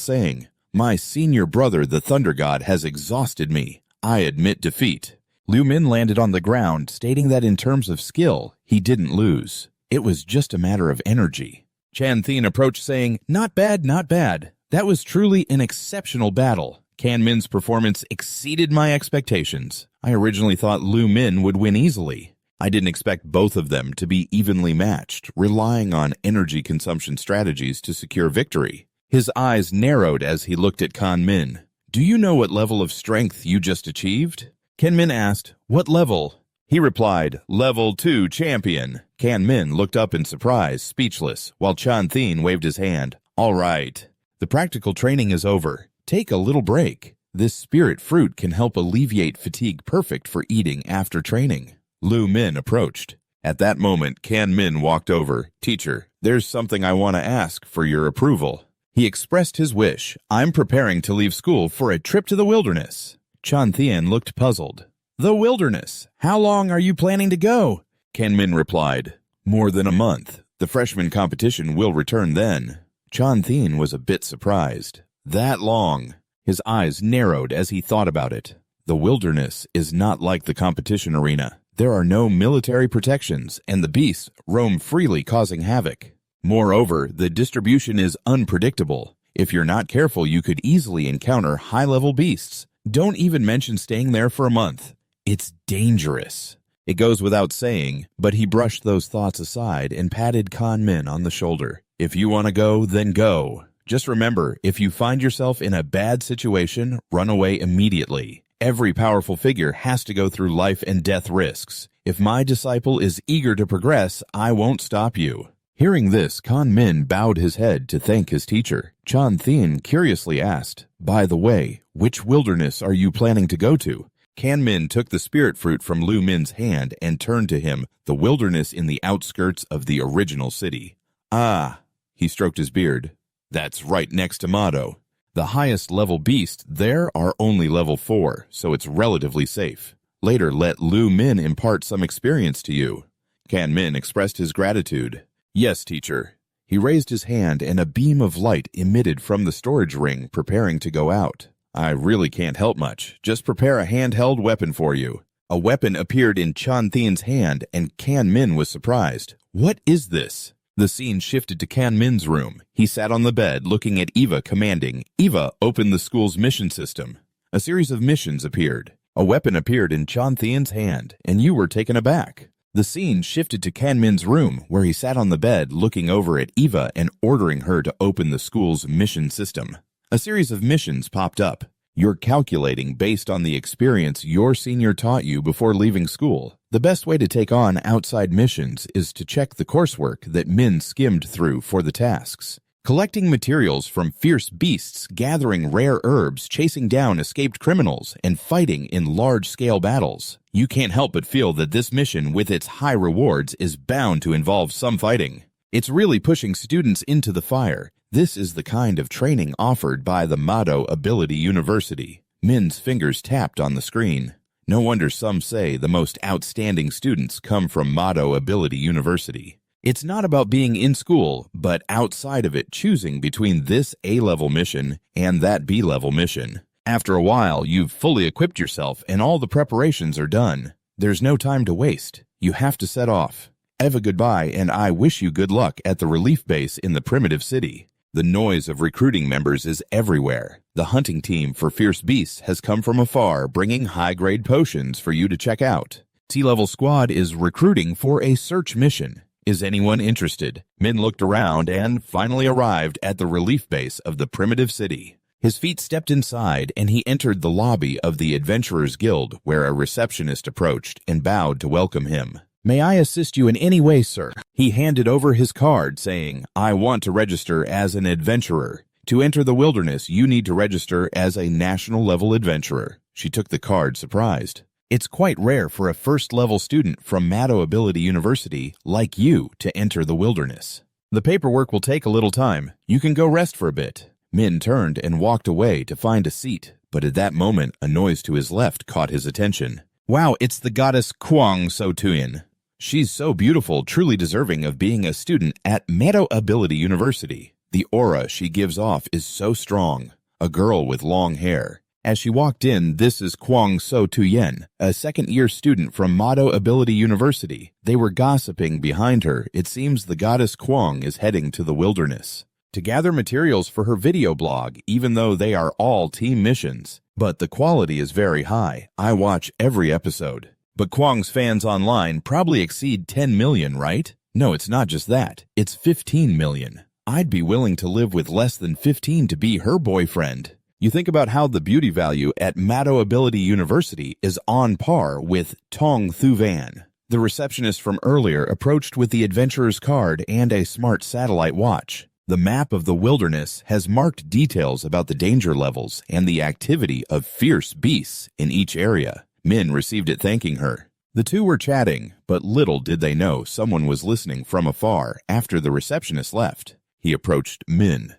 saying, "My senior brother, the Thunder God, has exhausted me. I admit defeat." Lu Min landed on the ground, stating that in terms of skill, he didn't lose. It was just a matter of energy. Chan Thien approached, saying, "Not bad, not bad. That was truly an exceptional battle. Kan Min's performance exceeded my expectations. I originally thought Lu Min would win easily. I didn't expect both of them to be evenly matched, relying on energy consumption strategies to secure victory." His eyes narrowed as he looked at Kan Min. "Do you know what level of strength you just achieved?" Kan Min asked, "What level?" He replied, "Level 2 champion." Kan Min looked up in surprise, speechless, while Chan Thien waved his hand. "All right. The practical training is over. Take a little break. This spirit fruit can help alleviate fatigue, perfect for eating after training." Lu Min approached. At that moment, Kan Min walked over. "Teacher, there's something I want to ask for your approval." He expressed his wish. "I'm preparing to leave school for a trip to the wilderness." Chan Thien looked puzzled. "The wilderness? How long are you planning to go?" Kan Min replied, "More than a month. The freshman competition will return then." Chan Thien was a bit surprised. That long? His eyes narrowed as he thought about it. The wilderness is not like the competition arena. There are no military protections, and the beasts roam freely, causing havoc. Moreover, the distribution is unpredictable. If you're not careful, you could easily encounter high-level beasts. Don't even mention staying there for a month. It's dangerous. It goes without saying, but he brushed those thoughts aside and patted Kan Min on the shoulder. "If you want to go, then go. Just remember, if you find yourself in a bad situation, run away immediately. Every powerful figure has to go through life and death risks. If my disciple is eager to progress, I won't stop you." Hearing this, Kan Min bowed his head to thank his teacher. Chan Thin curiously asked, "By the way, which wilderness are you planning to go to?" Kan Min took the spirit fruit from Lu Min's hand and turned to him, "The wilderness in the outskirts of the original city." "Ah," he stroked his beard. "That's right next to Mado. The highest level beasts there are only level 4, so it's relatively safe. Later let Lu Min impart some experience to you." Kan Min expressed his gratitude. "Yes, teacher." He raised his hand and a beam of light emitted from the storage ring, preparing to go out. "I really can't help much. Just prepare a handheld weapon for you." A weapon appeared in Chan Thin's hand, and Kan Min was surprised. "What is this?" The scene shifted to Kan Min's room. He sat on the bed, looking at Eva, commanding, "Eva, open the school's mission system." A series of missions appeared. A weapon appeared in Chan Thin's hand, and you were taken aback. The scene shifted to Kan Min's room, where he sat on the bed, looking over at Eva and ordering her to open the school's mission system. A series of missions popped up. You're calculating based on the experience your senior taught you before leaving school. The best way to take on outside missions is to check the coursework that Min skimmed through for the tasks. Collecting materials from fierce beasts, gathering rare herbs, chasing down escaped criminals, and fighting in large-scale battles. You can't help but feel that this mission, with its high rewards, is bound to involve some fighting. It's really pushing students into the fire. This is the kind of training offered by the Mado Ability University. Min's fingers tapped on the screen. No wonder some say the most outstanding students come from Mado Ability University. It's not about being in school, but outside of it, choosing between this A-level mission and that B-level mission. After a while, you've fully equipped yourself and all the preparations are done. There's no time to waste. You have to set off. Eva, goodbye, and I wish you good luck at the relief base in the primitive city. The noise of recruiting members is everywhere. The hunting team for fierce beasts has come from afar, bringing high-grade potions for you to check out. T-level squad is recruiting for a search mission. Is anyone interested? Min looked around and finally arrived at the relief base of the primitive city. His feet stepped inside and he entered the lobby of the Adventurers Guild, where a receptionist approached and bowed to welcome him. "May I assist you in any way, sir?" He handed over his card, saying, "I want to register as an adventurer. To enter the wilderness, you need to register as a national-level adventurer." She took the card, surprised. "It's quite rare for a first-level student from Mado Ability University like you to enter the wilderness. The paperwork will take a little time. You can go rest for a bit." Min turned and walked away to find a seat, but at that moment, a noise to his left caught his attention. "Wow, it's the goddess Kwang So-Tuyen. She's so beautiful, truly deserving of being a student at Mado Ability University. The aura she gives off is so strong. A girl with long hair. As she walked in, this is Kwang So-Tuyen, a second-year student from Mado Ability University. They were gossiping behind her. It seems the goddess Kwang is heading to the wilderness to gather materials for her video blog, even though they are all team missions. But the quality is very high. I watch every episode. But Kwang's fans online probably exceed 10 million, right? No, it's not just that. It's 15 million. I'd be willing to live with less than 15 to be her boyfriend. You think about how the beauty value at Mado Ability University is on par with Tong Thu Van. The receptionist from earlier approached with the adventurer's card and a smart satellite watch. The map of the wilderness has marked details about the danger levels and the activity of fierce beasts in each area. Min received it thanking her. The two were chatting, but little did they know someone was listening from afar after the receptionist left. He approached Min.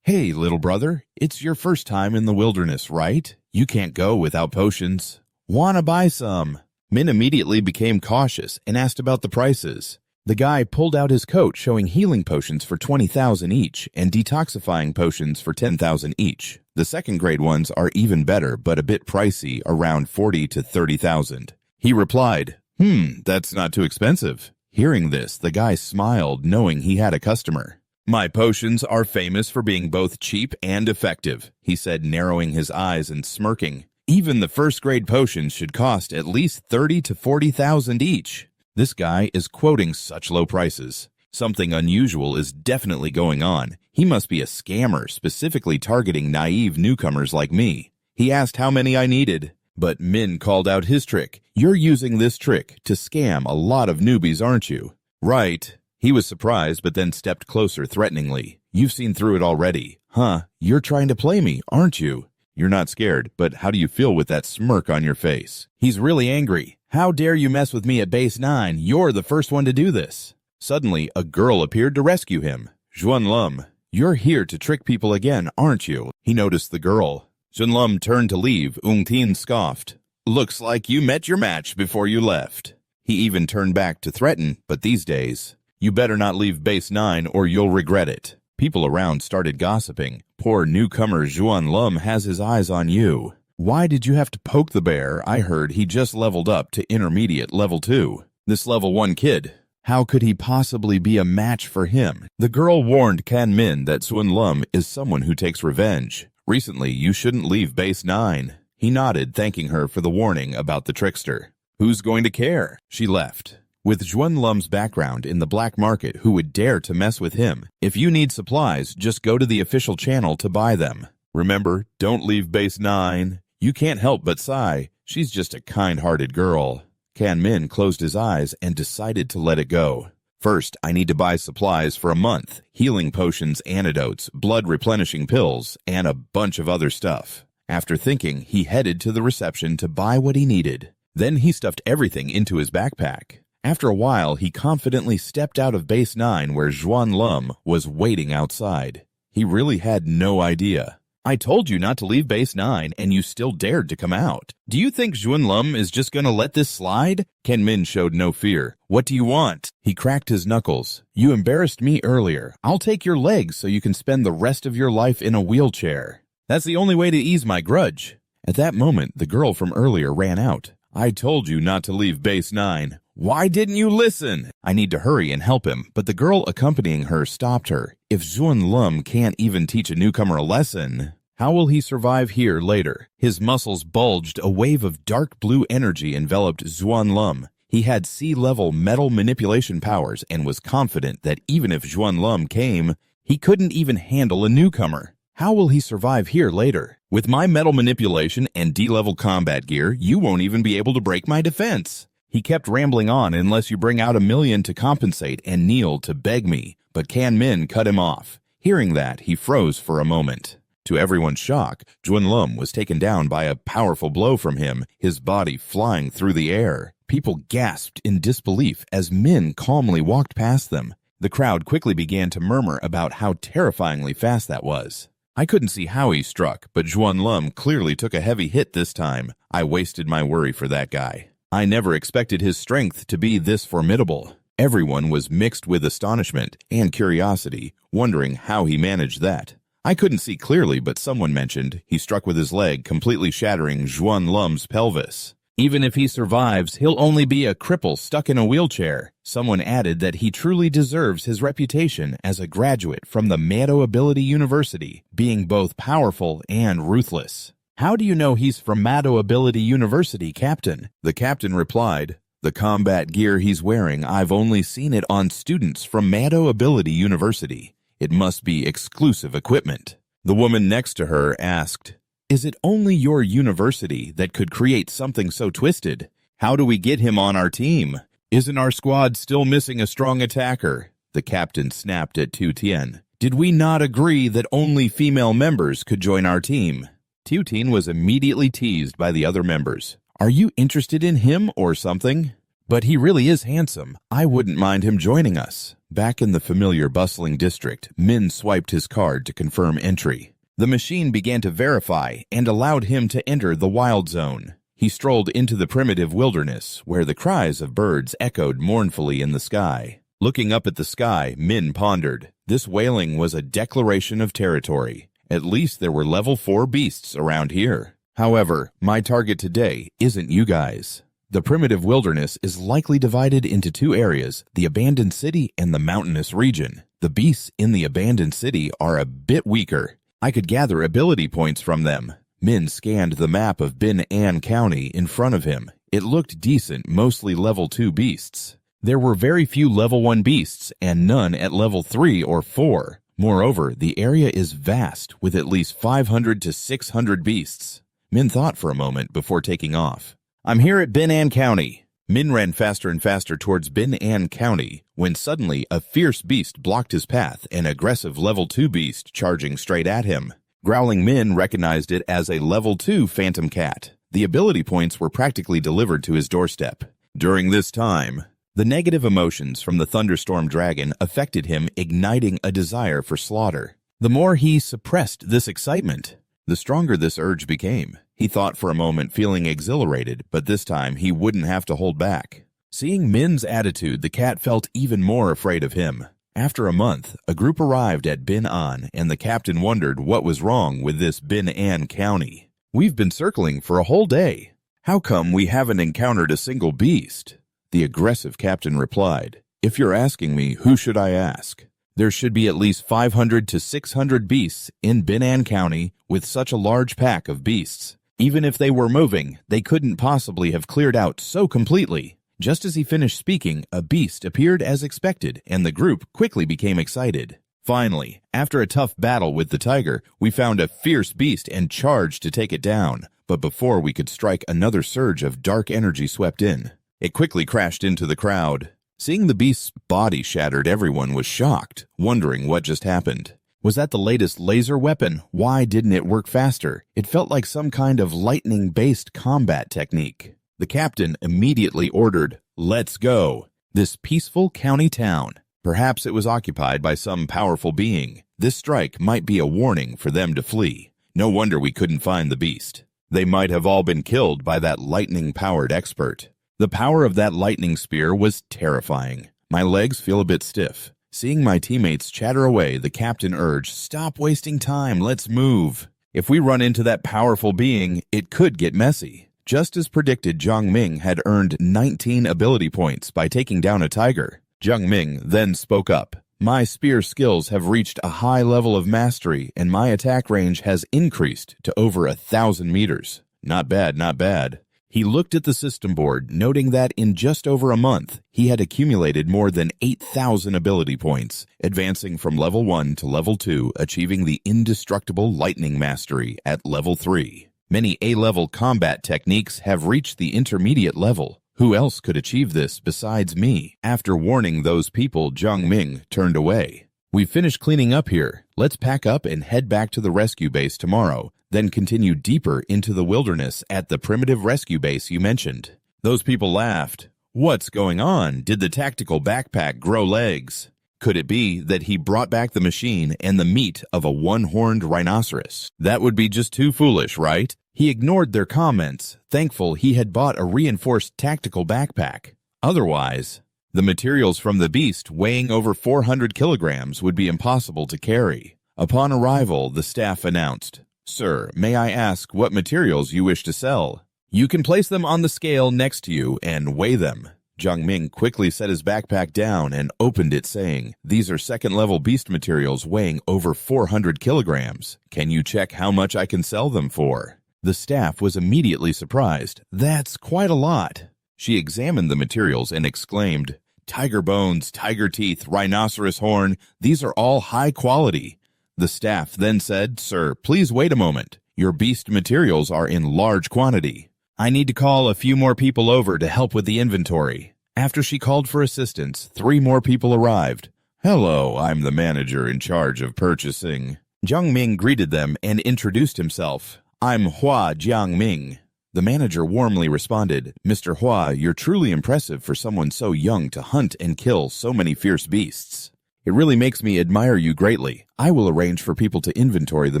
"Hey, little brother, it's your first time in the wilderness, right? You can't go without potions. Wanna buy some?" Min immediately became cautious and asked about the prices. The guy pulled out his coat showing healing potions for 20,000 each and detoxifying potions for 10,000 each. The second-grade ones are even better, but a bit pricey, around 40 to 30,000. He replied, "That's not too expensive." Hearing this, the guy smiled, knowing he had a customer. "My potions are famous for being both cheap and effective," he said, narrowing his eyes and smirking. "Even the first-grade potions should cost at least 30 to 40,000 each." This guy is quoting such low prices. Something unusual is definitely going on. He must be a scammer, specifically targeting naive newcomers like me. He asked how many I needed, but Min called out his trick. "You're using this trick to scam a lot of newbies, aren't you?" "Right." He was surprised but then stepped closer threateningly. You've seen through it already. Huh, you're trying to play me, aren't you? You're not scared, but how do you feel with that smirk on your face? He's really angry. How dare you mess with me at base 9? You're the first one to do this. Suddenly, a girl appeared to rescue him. Junlum, you're here to trick people again, aren't you? He noticed the girl. Junlum turned to leave. Tin scoffed. Looks like you met your match before you left. He even turned back to threaten, but these days, you better not leave base 9 or you'll regret it. People around started gossiping. Poor newcomer Junlum has his eyes on you. Why did you have to poke the bear? I heard he just leveled up to intermediate level 2. This level 1 kid. How could he possibly be a match for him? The girl warned Kanmin that Junlum is someone who takes revenge. Recently, you shouldn't leave base 9. He nodded, thanking her for the warning about the trickster. Who's going to care? She left. With Junlum's background in the black market, who would dare to mess with him? If you need supplies, just go to the official channel to buy them. Remember, don't leave base 9. You can't help but sigh. She's just a kind-hearted girl. Kanmin closed his eyes and decided to let it go. First, I need to buy supplies for a month. Healing potions, antidotes, blood-replenishing pills, and a bunch of other stuff. After thinking, he headed to the reception to buy what he needed. Then he stuffed everything into his backpack. After a while, he confidently stepped out of base 9 where Junlum was waiting outside. He really had no idea. I told you not to leave base 9, and you still dared to come out. Do you think Junlum is just going to let this slide? Kanmin showed no fear. What do you want? He cracked his knuckles. You embarrassed me earlier. I'll take your legs so you can spend the rest of your life in a wheelchair. That's the only way to ease my grudge. At that moment, the girl from earlier ran out. I told you not to leave base 9. Why didn't you listen? I need to hurry and help him, but the girl accompanying her stopped her. If Junlum can't even teach a newcomer a lesson, how will he survive here later? His muscles bulged. A wave of dark blue energy enveloped Junlum. He had sea-level metal manipulation powers and was confident that even if Junlum came, he couldn't even handle a newcomer. How will he survive here later? With my metal manipulation and D-level combat gear, you won't even be able to break my defense. He kept rambling on unless you bring out $1 million to compensate and kneel to beg me, but Kanmin cut him off. Hearing that, he froze for a moment. To everyone's shock, Junlum was taken down by a powerful blow from him, his body flying through the air. People gasped in disbelief as Min calmly walked past them. The crowd quickly began to murmur about how terrifyingly fast that was. I couldn't see how he struck, but Junlum clearly took a heavy hit this time. I wasted my worry for that guy. I never expected his strength to be this formidable. Everyone was mixed with astonishment and curiosity, wondering how he managed that. I couldn't see clearly, but someone mentioned he struck with his leg, completely shattering Junlum's pelvis. Even if he survives, he'll only be a cripple stuck in a wheelchair. Someone added that he truly deserves his reputation as a graduate from the Mado Ability University, being both powerful and ruthless. How do you know he's from Mado Ability University, Captain? The captain replied, the combat gear he's wearing, I've only seen it on students from Mado Ability University. It must be exclusive equipment. The woman next to her asked, is it only your university that could create something so twisted? How do we get him on our team? Isn't our squad still missing a strong attacker? The captain snapped at Tu Tien. Did we not agree that only female members could join our team? Tu Tien was immediately teased by the other members. Are you interested in him or something? But he really is handsome. I wouldn't mind him joining us. Back in the familiar bustling district, Min swiped his card to confirm entry. The machine began to verify and allowed him to enter the wild zone. He strolled into the primitive wilderness, where the cries of birds echoed mournfully in the sky. Looking up at the sky, Min pondered. This wailing was a declaration of territory. At least there were level 4 beasts around here. However, my target today isn't you guys. The primitive wilderness is likely divided into 2 areas, the abandoned city and the mountainous region. The beasts in the abandoned city are a bit weaker. I could gather ability points from them. Min scanned the map of Bin An County in front of him. It looked decent, mostly level 2 beasts. There were very few level 1 beasts and none at level 3 or 4. Moreover, the area is vast, with at least 500 to 600 beasts. Min thought for a moment before taking off. I'm here at Bin An County. Min ran faster and faster towards Bin An County when suddenly a fierce beast blocked his path, an aggressive level 2 beast charging straight at him. Growling Min recognized it as a level 2 phantom cat. The ability points were practically delivered to his doorstep. During this time, the negative emotions from the thunderstorm dragon affected him, igniting a desire for slaughter. The more he suppressed this excitement, the stronger this urge became. He thought for a moment, feeling exhilarated, but this time he wouldn't have to hold back. Seeing Min's attitude, the cat felt even more afraid of him. After a month, a group arrived at Bin An, and the captain wondered what was wrong with this Bin An County. "We've been circling for a whole day. How come we haven't encountered a single beast?" The aggressive captain replied, "If you're asking me, who should I ask? There should be at least 500 to 600 beasts in Bin An County with such a large pack of beasts. Even if they were moving, they couldn't possibly have cleared out so completely." Just as he finished speaking, a beast appeared as expected, and the group quickly became excited. Finally, after a tough battle with the tiger, we found a fierce beast and charged to take it down. But before we could strike, another surge of dark energy swept in. It quickly crashed into the crowd. Seeing the beast's body shattered, everyone was shocked, wondering what just happened. Was that the latest laser weapon? Why didn't it work faster? It felt like some kind of lightning-based combat technique. The captain immediately ordered, "Let's go." This peaceful county town. Perhaps it was occupied by some powerful being. This strike might be a warning for them to flee. No wonder we couldn't find the beast. They might have all been killed by that lightning-powered expert. The power of that lightning spear was terrifying. My legs feel a bit stiff. Seeing my teammates chatter away, the captain urged, "Stop wasting time, let's move." If we run into that powerful being, it could get messy. Just as predicted, Jiang Ming had earned 19 ability points by taking down a tiger. Jiang Ming then spoke up. "My spear skills have reached a high level of mastery, and my attack range has increased to over 1,000 meters. Not bad, not bad." He looked at the system board, noting that in just over a month, he had accumulated more than 8,000 ability points, advancing from level 1 to level 2, achieving the indestructible lightning mastery at level 3. Many A-level combat techniques have reached the intermediate level. Who else could achieve this besides me? After warning those people, Jiang Ming turned away. "We've finished cleaning up here. Let's pack up and head back to the rescue base tomorrow, then continue deeper into the wilderness at the primitive rescue base you mentioned." Those people laughed. What's going on? Did the tactical backpack grow legs? Could it be that he brought back the machine and the meat of a one-horned rhinoceros? That would be just too foolish, right? He ignored their comments, thankful he had bought a reinforced tactical backpack. Otherwise, the materials from the beast weighing over 400 kilograms would be impossible to carry. Upon arrival, the staff announced, "Sir, may I ask what materials you wish to sell? You can place them on the scale next to you and weigh them." Jiang Ming quickly set his backpack down and opened it, saying, "These are second-level beast materials weighing over 400 kilograms. Can you check how much I can sell them for?" The staff was immediately surprised. "That's quite a lot." She examined the materials and exclaimed, "Tiger bones, tiger teeth, rhinoceros horn, these are all high quality." The staff then said, "Sir, please wait a moment. Your beast materials are in large quantity. I need to call a few more people over to help with the inventory." After she called for assistance, 3 more people arrived. "Hello, I'm the manager in charge of purchasing." Jiang Ming greeted them and introduced himself. "I'm Hua Jiang Ming." The manager warmly responded, "Mr. Hua, you're truly impressive for someone so young to hunt and kill so many fierce beasts. It really makes me admire you greatly. I will arrange for people to inventory the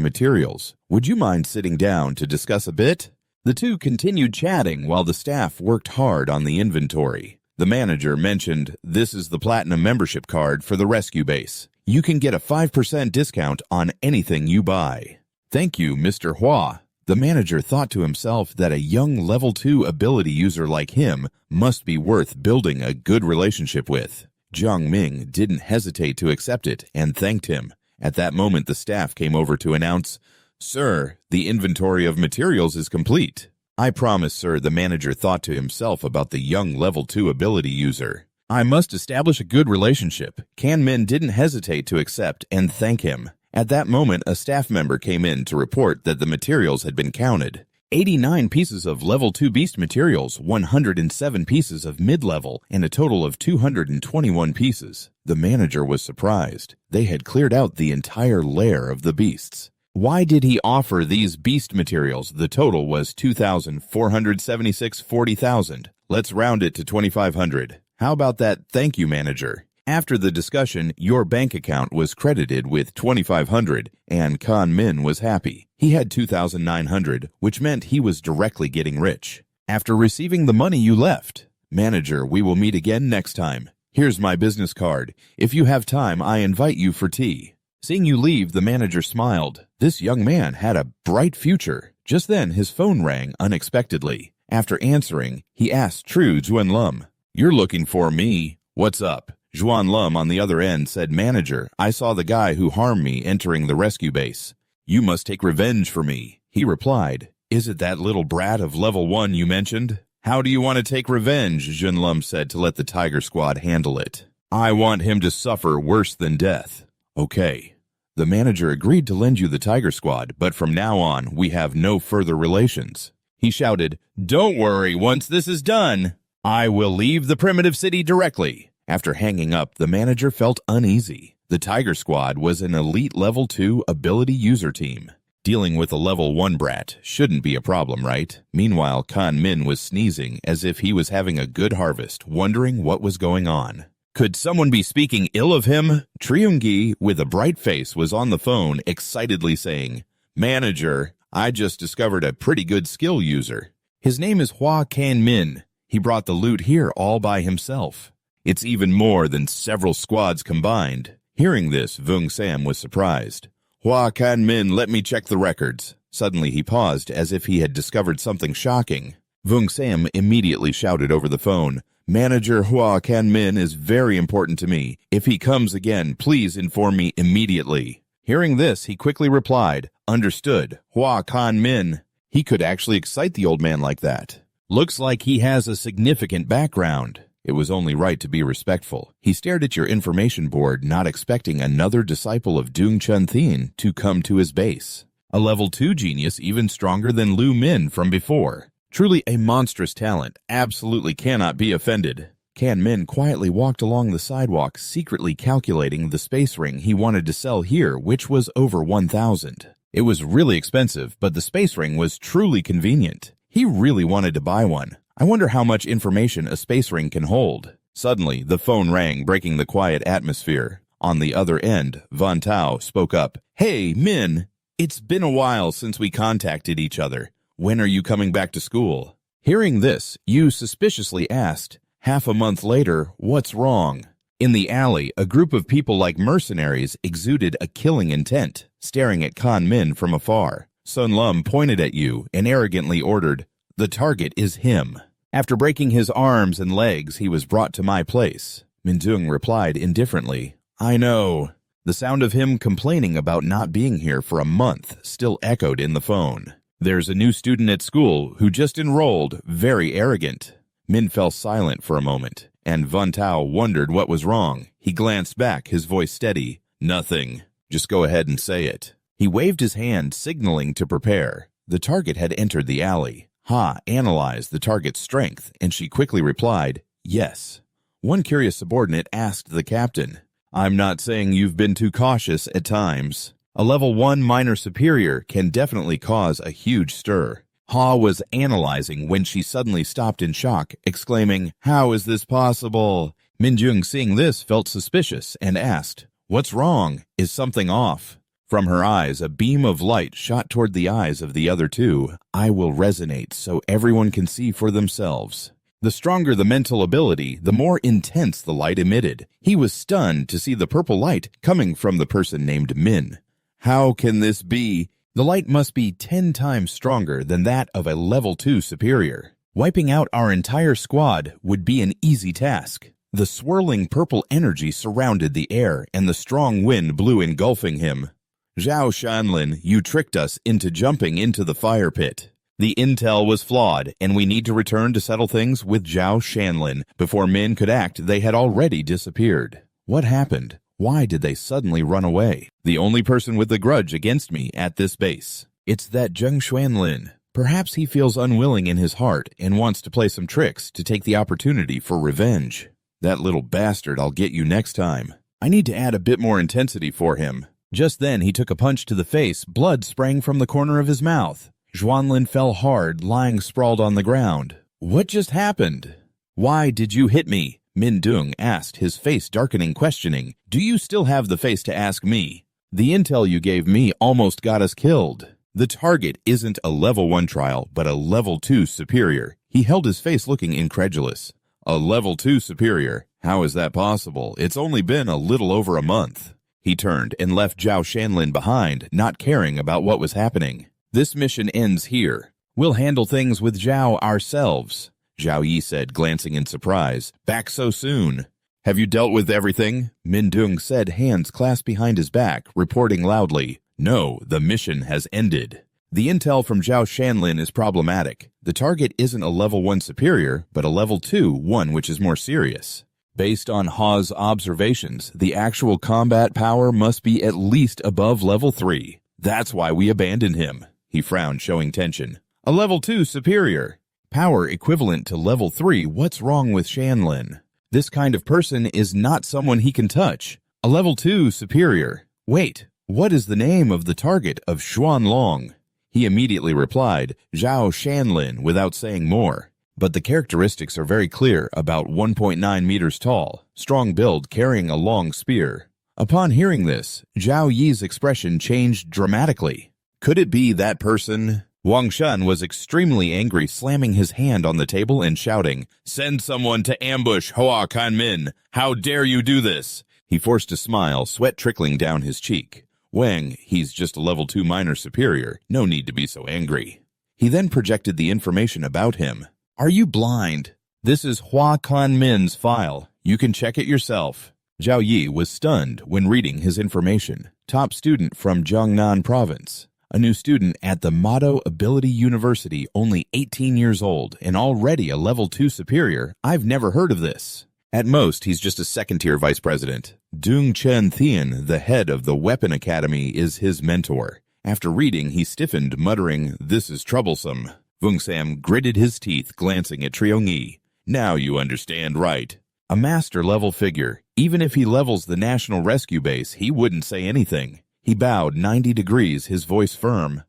materials. Would you mind sitting down to discuss a bit?" The two continued chatting while the staff worked hard on the inventory. The manager mentioned, "This is the platinum membership card for the rescue base. You can get a 5% discount on anything you buy." "Thank you, Mr. Hua." The manager thought to himself that a young level 2 ability user like him must be worth building a good relationship with. Jiang Ming didn't hesitate to accept it and thanked him. At that moment, the staff came over to announce, "Sir, the inventory of materials is complete." "I promise, sir," the manager thought to himself about the young level 2 ability user. "I must establish a good relationship." Kan Min didn't hesitate to accept and thank him. At that moment, a staff member came in to report that the materials had been counted. 89 pieces of level 2 beast materials, 107 pieces of mid-level, and a total of 221 pieces. The manager was surprised. They had cleared out the entire lair of the beasts. Why did he offer these beast materials? The total was 2,476 40,000. Let's round it to 2,500. How about that? Thank you, manager. After the discussion, your bank account was credited with 2,500, and Kan Min was happy. He had 2,900, which meant he was directly getting rich. After receiving the money, you left. Manager, we will meet again next time. Here's my business card. If you have time, I invite you for tea. Seeing you leave, the manager smiled. This young man had a bright future. Just then, his phone rang unexpectedly. After answering, he asked True Juanlum, "You're looking for me. What's up?" Juanlum on the other end said, "Manager, I saw the guy who harmed me entering the rescue base. You must take revenge for me." He replied, "Is it that little brat of level 1 you mentioned?" "How do you want to take revenge?" Juanlum said to let the Tiger Squad handle it. "I want him to suffer worse than death." "Okay." The manager agreed to lend you the Tiger Squad, but from now on, we have no further relations. He shouted, "Don't worry, once this is done, I will leave the primitive city directly." After hanging up, the manager felt uneasy. The Tiger Squad was an elite level 2 ability user team. Dealing with a level 1 brat shouldn't be a problem, right? Meanwhile, Kan Min was sneezing as if he was having a good harvest, wondering what was going on. Could someone be speaking ill of him? Triungi, with a bright face, was on the phone, excitedly saying, "Manager, I just discovered a pretty good skill user. His name is Hua Kan Min. He brought the loot here all by himself. It's even more than several squads combined." Hearing this, Vung Sam was surprised. "Hua Kan Min, let me check the records." Suddenly he paused as if he had discovered something shocking. Vung Sam immediately shouted over the phone, "Manager Hua Kan Min is very important to me. If he comes again, please inform me immediately." Hearing this, he quickly replied, "Understood, Hua Kan Min." He could actually excite the old man like that. Looks like he has a significant background. It was only right to be respectful. He stared at your information board, not expecting another disciple of Dung Chun Thin to come to his base. A level 2 genius even stronger than Lu Min from before. Truly a monstrous talent, absolutely cannot be offended. Kan Min quietly walked along the sidewalk, secretly calculating the space ring he wanted to sell here, which was over 1,000. It was really expensive, but the space ring was truly convenient. He really wanted to buy one. I wonder how much information a space ring can hold. Suddenly, the phone rang, breaking the quiet atmosphere. On the other end, Van Tao spoke up. "Hey, Min, it's been a while since we contacted each other. When are you coming back to school?" Hearing this, Yu suspiciously asked, "Half a month later, what's wrong?" In the alley, a group of people like mercenaries exuded a killing intent, staring at Kan Min from afar. Sun Lum pointed at Yu and arrogantly ordered, "The target is him." After breaking his arms and legs, he was brought to my place. Mindung replied indifferently, "I know." The sound of him complaining about not being here for a month still echoed in the phone. "There's a new student at school who just enrolled, very arrogant." Min fell silent for a moment, and Van Tao wondered what was wrong. He glanced back, his voice steady. "Nothing. Just go ahead and say it." He waved his hand, signaling to prepare. The target had entered the alley. Ha analyzed the target's strength, and she quickly replied, "Yes." One curious subordinate asked the captain, "I'm not saying you've been too cautious at times. A level 1 minor superior can definitely cause a huge stir." Ha was analyzing when she suddenly stopped in shock, exclaiming, "How is this possible?" Minjung, seeing this, felt suspicious and asked, "What's wrong? Is something off?" From her eyes, a beam of light shot toward the eyes of the other two. "I will resonate so everyone can see for themselves." The stronger the mental ability, the more intense the light emitted. He was stunned to see the purple light coming from the person named Min. How can this be? The light must be 10 times stronger than that of a level 2 superior. Wiping out our entire squad would be an easy task. The swirling purple energy surrounded the air, and the strong wind blew, engulfing him. "Zhao Shanlin, you tricked us into jumping into the fire pit. The intel was flawed, and we need to return to settle things with Zhao Shanlin. Before Min could act, they had already disappeared. What happened? Why did they suddenly run away? The only person with a grudge against me at this base. It's that Zheng Xuanlin. Perhaps he feels unwilling in his heart and wants to play some tricks to take the opportunity for revenge. That little bastard, I'll get you next time. I need to add a bit more intensity for him. Just then he took a punch to the face. Blood sprang from the corner of his mouth. Xuanlin fell hard, lying sprawled on the ground. What just happened? Why did you hit me? Mindung asked, his face darkening, questioning. Do you still have the face to ask me? The intel you gave me almost got us killed. The target isn't a level 1 trial, but a level 2 superior. He held his face looking incredulous. A level 2 superior? How is that possible? It's only been a little over a month. He turned and left Zhao Shanlin behind, not caring about what was happening. This mission ends here. We'll handle things with Zhao ourselves, Zhao Yi said, glancing in surprise. Back so soon? Have you dealt with everything? Mindung said, hands clasped behind his back, reporting loudly. No, the mission has ended. The intel from Zhao Shanlin is problematic. The target isn't a level 1 superior, but a level 2, one which is more serious. Based on Ha's observations, the actual combat power must be at least above level 3. That's why we abandoned him. He frowned, showing tension. A level 2 superior. Power equivalent to level 3. What's wrong with Shanlin? This kind of person is not someone he can touch. A level 2 superior. Wait, what is the name of the target of Xuanlong? He immediately replied, Zhao Shanlin, without saying more. But the characteristics are very clear, about 1.9 meters tall, strong build, carrying a long spear. Upon hearing this, Zhao Yi's expression changed dramatically. Could it be that person? Wang Shun was extremely angry, slamming his hand on the table and shouting, Send someone to ambush Hoa Kanmin! How dare you do this? He forced a smile, sweat trickling down his cheek. Wang, he's just a level 2 minor superior. No need to be so angry. He then projected the information about him. Are you blind? This is Hoa Kanmin's file. You can check it yourself. Zhao Yi was stunned when reading his information. Top student from Jiangnan province. A new student at the Motto Ability University, only 18 years old, and already a level 2 superior. I've never heard of this. At most, he's just a second-tier vice president. Dung Chen Thian, the head of the Weapon Academy, is his mentor. After reading, he stiffened, muttering, This is troublesome. Vung Sam gritted his teeth, glancing at Triong Yi. Now you understand, right? A master-level figure. Even if he levels the National Rescue Base, he wouldn't say anything. He bowed 90 degrees, his voice firm.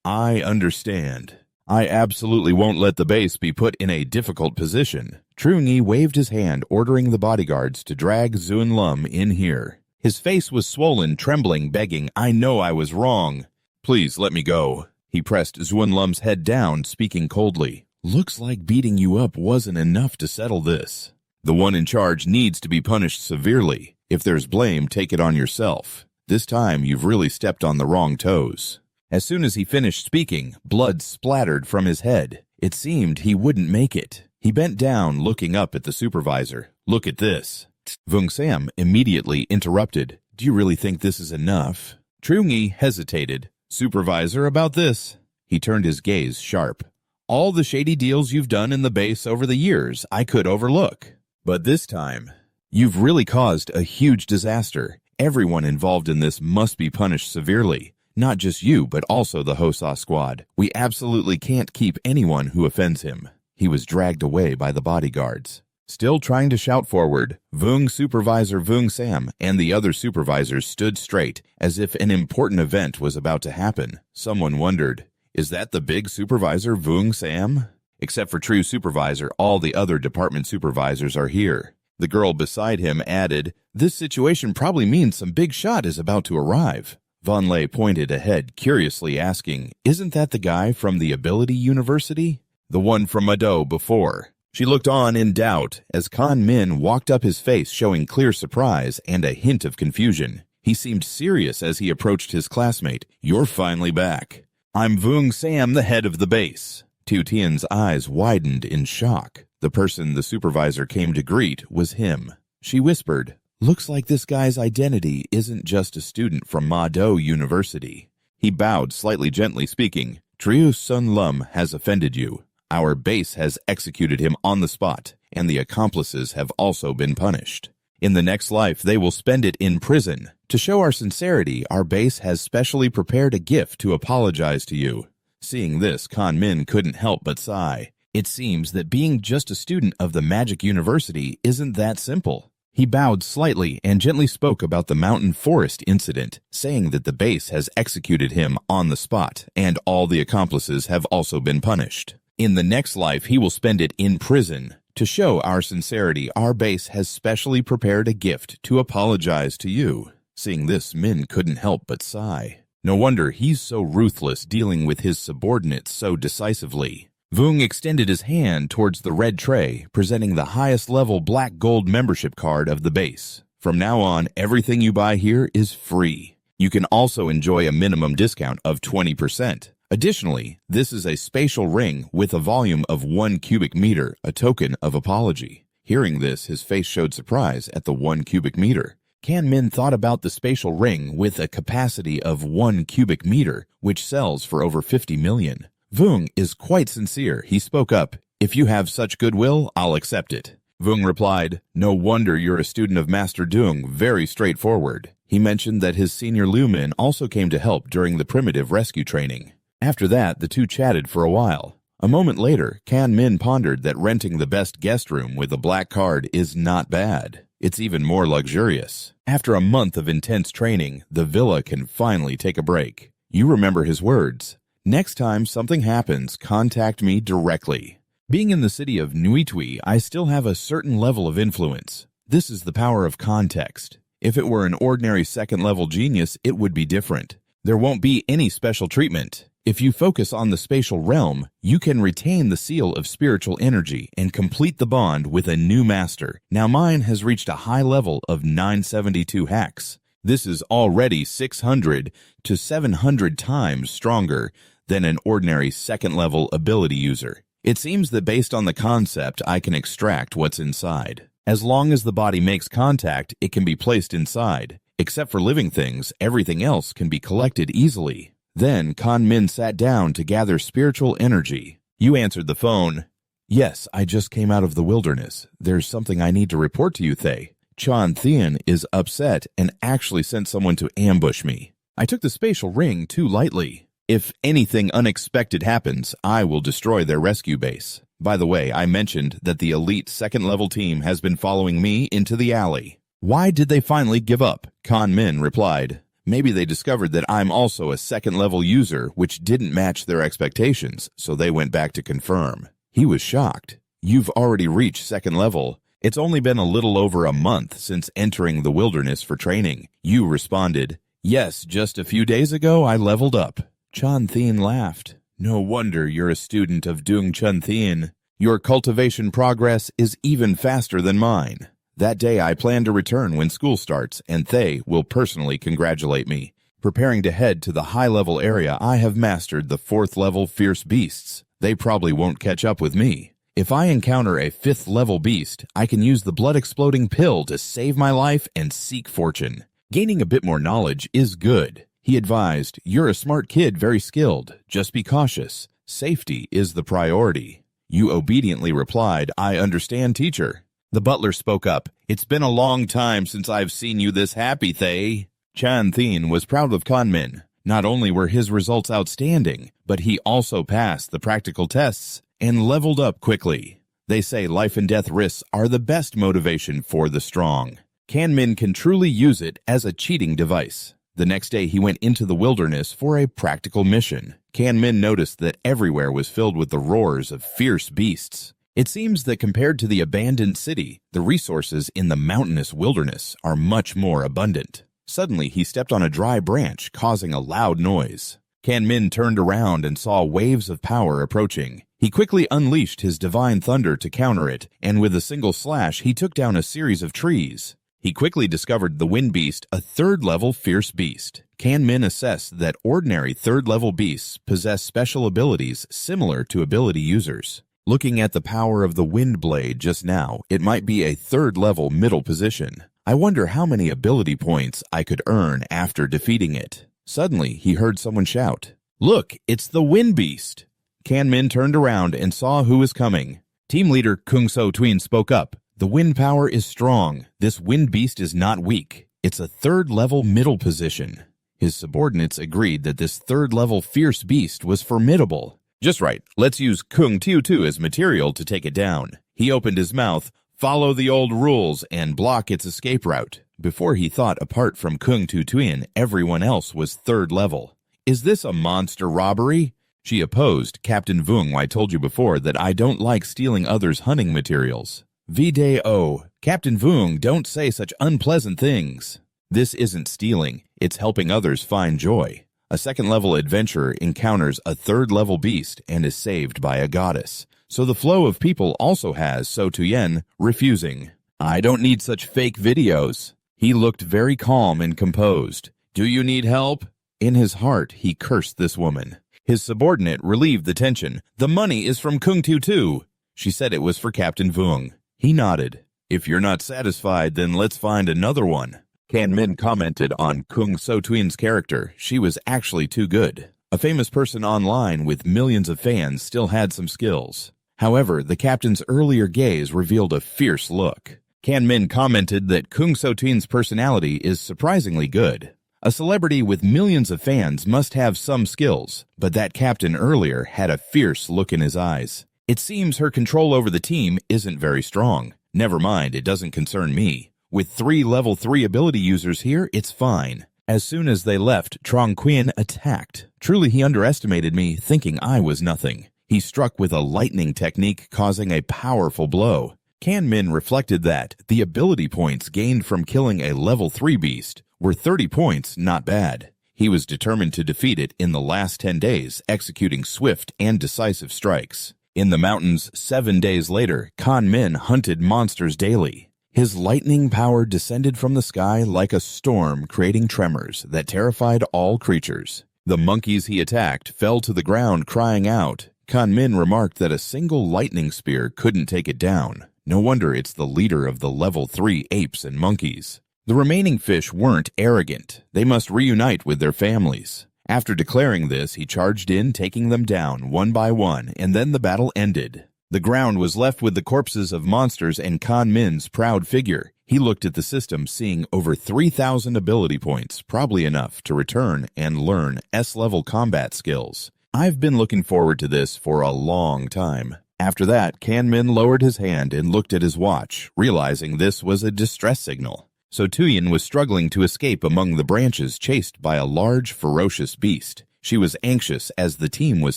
I understand. I absolutely won't let the base be put in a difficult position. Triong Yi waved his hand, ordering the bodyguards to drag Zun Lum in here. His face was swollen, trembling, begging, I know I was wrong. Please let me go. He pressed Zun Lum's head down, speaking coldly. Looks like beating you up wasn't enough to settle this. The one in charge needs to be punished severely. If there's blame, take it on yourself. This time you've really stepped on the wrong toes. As soon as he finished speaking, blood splattered from his head. It seemed he wouldn't make it. He bent down, looking up at the supervisor. Look at this. Vung Sam immediately interrupted. Do you really think this is enough? Triong Yi hesitated. Supervisor, about this. He turned his gaze sharp. All the shady deals you've done in the base over the years, I could overlook. But this time, you've really caused a huge disaster. Everyone involved in this must be punished severely. Not just you, but also the Hosa squad. We absolutely can't keep anyone who offends him. He was dragged away by the bodyguards. Still trying to shout forward, Vung Supervisor Vung Sam and the other supervisors stood straight, as if an important event was about to happen. Someone wondered, is that the big supervisor Vung Sam? Except for True Supervisor, all the other department supervisors are here. The girl beside him added, this situation probably means some big shot is about to arrive. Von Lei pointed ahead, curiously asking, isn't that the guy from the Ability University? The one from Mado before. She looked on in doubt as Kan Min walked up, his face showing clear surprise and a hint of confusion. He seemed serious as he approached his classmate. You're finally back. I'm Vung Sam, the head of the base. Tu Tian's eyes widened in shock. The person the supervisor came to greet was him. She whispered, looks like this guy's identity isn't just a student from Mado University. He bowed slightly, gently speaking, Triu Sun Lum has offended you. Our base has executed him on the spot, and the accomplices have also been punished. In the next life, they will spend it in prison. To show our sincerity, our base has specially prepared a gift to apologize to you. Seeing this, Min couldn't help but sigh. It seems that being just a student of the Magic University isn't that simple. He bowed slightly and gently spoke about the mountain forest incident, saying that the base has executed him on the spot, and all the accomplices have also been punished. In the next life, he will spend it in prison. To show our sincerity, our base has specially prepared a gift to apologize to you. Seeing this, Min couldn't help but sigh. No wonder he's so ruthless, dealing with his subordinates so decisively. Vung extended his hand towards the red tray, presenting the highest level black gold membership card of the base. From now on, everything you buy here is free. You can also enjoy a minimum discount of 20%. Additionally, this is a spatial ring with a volume of 1 cubic meter, a token of apology. Hearing this, his face showed surprise at the 1 cubic meter. Min thought about the spatial ring with a capacity of 1 cubic meter, which sells for over 50 million. Vung is quite sincere. He spoke up, "If you have such goodwill, I'll accept it." Vung replied, "No wonder you're a student of Master Dung, very straightforward." He mentioned that his senior Lumin also came to help during the primitive rescue training. After that, the two chatted for a while. A moment later, Min pondered that renting the best guest room with a black card is not bad. It's even more luxurious. After a month of intense training, the villa can finally take a break. You remember his words. Next time something happens, contact me directly. Being in the city of Nuitui, I still have a certain level of influence. This is the power of context. If it were an ordinary second-level genius, it would be different. There won't be any special treatment. If you focus on the spatial realm, you can retain the seal of spiritual energy and complete the bond with a new master. Now mine has reached a high level of 972 hacks. This is already 600 to 700 times stronger than an ordinary second-level ability user. It seems that based on the concept, I can extract what's inside. As long as the body makes contact, it can be placed inside. Except for living things, everything else can be collected easily. Then Min sat down to gather spiritual energy. You answered the phone. Yes, I just came out of the wilderness. There's something I need to report to you, Thay. Chan Thien is upset and actually sent someone to ambush me. I took the spatial ring too lightly. If anything unexpected happens, I will destroy their rescue base. By the way, I mentioned that the elite second-level team has been following me into the alley. Why did they finally give up? Min replied. Maybe they discovered that I'm also a second-level user, which didn't match their expectations, so they went back to confirm. He was shocked. You've already reached second level. It's only been a little over a month since entering the wilderness for training. You responded, yes, just a few days ago I leveled up. Chan Thien laughed. No wonder you're a student of Dung Chun Thien. Your cultivation progress is even faster than mine. That day I plan to return when school starts, and Thay will personally congratulate me. Preparing to head to the high-level area, I have mastered the 4th-level fierce beasts. They probably won't catch up with me. If I encounter a 5th-level beast, I can use the blood-exploding pill to save my life and seek fortune. Gaining a bit more knowledge is good. He advised, you're a smart kid, very skilled. Just be cautious. Safety is the priority. You obediently replied, I understand, teacher. The butler spoke up. It's been a long time since I've seen you this happy, Thay. Chan Thien was proud of Min. Not only were his results outstanding, but he also passed the practical tests and leveled up quickly. They say life and death risks are the best motivation for the strong. Min can truly use it as a cheating device. The next day he went into the wilderness for a practical mission. Min noticed that everywhere was filled with the roars of fierce beasts. It seems that compared to the abandoned city, the resources in the mountainous wilderness are much more abundant. Suddenly, he stepped on a dry branch, causing a loud noise. Min turned around and saw waves of power approaching. He quickly unleashed his divine thunder to counter it, and with a single slash, he took down a series of trees. He quickly discovered the wind beast, a 3rd-level fierce beast. Min assessed that ordinary 3rd-level beasts possess special abilities similar to ability users. Looking at the power of the wind blade just now, it might be a 3rd-level middle position. I wonder how many ability points I could earn after defeating it. Suddenly, he heard someone shout, Look, it's the wind beast! Min turned around and saw who was coming. Team leader Kung So Tween spoke up. The wind power is strong. This wind beast is not weak. It's a 3rd-level middle position. His subordinates agreed that this third-level fierce beast was formidable. Just right, let's use Kung Tiu Tu as material to take it down. He opened his mouth, follow the old rules, and block its escape route. Before he thought, apart from Kung Tu Tuin, everyone else was third level. Is this a monster robbery? She opposed. Captain Vung, I told you before that I don't like stealing others' hunting materials. Video. Captain Vung, don't say such unpleasant things. This isn't stealing, it's helping others find joy. A second-level adventurer encounters a third-level beast and is saved by a goddess. So the flow of people also has So Tuyen refusing. I don't need such fake videos. He looked very calm and composed. Do you need help? In his heart, he cursed this woman. His subordinate relieved the tension. The money is from Kung Tu Tu. She said it was for Captain Vung. He nodded. If you're not satisfied, then let's find another one. Kan Min commented on Kung So Tuin's character. She was actually too good. A famous person online with millions of fans still had some skills. However, the captain's earlier gaze revealed a fierce look. Kan Min commented that Kung So Tuin's personality is surprisingly good. A celebrity with millions of fans must have some skills, but that captain earlier had a fierce look in his eyes. It seems her control over the team isn't very strong. Never mind, it doesn't concern me. With 3 level 3 ability users here, it's fine. As soon as they left, Trong Quyen attacked. Truly, he underestimated me, thinking I was nothing. He struck with a lightning technique, causing a powerful blow. Kan Min reflected that the ability points gained from killing a level 3 beast were 30 points, not bad. He was determined to defeat it in the last 10 days, executing swift and decisive strikes. In the mountains, 7 days later, Kan Min hunted monsters daily. His lightning power descended from the sky like a storm, creating tremors that terrified all creatures. The monkeys he attacked fell to the ground crying out. Kan Min remarked that a single lightning spear couldn't take it down. No wonder it's the leader of the level 3 apes and monkeys. The remaining fish weren't arrogant. They must reunite with their families. After declaring this, he charged in, taking them down one by one, and then the battle ended. The ground was left with the corpses of monsters and Kan Min's proud figure. He looked at the system, seeing over 3,000 ability points, probably enough to return and learn S-level combat skills. I've been looking forward to this for a long time. After that, Kan Min lowered his hand and looked at his watch, realizing this was a distress signal. So Tuyen was struggling to escape among the branches, chased by a large, ferocious beast. She was anxious as the team was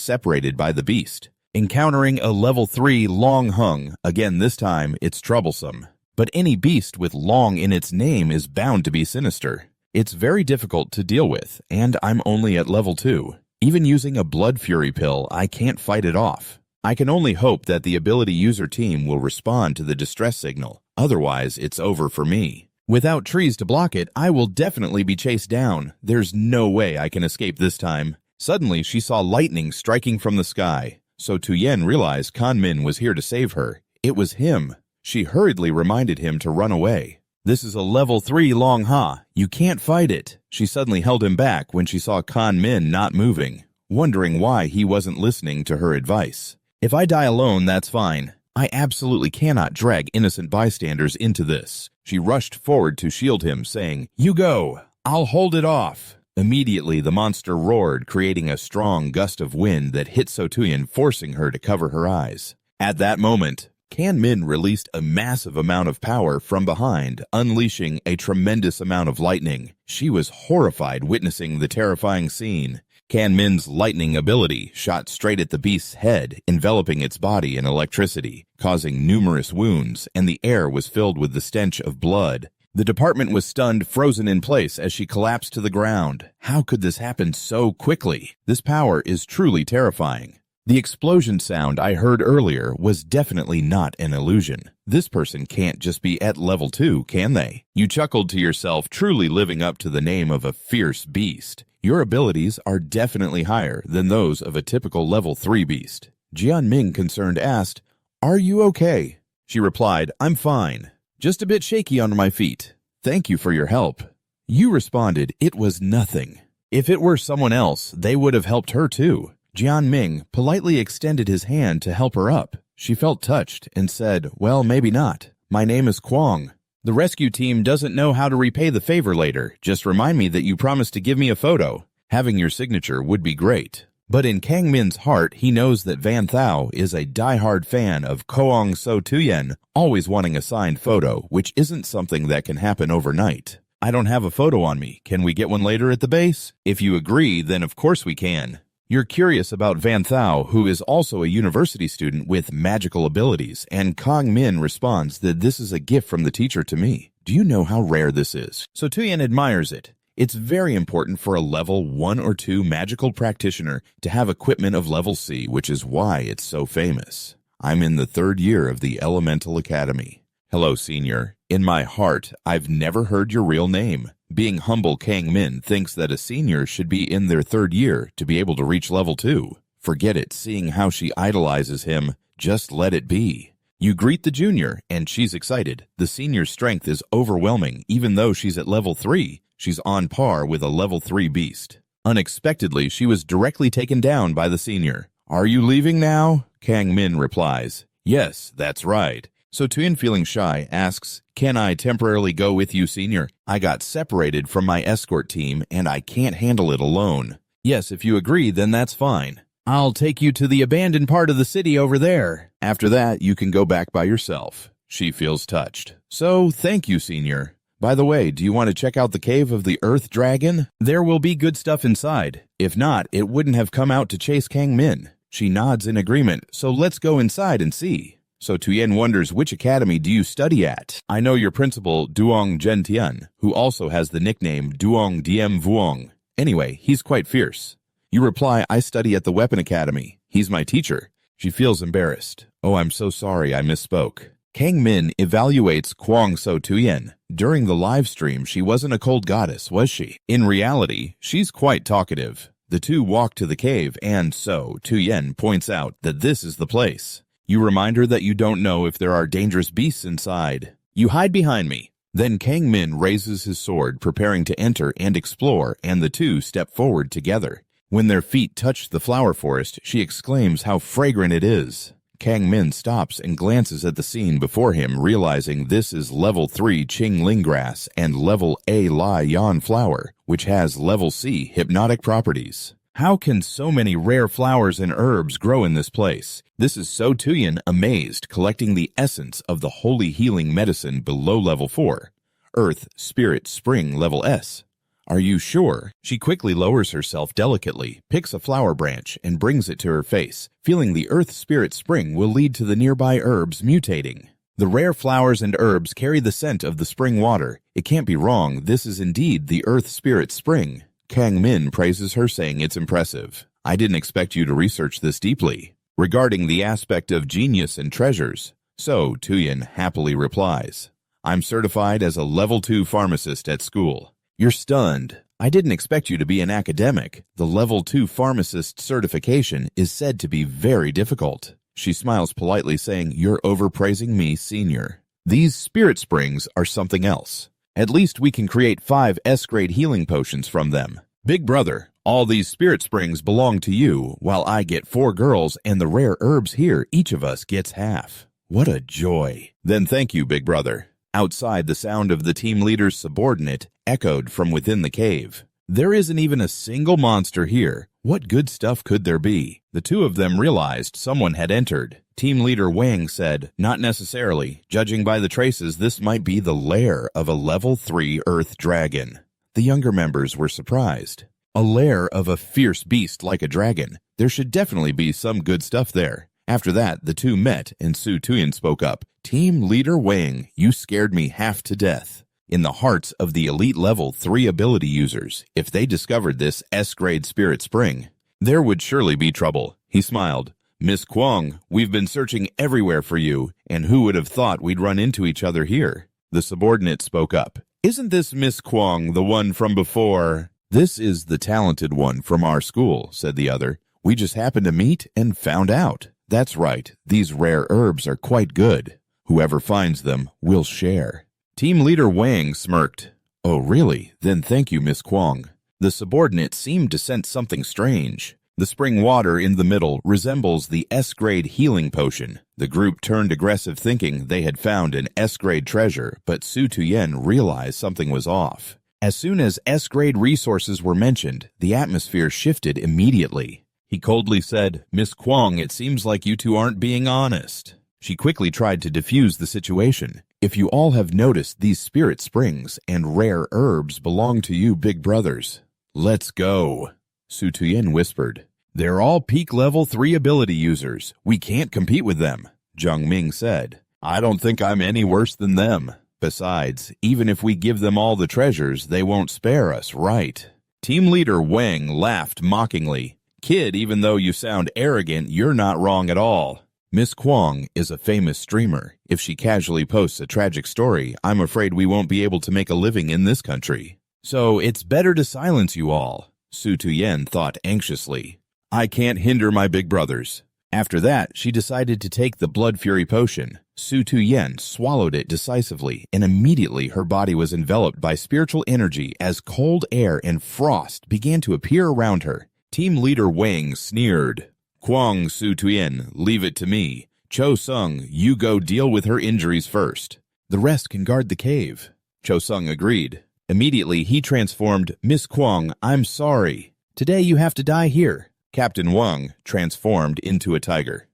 separated by the beast. Encountering a level 3 Long Hung, again this time it's troublesome. But any beast with Long in its name is bound to be sinister. It's very difficult to deal with, and I'm only at level 2. Even using a Blood Fury pill, I can't fight it off. I can only hope that the ability user team will respond to the distress signal. Otherwise, it's over for me. Without trees to block it, I will definitely be chased down. There's no way I can escape this time. Suddenly, she saw lightning striking from the sky. So Tuyen realized Kan Min was here to save her. It was him. She hurriedly reminded him to run away. This is a level 3 Long Ha. You can't fight it. She suddenly held him back when she saw Kan Min not moving, wondering why he wasn't listening to her advice. If I die alone, that's fine. I absolutely cannot drag innocent bystanders into this. She rushed forward to shield him, saying, "You go. I'll hold it off." Immediately, the monster roared, creating a strong gust of wind that hit So Tuyen, forcing her to cover her eyes. At that moment, Kan Min released a massive amount of power from behind, unleashing a tremendous amount of lightning. She was horrified witnessing the terrifying scene. Kan Min's lightning ability shot straight at the beast's head, enveloping its body in electricity, causing numerous wounds, and the air was filled with the stench of blood. The department was stunned, frozen in place as she collapsed to the ground. How could this happen so quickly? This power is truly terrifying. The explosion sound I heard earlier was definitely not an illusion. This person can't just be at level 2, can they? You chuckled to yourself, truly living up to the name of a fierce beast. Your abilities are definitely higher than those of a typical level 3 beast. Jian Ming, concerned, asked, "Are you okay?" She replied, "I'm fine. Just a bit shaky under my feet. Thank you for your help." You responded, "It was nothing." If it were someone else, they would have helped her too. Jian Ming politely extended his hand to help her up. She felt touched and said, "Well, maybe not. My name is Kwong." The rescue team doesn't know how to repay the favor later. Just remind me that you promised to give me a photo. Having your signature would be great. But in Kang Min's heart, he knows that Van Thao is a die-hard fan of Koong So Tuyen, always wanting a signed photo, which isn't something that can happen overnight. I don't have a photo on me. Can we get one later at the base? If you agree, then of course we can. You're curious about Van Thao, who is also a university student with magical abilities, and Kang Min responds that this is a gift from the teacher to me. Do you know how rare this is? So Tuyen admires it. It's very important for a level 1 or 2 magical practitioner to have equipment of level C, which is why it's so famous. I'm in the 3rd year of the Elemental Academy. Hello, senior. In my heart, I've never heard your real name. Being humble, Kang Min thinks that a senior should be in their 3rd year to be able to reach level 2. Forget it, seeing how she idolizes him. Just let it be. You greet the junior, and she's excited. The senior's strength is overwhelming, even though she's at level 3. She's on par with a level 3 beast. Unexpectedly, she was directly taken down by the senior. Are you leaving now? Kang Min replies. Yes, that's right. So Tuyen, feeling shy, asks, can I temporarily go with you, senior? I got separated from my escort team, and I can't handle it alone. Yes, if you agree, then that's fine. I'll take you to the abandoned part of the city over there. After that, you can go back by yourself. She feels touched. So, thank you, senior. By the way, do you want to check out the cave of the Earth Dragon? There will be good stuff inside. If not, it wouldn't have come out to chase Kang Min. She nods in agreement, so let's go inside and see. So Tuyen wonders, which academy do you study at? I know your principal, Duong Gentian, who also has the nickname Duong Diem Vuong. Anyway, he's quite fierce. You reply, I study at the Weapon Academy. He's my teacher. She feels embarrassed. Oh, I'm so sorry, I misspoke. Kang Min evaluates Kwang So Tuyen. During the live stream, she wasn't a cold goddess, was she? In reality, she's quite talkative. The two walk to the cave, and so Tuyen points out that this is the place. You remind her that you don't know if there are dangerous beasts inside. You hide behind me. Then Kang Min raises his sword, preparing to enter and explore, and the two step forward together. When their feet touch the flower forest, she exclaims how fragrant it is. Kang Min stops and glances at the scene before him, realizing this is level 3 Qing Ling grass and level A Lai Yan flower, which has level C hypnotic properties. How can so many rare flowers and herbs grow in this place? This is So Tuyen amazed, collecting the essence of the holy healing medicine below level 4. Earth, Spirit, Spring, level S. Are you sure? She quickly lowers herself delicately, picks a flower branch, and brings it to her face, feeling the Earth, Spirit, Spring will lead to the nearby herbs mutating. The rare flowers and herbs carry the scent of the spring water. It can't be wrong, this is indeed the Earth, Spirit, Spring. Kang Min praises her, saying it's impressive. I didn't expect you to research this deeply. Regarding the aspect of genius and treasures, So Tuyen happily replies, I'm certified as a level 2 pharmacist at school. You're stunned. I didn't expect you to be an academic. The level 2 pharmacist certification is said to be very difficult. She smiles politely, saying, you're overpraising me, senior. These spirit springs are something else. At least we can create 5 S-grade healing potions from them. Big brother, all these spirit springs belong to you, while I get 4 girls, and the rare herbs here, each of us gets half. What a joy. Then thank you, big brother. Outside, the sound of the team leader's subordinate echoed from within the cave. There isn't even a single monster here. What good stuff could there be? The two of them realized someone had entered. Team leader Wang said, not necessarily. Judging by the traces, this might be the lair of a level 3 earth dragon. The younger members were surprised. A lair of a fierce beast like a dragon. There should definitely be some good stuff there. After that, the two met, and So Tuyen spoke up. Team leader Wang, you scared me half to death. In the hearts of the elite level 3 ability users, if they discovered this S-grade spirit spring, there would surely be trouble. He smiled. Miss Kwong, we've been searching everywhere for you, and who would have thought we'd run into each other here? The subordinate spoke up. Isn't this Miss Kwong the one from before? This is the talented one from our school, said the other. We just happened to meet and found out. That's right, these rare herbs are quite good. Whoever finds them will share. Team leader Wang smirked. Oh, really? Then thank you, Miss Kwong. The subordinate seemed to sense something strange. The spring water in the middle resembles the S-grade healing potion. The group turned aggressive thinking they had found an S-grade treasure, but Su Tuyen realized something was off. As soon as S-grade resources were mentioned, the atmosphere shifted immediately. He coldly said, "Miss Kwong, it seems like you two aren't being honest." She quickly tried to defuse the situation. "If you all have noticed, these spirit springs and rare herbs belong to you big brothers." "Let's go," Su Tuyen whispered. "They're all peak level 3 ability users. We can't compete with them," Zhang Ming said. "I don't think I'm any worse than them. Besides, even if we give them all the treasures, they won't spare us, right?" Team leader Wang laughed mockingly. "Kid, even though you sound arrogant, you're not wrong at all. Miss Kwong is a famous streamer. If she casually posts a tragic story, I'm afraid we won't be able to make a living in this country. So it's better to silence you all," Su Tuyen thought anxiously. "I can't hinder my big brothers." After that, she decided to take the Blood Fury potion. Su Tuyen swallowed it decisively, and immediately her body was enveloped by spiritual energy as cold air and frost began to appear around her. Team leader Wang sneered. "Kwong, Su Tuyen, leave it to me. Cho Sung, you go deal with her injuries first. The rest can guard the cave." Cho Sung agreed. Immediately, he transformed. "Miss Kwong, I'm sorry. Today you have to die here." Captain Wang transformed into a tiger.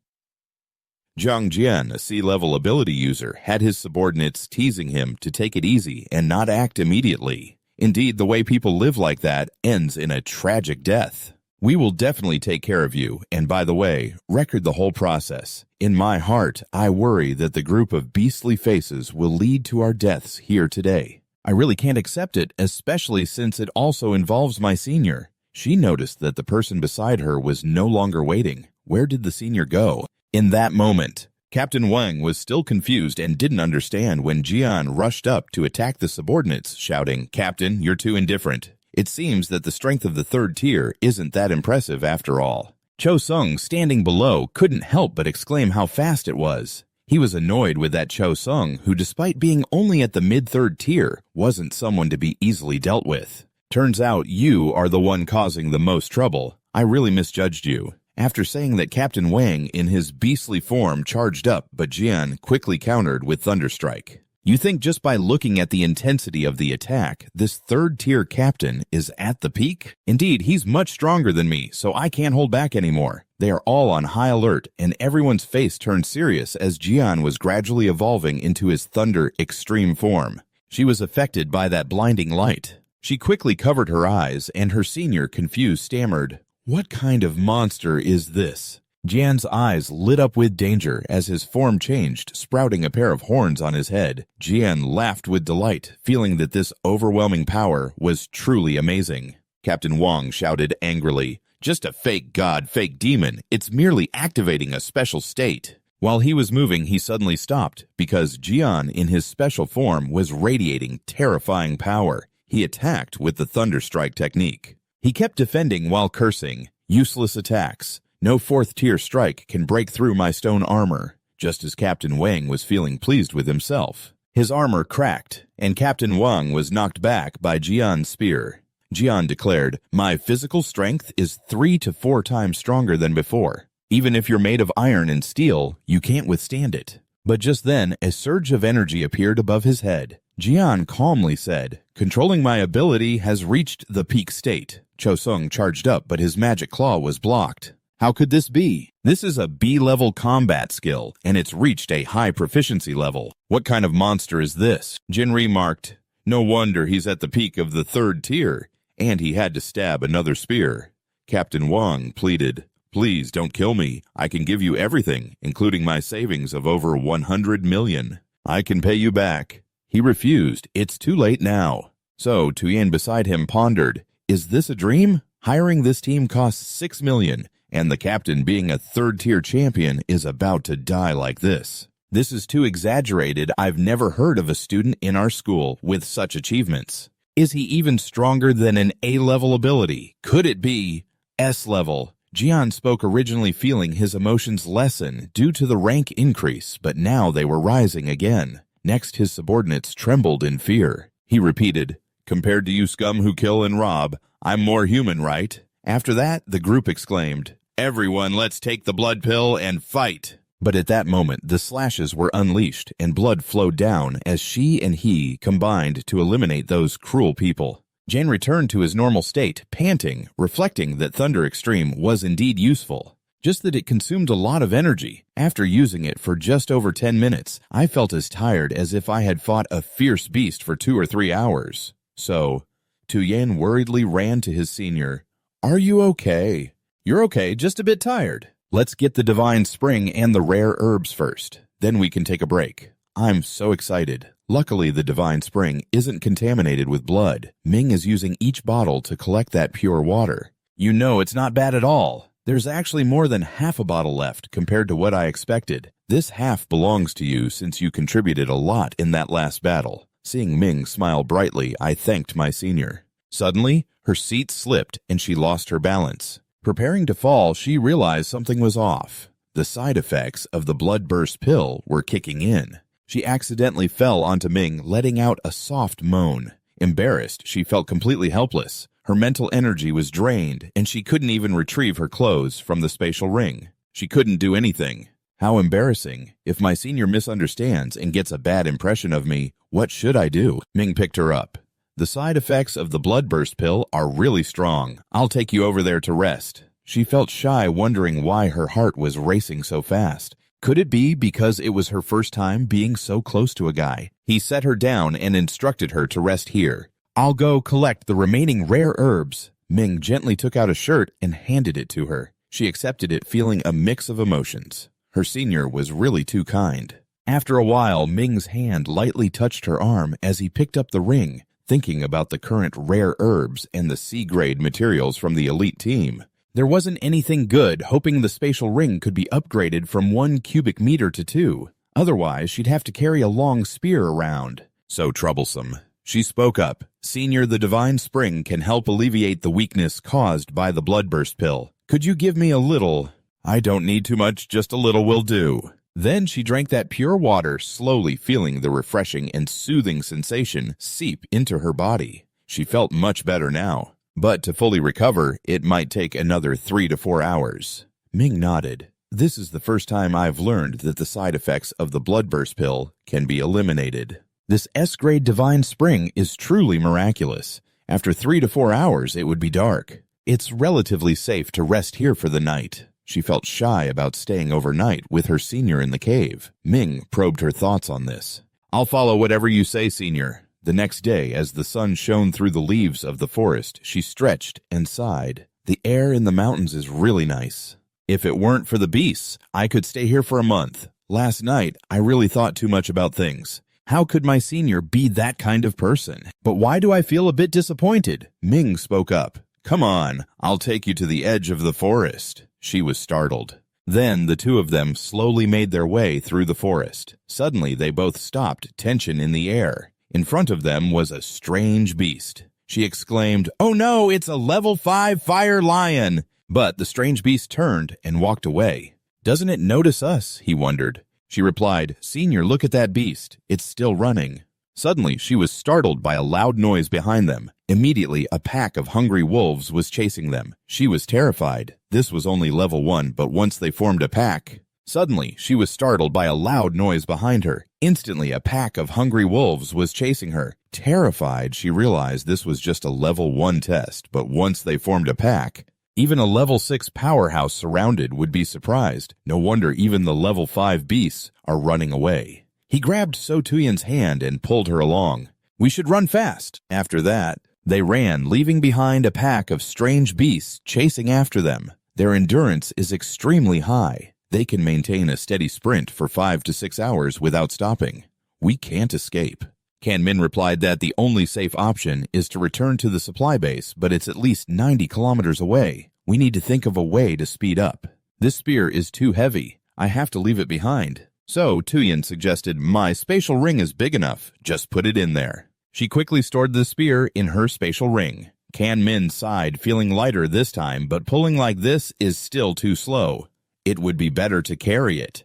Zhang Jian, a sea-level ability user, had his subordinates teasing him to take it easy and not act immediately. Indeed, the way people live like that ends in a tragic death. "We will definitely take care of you, and by the way, record the whole process. In my heart, I worry that the group of beastly faces will lead to our deaths here today. I really can't accept it, especially since it also involves my senior." She noticed that the person beside her was no longer waiting. Where did the senior go? In that moment, Captain Wang was still confused and didn't understand when Jian rushed up to attack the subordinates, shouting, "Captain, you're too indifferent. It seems that the strength of the 3rd tier isn't that impressive after all." Cho Sung, standing below, couldn't help but exclaim how fast it was. He was annoyed with that Cho Sung, who despite being only at the mid-3rd tier, wasn't someone to be easily dealt with. "Turns out you are the one causing the most trouble. I really misjudged you." After saying that, Captain Wang in his beastly form charged up, but Jian quickly countered with Thunderstrike. "You think just by looking at the intensity of the attack, this 3rd tier captain is at the peak? Indeed, he's much stronger than me, so I can't hold back anymore." They are all on high alert, and everyone's face turned serious as Jian was gradually evolving into his Thunder extreme form. She was affected by that blinding light. She quickly covered her eyes, and her senior, confused, stammered, "What kind of monster is this?" Jian's eyes lit up with danger as his form changed, sprouting a pair of horns on his head. Jian laughed with delight, feeling that this overwhelming power was truly amazing. Captain Wang shouted angrily, "Just a fake god, fake demon. It's merely activating a special state." While he was moving, he suddenly stopped, because Jian in his special form was radiating terrifying power. He attacked with the Thunderstrike technique. He kept defending while cursing, "Useless attacks. No 4th tier strike can break through my stone armor." Just as Captain Wang was feeling pleased with himself, his armor cracked, and Captain Wang was knocked back by Jian's spear. Jian declared, "My physical strength is 3 to 4 times stronger than before. Even if you're made of iron and steel, you can't withstand it." But just then, a surge of energy appeared above his head. Jian calmly said, "Controlling my ability has reached the peak state." Cho Sung charged up, but his magic claw was blocked. How could this be? This is a B-level combat skill, and it's reached a high proficiency level. What kind of monster is this? Jin remarked, "No wonder he's at the peak of the 3rd tier, and he had to stab another spear." Captain Wang pleaded, "Please don't kill me. I can give you everything, including my savings of over 100 million. I can pay you back." He refused. It's too late now. So Tuyen beside him pondered, "Is this a dream? Hiring this team costs 6 million, and the captain being a 3rd tier champion is about to die like this. This is too exaggerated. I've never heard of a student in our school with such achievements. Is he even stronger than an A-level ability? Could it be S-level?" Jian spoke, originally feeling his emotions lessen due to the rank increase, but now they were rising again. Next, his subordinates trembled in fear. He repeated, "Compared to you scum who kill and rob, I'm more human, right?" After that, the group exclaimed, "Everyone, let's take the blood pill and fight!" But at that moment, the slashes were unleashed and blood flowed down as she and he combined to eliminate those cruel people. Jane returned to his normal state, panting, reflecting that Thunder Extreme was indeed useful. Just that it consumed a lot of energy. After using it for just over 10 minutes, I felt as tired as if I had fought a fierce beast for 2 or 3 hours. So, Tuyen worriedly ran to his senior. "Are you okay?" "You're okay, just a bit tired. Let's get the divine spring and the rare herbs first. Then we can take a break." I'm so excited. Luckily, the divine spring isn't contaminated with blood. Ming is using each bottle to collect that pure water. You know, it's not bad at all. There's actually more than half a bottle left compared to what I expected. This half belongs to you since you contributed a lot in that last battle. Seeing Ming smile brightly, I thanked my senior. Suddenly, her seat slipped and she lost her balance. Preparing to fall, she realized something was off. The side effects of the blood-burst pill were kicking in. She accidentally fell onto Ming, letting out a soft moan. Embarrassed, she felt completely helpless. Her mental energy was drained, and she couldn't even retrieve her clothes from the spatial ring. She couldn't do anything. How embarrassing. If my senior misunderstands and gets a bad impression of me, what should I do? Ming picked her up. The side effects of the blood-burst pill are really strong. I'll take you over there to rest. She felt shy, wondering why her heart was racing so fast. Could it be because it was her first time being so close to a guy? He set her down and instructed her to rest here. "I'll go collect the remaining rare herbs." Ming gently took out a shirt and handed it to her. She accepted it, feeling a mix of emotions. Her senior was really too kind. After a while, Ming's hand lightly touched her arm as he picked up the ring, thinking about the current rare herbs and the C-grade materials from the elite team. There wasn't anything good, hoping the spatial ring could be upgraded from 1 cubic meter to 2. Otherwise, she'd have to carry a long spear around. So troublesome. She spoke up. "Senior, the divine spring can help alleviate the weakness caused by the bloodburst pill. Could you give me a little?" "I don't need too much, just a little will do." Then she drank that pure water, slowly feeling the refreshing and soothing sensation seep into her body. She felt much better now. But to fully recover, it might take another 3 to 4 hours. Ming nodded. This is the first time I've learned that the side effects of the bloodburst pill can be eliminated. This S-grade divine spring is truly miraculous. After 3 to 4 hours, it would be dark. It's relatively safe to rest here for the night. She felt shy about staying overnight with her senior in the cave. Ming probed her thoughts on this. "I'll follow whatever you say, senior." The next day, as the sun shone through the leaves of the forest, she stretched and sighed. The air in the mountains is really nice. If it weren't for the beasts, I could stay here for a month. Last night, I really thought too much about things. How could my senior be that kind of person? But why do I feel a bit disappointed? Ming spoke up. "Come on, I'll take you to the edge of the forest." She was startled. Then the two of them slowly made their way through the forest. Suddenly, they both stopped, tension in the air. In front of them was a strange beast. She exclaimed, "Oh no, it's a level 5 fire lion!" But the strange beast turned and walked away. "Doesn't it notice us?" he wondered. She replied, "Senior, look at that beast. It's still running." Suddenly, she was startled by a loud noise behind them. Immediately, a pack of hungry wolves was chasing them. She was terrified. This was only level 1, but once they formed a pack... Suddenly, she was startled by a loud noise behind her. Instantly, a pack of hungry wolves was chasing her. Terrified, she realized this was just a level 1 test, but once they formed a pack, even a level 6 powerhouse surrounded would be surprised. No wonder even the level 5 beasts are running away. He grabbed So Tuyen's hand and pulled her along. "We should run fast." After that, they ran, leaving behind a pack of strange beasts chasing after them. Their endurance is extremely high. They can maintain a steady sprint for 5 to 6 hours without stopping. "We can't escape." Kan-min replied that the only safe option is to return to the supply base, but it's at least 90 kilometers away. We need to think of a way to speed up. "This spear is too heavy. I have to leave it behind." So Tuyen suggested, "My spatial ring is big enough. Just put it in there." She quickly stored the spear in her spatial ring. Kan-min sighed, feeling lighter this time, but pulling like this is still too slow. It would be better to carry it.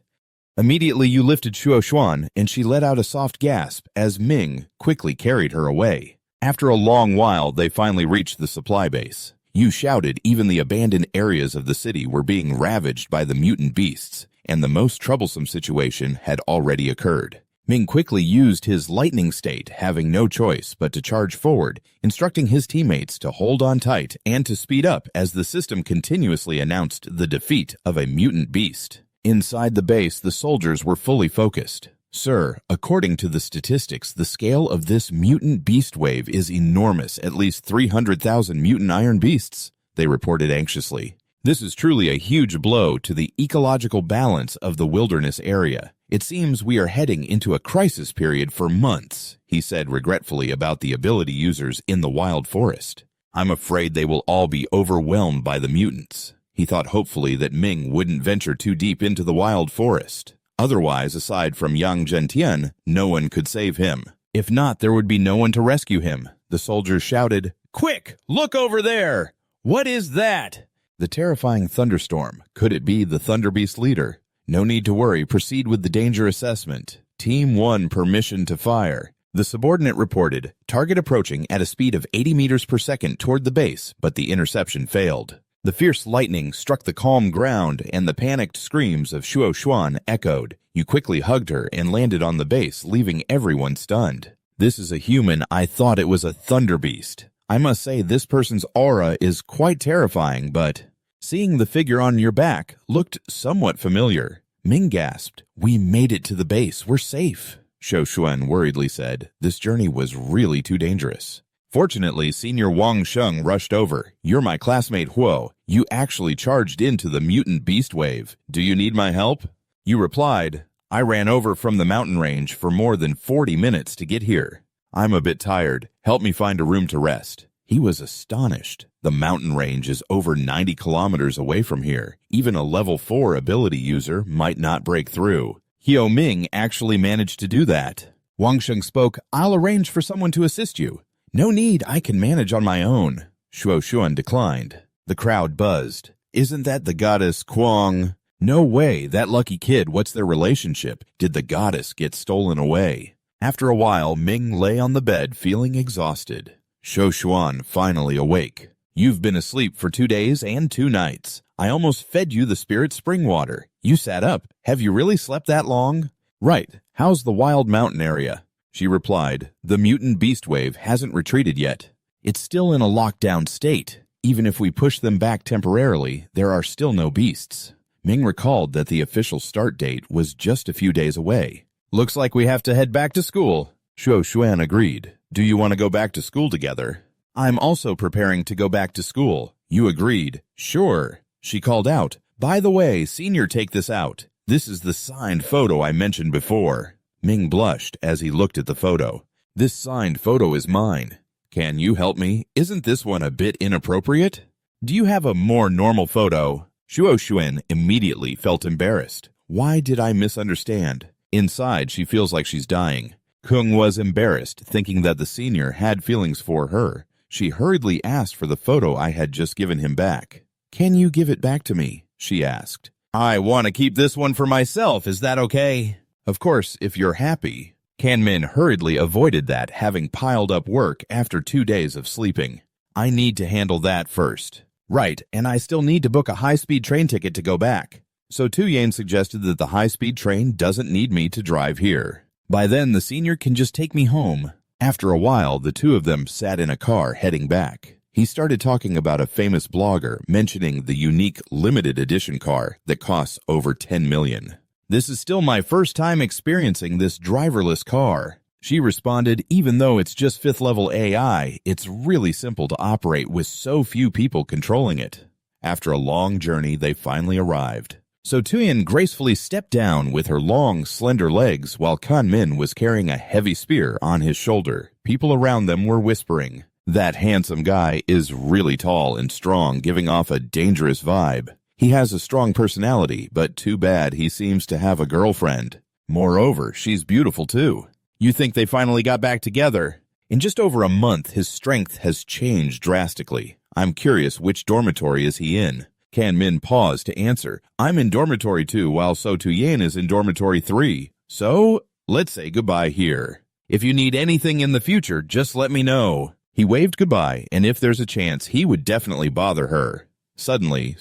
Immediately you lifted Shuo Xuan, and she let out a soft gasp as Ming quickly carried her away. After a long while, they finally reached the supply base. You shouted even the abandoned areas of the city were being ravaged by the mutant beasts, and the most troublesome situation had already occurred. Ming quickly used his lightning state, having no choice but to charge forward, instructing his teammates to hold on tight and to speed up as the system continuously announced the defeat of a mutant beast. Inside the base, the soldiers were fully focused. Sir, according to the statistics, the scale of this mutant beast wave is enormous, at least 300,000 mutant iron beasts, they reported anxiously. This is truly a huge blow to the ecological balance of the wilderness area. It seems we are heading into a crisis period for months, he said regretfully about the ability users in the wild forest. I'm afraid they will all be overwhelmed by the mutants. He thought hopefully that Ming wouldn't venture too deep into the wild forest. Otherwise, aside from Yang Zhentian, no one could save him. If not, there would be no one to rescue him. The soldiers shouted, "Quick, look over there! What is that?" The terrifying thunderstorm. Could it be the Thunderbeast leader? No need to worry, proceed with the danger assessment. Team 1 permission to fire. The subordinate reported, target approaching at a speed of 80 meters per second toward the base, but the interception failed. The fierce lightning struck the calm ground, and the panicked screams of Shuo Xuan echoed. You quickly hugged her and landed on the base, leaving everyone stunned. This is a human. I thought it was a Thunderbeast. I must say this person's aura is quite terrifying, but seeing the figure on your back looked somewhat familiar. Ming gasped. We made it to the base. We're safe, Shou Xuan worriedly said. This journey was really too dangerous. Fortunately, Senior Wang Sheng rushed over. You're my classmate Huo. You actually charged into the mutant beast wave. Do you need my help? You replied, I ran over from the mountain range for more than 40 minutes to get here. I'm a bit tired. Help me find a room to rest. He was astonished. The mountain range is over 90 kilometers away from here. Even a level 4 ability user might not break through. Hyo Ming actually managed to do that. Wang Sheng spoke, I'll arrange for someone to assist you. No need, I can manage on my own. Shuo Xuan declined. The crowd buzzed. Isn't that the goddess Kuang? No way, that lucky kid, what's their relationship? Did the goddess get stolen away? After a while, Ming lay on the bed feeling exhausted. Shou Xuan finally awake. You've been asleep for 2 days and 2 nights. I almost fed you the spirit spring water. You sat up. Have you really slept that long? Right. How's the wild mountain area? She replied, the mutant beast wave hasn't retreated yet. It's still in a lockdown state. Even if we push them back temporarily, there are still no beasts. Ming recalled that the official start date was just a few days away. Looks like we have to head back to school. Shuo Xuan agreed. Do you want to go back to school together? I'm also preparing to go back to school. You agreed. Sure. She called out. By the way, Senior, take this out. This is the signed photo I mentioned before. Ming blushed as he looked at the photo. This signed photo is mine. Can you help me? Isn't this one a bit inappropriate? Do you have a more normal photo? Shuo Xuan immediately felt embarrassed. Why did I misunderstand? Inside, she feels like she's dying. Kung was embarrassed, thinking that the senior had feelings for her. She hurriedly asked for the photo I had just given him back. Can you give it back to me? She asked. I want to keep this one for myself. Is that okay? Of course, if you're happy. Kan-min hurriedly avoided that, having piled up work after 2 days of sleeping. I need to handle that first. Right, and I still need to book a high-speed train ticket to go back. So Tu-Yan suggested that the high-speed train doesn't need me to drive here. By then, the senior can just take me home. After a while, the two of them sat in a car heading back. He started talking about a famous blogger, mentioning the unique limited edition car that costs over 10 million. This is still my first time experiencing this driverless car. She responded, even though it's just 5th level AI, it's really simple to operate with so few people controlling it. After a long journey, they finally arrived. So Tu-Yan gracefully stepped down with her long, slender legs while Kan-min was carrying a heavy spear on his shoulder. People around them were whispering. That handsome guy is really tall and strong, giving off a dangerous vibe. He has a strong personality, but too bad he seems to have a girlfriend. Moreover, she's beautiful too. You think they finally got back together? In just over a month, his strength has changed drastically. I'm curious, which dormitory is he in? Kan-min paused to answer. I'm in dormitory 2, while So Tu-Yan is in dormitory 3. So, let's say goodbye here. If you need anything in the future, just let me know. He waved goodbye, and if there's a chance, he would definitely bother her. Suddenly,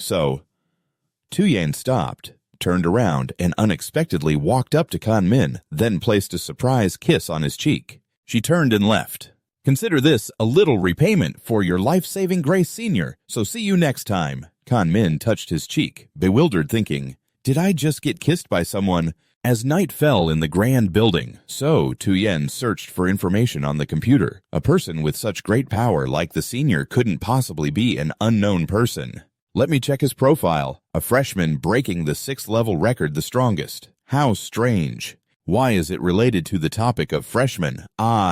Tu-Yan stopped, turned around, and unexpectedly walked up to Kan Min, then placed a surprise kiss on his cheek. She turned and left. Consider this a little repayment for your life-saving grace, senior, so see you next time. Kan Min touched his cheek, bewildered, thinking, did I just get kissed by someone? As night fell in the grand building, Tu-Yan searched for information on the computer. A person with such great power like the senior couldn't possibly be an unknown person. Let me check his profile. A freshman breaking the 6th level record, the strongest. How strange. Why is it related to the topic of freshmen?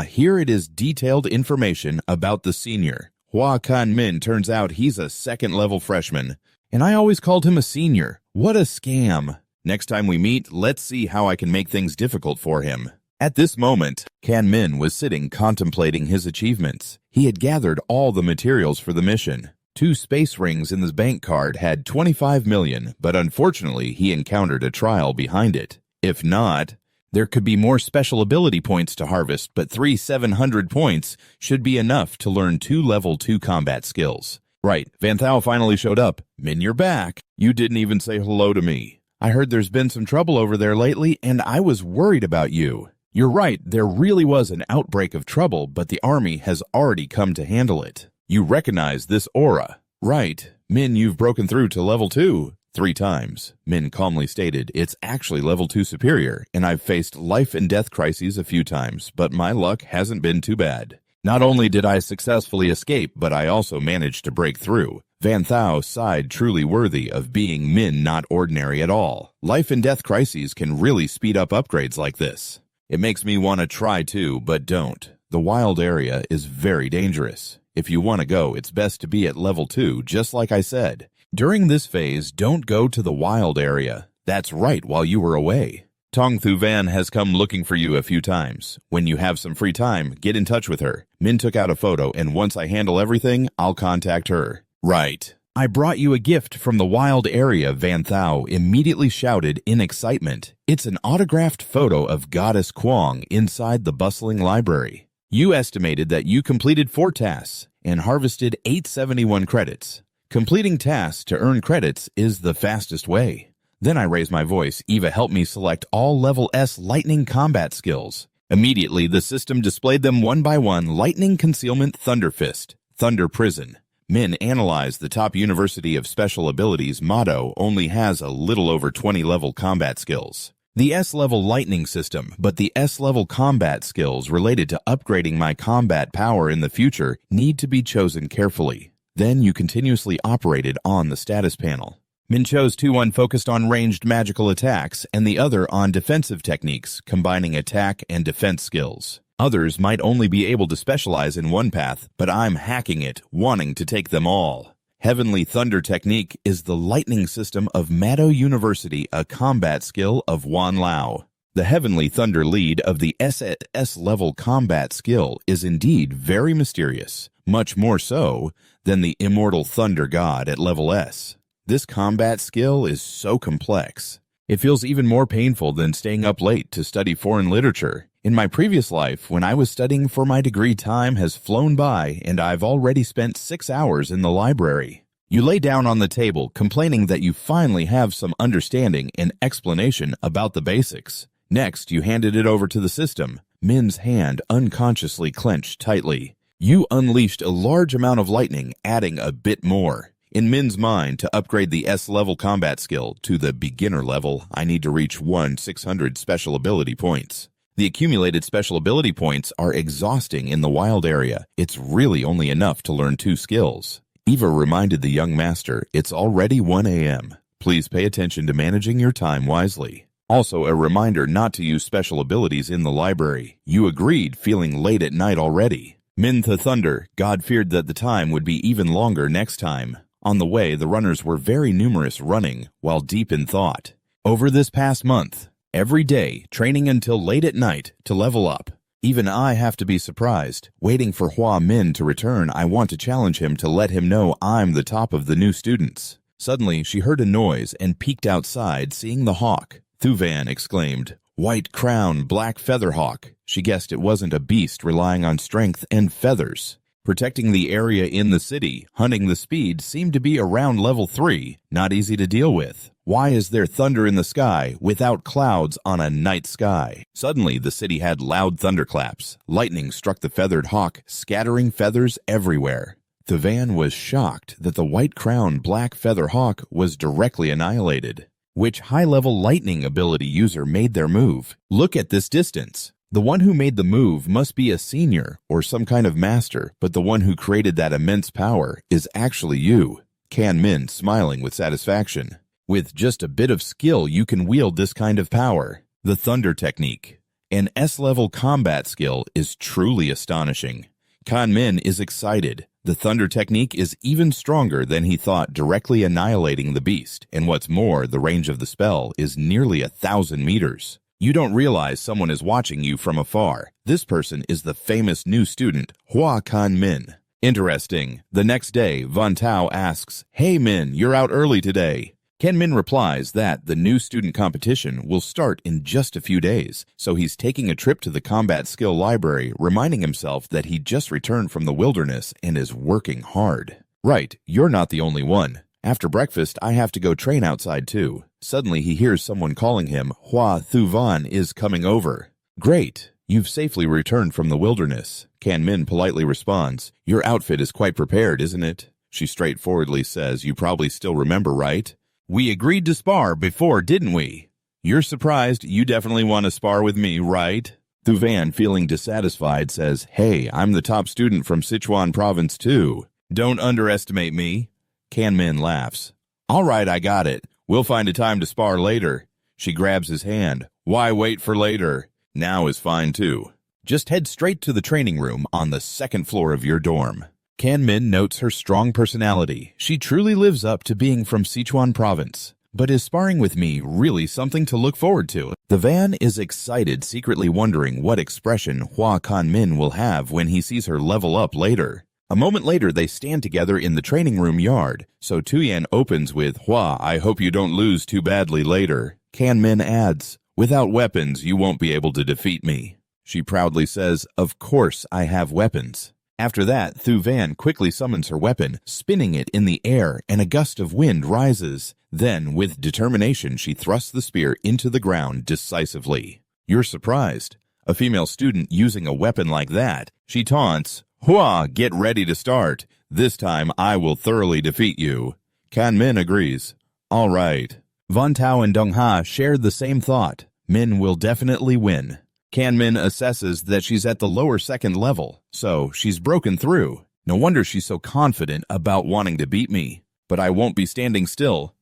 Here it is, detailed information about the senior. Hua Kan Min, turns out he's a 2nd level freshman. And I always called him a senior. What a scam. Next time we meet, let's see how I can make things difficult for him. At this moment, Kan Min was sitting contemplating his achievements. He had gathered all the materials for the mission. 2 space rings in his bank card had 25 million, but unfortunately he encountered a trial behind it. If not, there could be more special ability points to harvest, but 3 700 points should be enough to learn 2 level 2 combat skills. Right, Van Thou finally showed up. Min, you're back. You didn't even say hello to me. I heard there's been some trouble over there lately, and I was worried about you. You're right, there really was an outbreak of trouble, but the army has already come to handle it. You recognize this aura. Right, Min, you've broken through to level 2. 3 times. Min calmly stated, it's actually level 2 superior, and I've faced life and death crises a few times, but my luck hasn't been too bad. Not only did I successfully escape, but I also managed to break through. Van Thou sighed, truly worthy of being Min, not ordinary at all. Life and death crises can really speed up upgrades like this. It makes me want to try too, but don't. The wild area is very dangerous. If you want to go, it's best to be at level 2, just like I said. During this phase, don't go to the wild area. That's right, while you were away. Tong Thu Van has come looking for you a few times. When you have some free time, get in touch with her. Min took out a photo, and once I handle everything, I'll contact her. Right. I brought you a gift from the wild area, Van Thou immediately shouted in excitement. It's an autographed photo of Goddess Kwong inside the bustling library. You estimated that you completed 4 tasks and harvested 871 credits. Completing tasks to earn credits is the fastest way. Then I raised my voice. Eva helped me select all level S lightning combat skills. Immediately, the system displayed them one by one. Lightning Concealment, Thunder Fist, Thunder Prison. Min analyzed the top University of Special Abilities motto only has a little over 20 level combat skills. The S-level lightning system, but the S-level combat skills related to upgrading my combat power in the future need to be chosen carefully. Then you continuously operated on the status panel. Min chose 2-1 focused on ranged magical attacks and the other on defensive techniques, combining attack and defense skills. Others might only be able to specialize in one path, but I'm hacking it, wanting to take them all. Heavenly Thunder Technique is the lightning system of Mado University, a combat skill of Wan Lao. The Heavenly Thunder lead of the SS level combat skill is indeed very mysterious, much more so than the Immortal Thunder God at level S. This combat skill is so complex. It feels even more painful than staying up late to study foreign literature. In my previous life, when I was studying for my degree, time has flown by and I've already spent 6 hours in the library. You lay down on the table, complaining that you finally have some understanding and explanation about the basics. Next, you handed it over to the system. Min's hand unconsciously clenched tightly. You unleashed a large amount of lightning, adding a bit more. In Min's mind, to upgrade the S-level combat skill to the beginner level, I need to reach 600 special ability points. The accumulated special ability points are exhausting in the wild area. It's really only enough to learn 2 skills. Eva reminded the young master, it's already 1 a.m. Please pay attention to managing your time wisely. Also, a reminder not to use special abilities in the library. You agreed, feeling late at night already. Min the Thunder, God feared that the time would be even longer next time. On the way, the runners were very numerous, running while deep in thought. Over this past month, every day, training until late at night to level up. Even I have to be surprised. Waiting for Hua Min to return, I want to challenge him to let him know I'm the top of the new students. Suddenly, she heard a noise and peeked outside, seeing the hawk. Thu Van exclaimed, "White crown, black feather hawk." She guessed it wasn't a beast relying on strength and feathers. Protecting the area in the city, hunting the speed seemed to be around level 3, not easy to deal with. Why is there thunder in the sky without clouds on a night sky? Suddenly, the city had loud thunderclaps. Lightning struck the feathered hawk, scattering feathers everywhere. Thuvan was shocked that the white-crowned black feather hawk was directly annihilated. Which high-level lightning ability user made their move? Look at this distance. The one who made the move must be a senior or some kind of master, but the one who created that immense power is actually you. Kan Min smiling with satisfaction. With just a bit of skill, you can wield this kind of power. The Thunder Technique. An S-level combat skill is truly astonishing. Kan Min is excited. The Thunder Technique is even stronger than he thought, directly annihilating the beast, and what's more, the range of the spell is nearly 1,000 meters. You don't realize someone is watching you from afar. This person is the famous new student, Hua Kan Min. Interesting. The next day, Van Tao asks, "Hey Min, you're out early today." Kan Min replies that the new student competition will start in just a few days, so he's taking a trip to the combat skill library, reminding himself that he just returned from the wilderness and is working hard. Right, you're not the only one. After breakfast, I have to go train outside too. Suddenly he hears someone calling him. Hua Thuvan is coming over. Great, you've safely returned from the wilderness. Kan Min politely responds, "Your outfit is quite prepared, isn't it?" She straightforwardly says, "You probably still remember, right? We agreed to spar before, didn't we? You're surprised. You definitely want to spar with me, right?" Thuvan, feeling dissatisfied, says, "Hey, I'm the top student from Sichuan province too. Don't underestimate me." Kan Min laughs. "All right, I got it. We'll find a time to spar later." She grabs his hand. "Why wait for later? Now is fine too. Just head straight to the training room on the second floor of your dorm." Kan Min notes her strong personality. She truly lives up to being from Sichuan province. But is sparring with me really something to look forward to? Thuvan is excited, secretly wondering what expression Hua Kan Min will have when he sees her level up later. A moment later, they stand together in the training room yard. So Tuyan opens with, "Hua, I hope you don't lose too badly later." Kan Min adds, "Without weapons, you won't be able to defeat me." She proudly says, "Of course I have weapons." After that, Thuvan quickly summons her weapon, spinning it in the air, and a gust of wind rises. Then, with determination, she thrusts the spear into the ground decisively. You're surprised. A female student using a weapon like that. She taunts, "Hua, get ready to start. This time I will thoroughly defeat you." Kan Min agrees. All right. Van Tao and Dong Ha shared the same thought. Min will definitely win. Kan Min assesses that she's at the lower second level, so she's broken through. No wonder she's so confident about wanting to beat me. But I won't be standing still.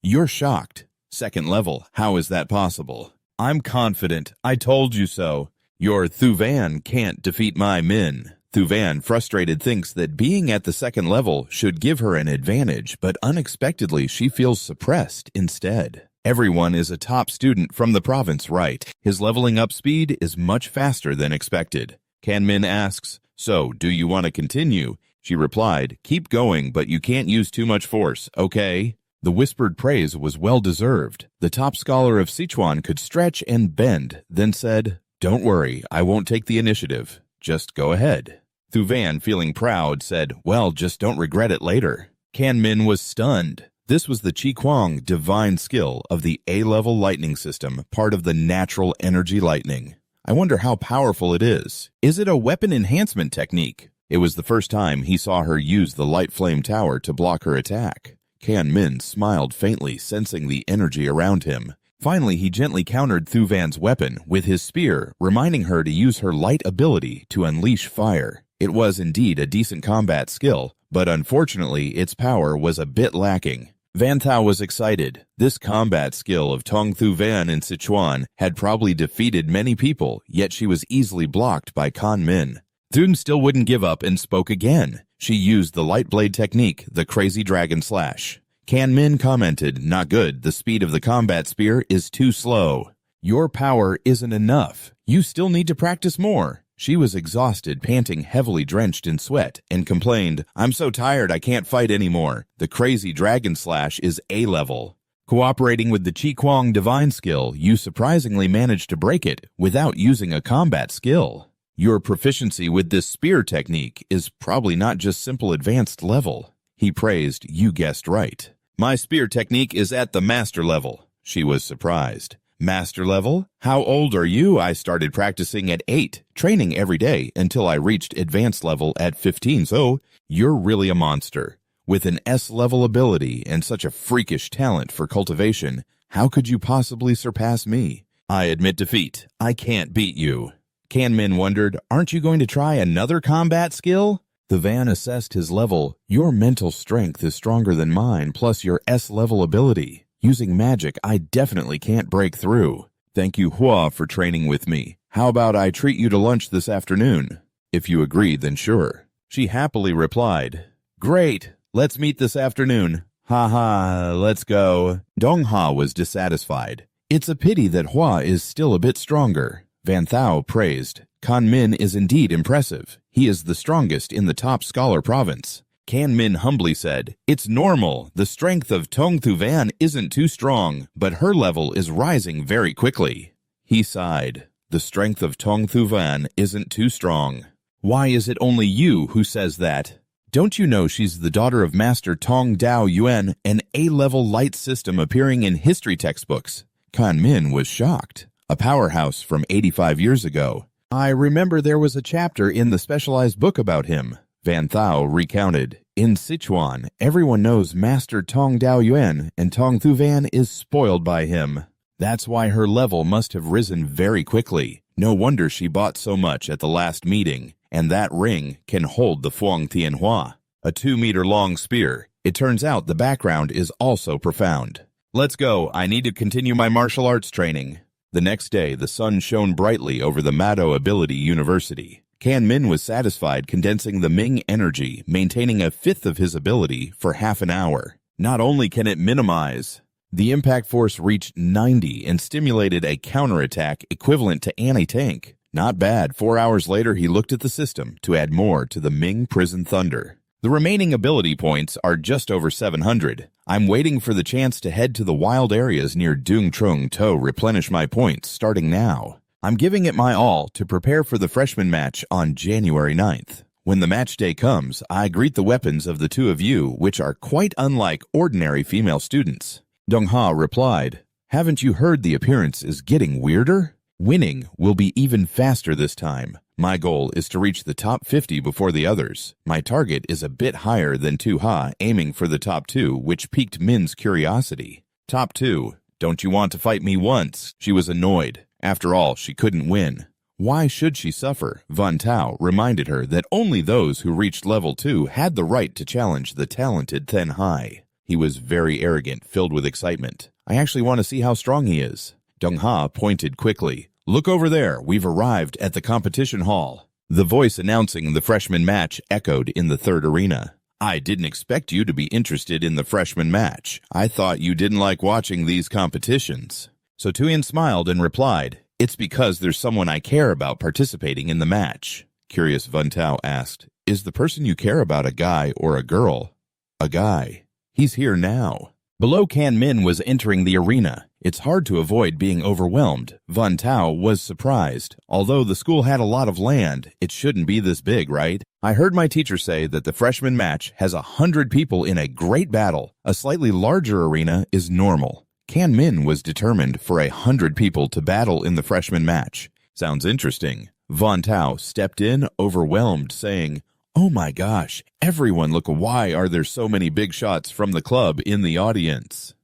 You're shocked. Second level, how is that possible? I'm confident. I told you so. Your Thuvan can't defeat my Min. Thuvan, frustrated, thinks that being at the second level should give her an advantage, but unexpectedly she feels suppressed instead. Everyone is a top student from the province, right? His leveling up speed is much faster than expected. Kan Min asks, "So, do you want to continue?" She replied, "Keep going, but you can't use too much force, okay?" The whispered praise was well-deserved. The top scholar of Sichuan could stretch and bend, then said, "Don't worry, I won't take the initiative. Just go ahead." Thuvan, feeling proud, said, "Well, just don't regret it later." Kan Min was stunned. This was the Chi Kuang divine skill of the A-level lightning system, part of the natural energy lightning. I wonder how powerful it is. Is it a weapon enhancement technique? It was the first time he saw her use the light flame tower to block her attack. Kan Min smiled faintly, sensing the energy around him. Finally, he gently countered Thuvan's weapon with his spear, reminding her to use her light ability to unleash fire. It was indeed a decent combat skill, but unfortunately its power was a bit lacking. Van Tao was excited. This combat skill of Tong Thuvan in Sichuan had probably defeated many people, yet she was easily blocked by Kan Min. Thun still wouldn't give up and spoke again. She used the light blade technique, the crazy dragon slash. Kan Min commented, "Not good, the speed of the combat spear is too slow." "Your power isn't enough. You still need to practice more." She was exhausted, panting, heavily drenched in sweat, and complained, "I'm so tired I can't fight anymore. The crazy dragon slash is A-level." Cooperating with the Chi Kuang divine skill, you surprisingly managed to break it without using a combat skill. Your proficiency with this spear technique is probably not just simple advanced level. He praised, you guessed right. My spear technique is at the master level. She was surprised. Master level? How old are you? I started practicing at 8, training every day until I reached advanced level at 15, so you're really a monster. With an S-level ability and such a freakish talent for cultivation, how could you possibly surpass me? I admit defeat. I can't beat you. Kanmin wondered, aren't you going to try another combat skill? The Van assessed his level. Your mental strength is stronger than mine, plus your S-level ability. Using magic, I definitely can't break through. Thank you, Hua, for training with me. How about I treat you to lunch this afternoon? If you agree, then sure. She happily replied, Great, let's meet this afternoon. Ha, let's go. Dongha was dissatisfied. It's a pity that Hua is still a bit stronger. Van Thao praised. Kanmin is indeed impressive. He is the strongest in the top scholar province. Kanmin humbly said, It's normal. The strength of Tong Thu Van isn't too strong, but her level is rising very quickly. He sighed. The strength of Tong Thu Van isn't too strong. Why is it only you who says that? Don't you know she's the daughter of Master Tong Dao Yuan, an A-level light system appearing in history textbooks? Kanmin was shocked. A powerhouse from 85 years ago. I remember there was a chapter in the specialized book about him. Van Thao recounted. In Sichuan, everyone knows Master Tong Dao Yuan, and Tong Thu Van is spoiled by him. That's why her level must have risen very quickly. No wonder she bought so much at the last meeting. And that ring can hold the Fuang Tianhua, a 2-meter-long spear. It turns out the background is also profound. Let's go. I need to continue my martial arts training. The next day, the sun shone brightly over the Mado Ability University. Kanmin was satisfied condensing the Ming energy, maintaining a fifth of his ability for half an hour. Not only can it minimize, the impact force reached 90 and stimulated a counterattack equivalent to anti-tank. Not bad. 4 hours later, he looked at the system to add more to the Ming Prison Thunder. The remaining ability points are just over 700. I'm waiting for the chance to head to the wild areas near Dung Trung to replenish my points starting now. I'm giving it my all to prepare for the freshman match on January 9th. When the match day comes, I greet the weapons of the two of you, which are quite unlike ordinary female students. Dongha replied, Haven't you heard the appearance is getting weirder? Winning will be even faster this time. My goal is to reach the top 50 before the others. My target is a bit higher than Tu Ha, aiming for the top 2, which piqued Min's curiosity. Top 2. Don't you want to fight me once? She was annoyed. After all, she couldn't win. Why should she suffer? Van Tao reminded her that only those who reached level 2 had the right to challenge the talented Then Hai. He was very arrogant, filled with excitement. I actually want to see how strong he is. Dongha pointed quickly. Look over there. We've arrived at the competition hall. The voice announcing the freshman match echoed in the third arena. I didn't expect you to be interested in the freshman match. I thought you didn't like watching these competitions. So Tuyen smiled and replied, It's because there's someone I care about participating in the match. Curious Van Tao asked, Is the person you care about a guy or a girl? A guy. He's here now. Below Kanmin was entering the arena. It's hard to avoid being overwhelmed. Van Tao was surprised. Although the school had a lot of land, it shouldn't be this big, right? I heard my teacher say that the freshman match has 100 people in a great battle. A slightly larger arena is normal. Kanmin was determined for 100 people to battle in the freshman match. Sounds interesting. Van Tao stepped in, overwhelmed, saying, Oh my gosh, everyone, look, why are there so many big shots from the club in the audience?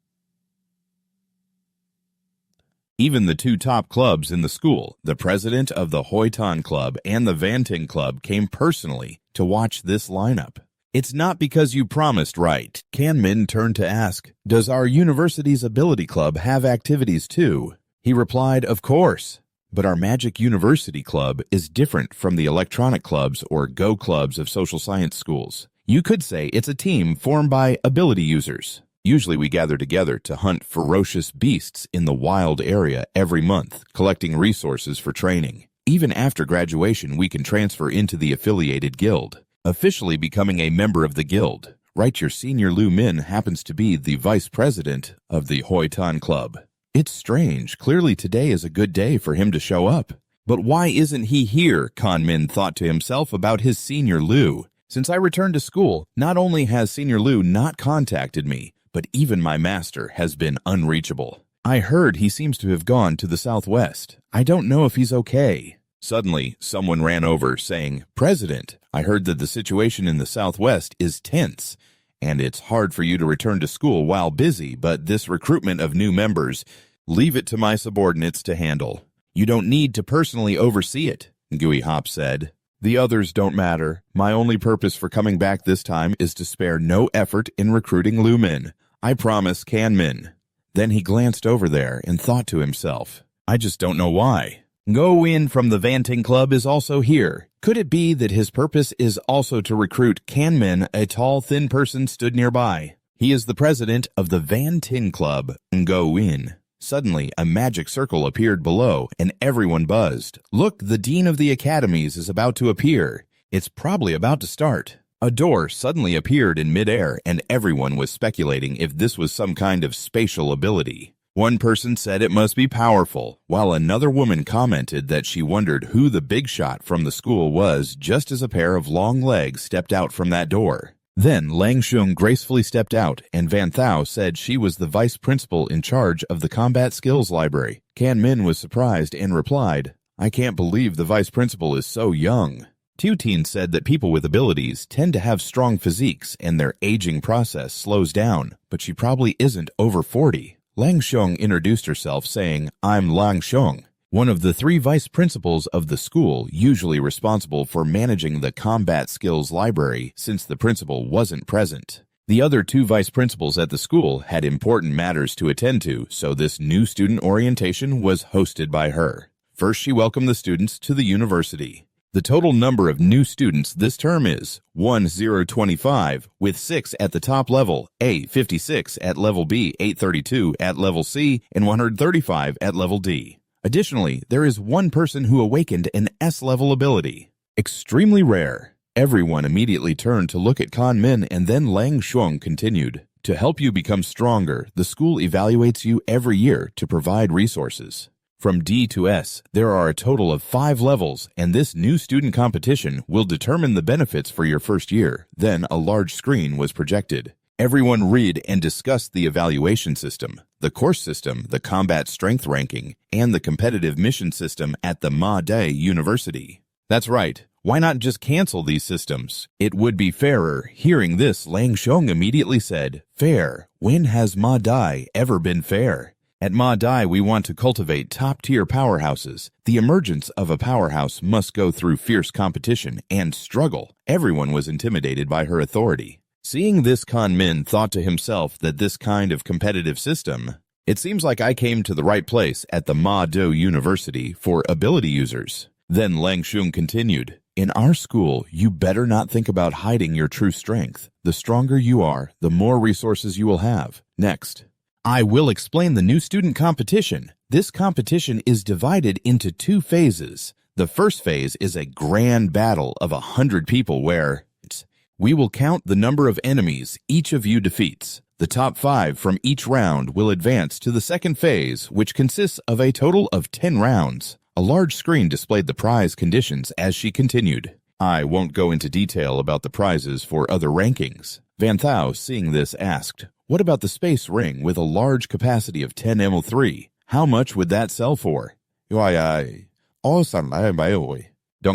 Even the two top clubs in the school, the president of the Hoi Tan Club and the Vanting Club, came personally to watch this lineup. It's not because you promised, right? Kanmin turned to ask, Does our university's ability club have activities too? He replied, Of course. But our Magic University Club is different from the electronic clubs or Go clubs of social science schools. You could say it's a team formed by ability users. Usually we gather together to hunt ferocious beasts in the wild area every month, collecting resources for training. Even after graduation, we can transfer into the affiliated guild, officially becoming a member of the guild. Right, your senior Lu Min happens to be the vice president of the Hoi Tan Club. It's strange. Clearly today is a good day for him to show up. But why isn't he here? Kanmin thought to himself about his senior Liu. Since I returned to school, not only has Senior Liu not contacted me, but even my master has been unreachable. I heard he seems to have gone to the southwest. I don't know if he's okay. Suddenly, someone ran over saying, "President, I heard that the situation in the southwest is tense, and it's hard for you to return to school while busy, but this recruitment of new members, leave it to my subordinates to handle. You don't need to personally oversee it," Gui Hop said. "The others don't matter. My only purpose for coming back this time is to spare no effort in recruiting Lu Min. I promise, Kanmin." Then he glanced over there and thought to himself, "I just don't know why." Go In from the Vanting Club is also here. Could it be that his purpose is also to recruit Kanmin? A tall, thin person stood nearby. He is the president of the Vanting Club. Go In. Suddenly, a magic circle appeared below, and everyone buzzed. Look, the Dean of the Academies is about to appear. It's probably about to start. A door suddenly appeared in midair, and everyone was speculating if this was some kind of spatial ability. One person said it must be powerful, while another woman commented that she wondered who the big shot from the school was just as a pair of long legs stepped out from that door. Then Lang Shung gracefully stepped out, and Van Thao said she was the vice principal in charge of the combat skills library. Kan Min was surprised and replied, "I can't believe the vice principal is so young." Tutin said that people with abilities tend to have strong physiques and their aging process slows down, but she probably isn't over 40. Lang Shung introduced herself saying, "I'm Lang Shung, one of the 3 vice principals of the school, usually responsible for managing the combat skills library since the principal wasn't present." The other 2 vice principals at the school had important matters to attend to, so this new student orientation was hosted by her. First, she welcomed the students to the university. The total number of new students this term is 1025, with 6 at the top level, A, 56 at level B, 832 at level C, and 135 at level D. Additionally, there is 1 person who awakened an S-level ability. Extremely rare. Everyone immediately turned to look at Kan Min, and then Lang Shung continued. To help you become stronger, the school evaluates you every year to provide resources. From D to S, there are a total of 5 levels, and this new student competition will determine the benefits for your first year. Then a large screen was projected. Everyone read and discussed the evaluation system, the course system, the combat strength ranking, and the competitive mission system at the Ma Dai University. That's right. Why not just cancel these systems? It would be fairer. Hearing this, Lang Shung immediately said, "Fair? When has Ma Dai ever been fair? At Ma Dai, we want to cultivate top-tier powerhouses. The emergence of a powerhouse must go through fierce competition and struggle." Everyone was intimidated by her authority. Seeing this, Kan Min thought to himself that this kind of competitive system, it seems like I came to the right place at the Ma Do University for ability users. Then Lang Shung continued, "In our school, you better not think about hiding your true strength. The stronger you are, the more resources you will have. Next, I will explain the new student competition. This competition is divided into 2 phases. The first phase is a grand battle of 100 people where we will count the number of enemies each of you defeats. The top 5 from each round will advance to the second phase, which consists of a total of 10 rounds. A large screen displayed the prize conditions as she continued. I won't go into detail about the prizes for other rankings. Van Thao, seeing this, asked, "What about the space ring with a large capacity of 10 ML3? How much would that sell for?" Dong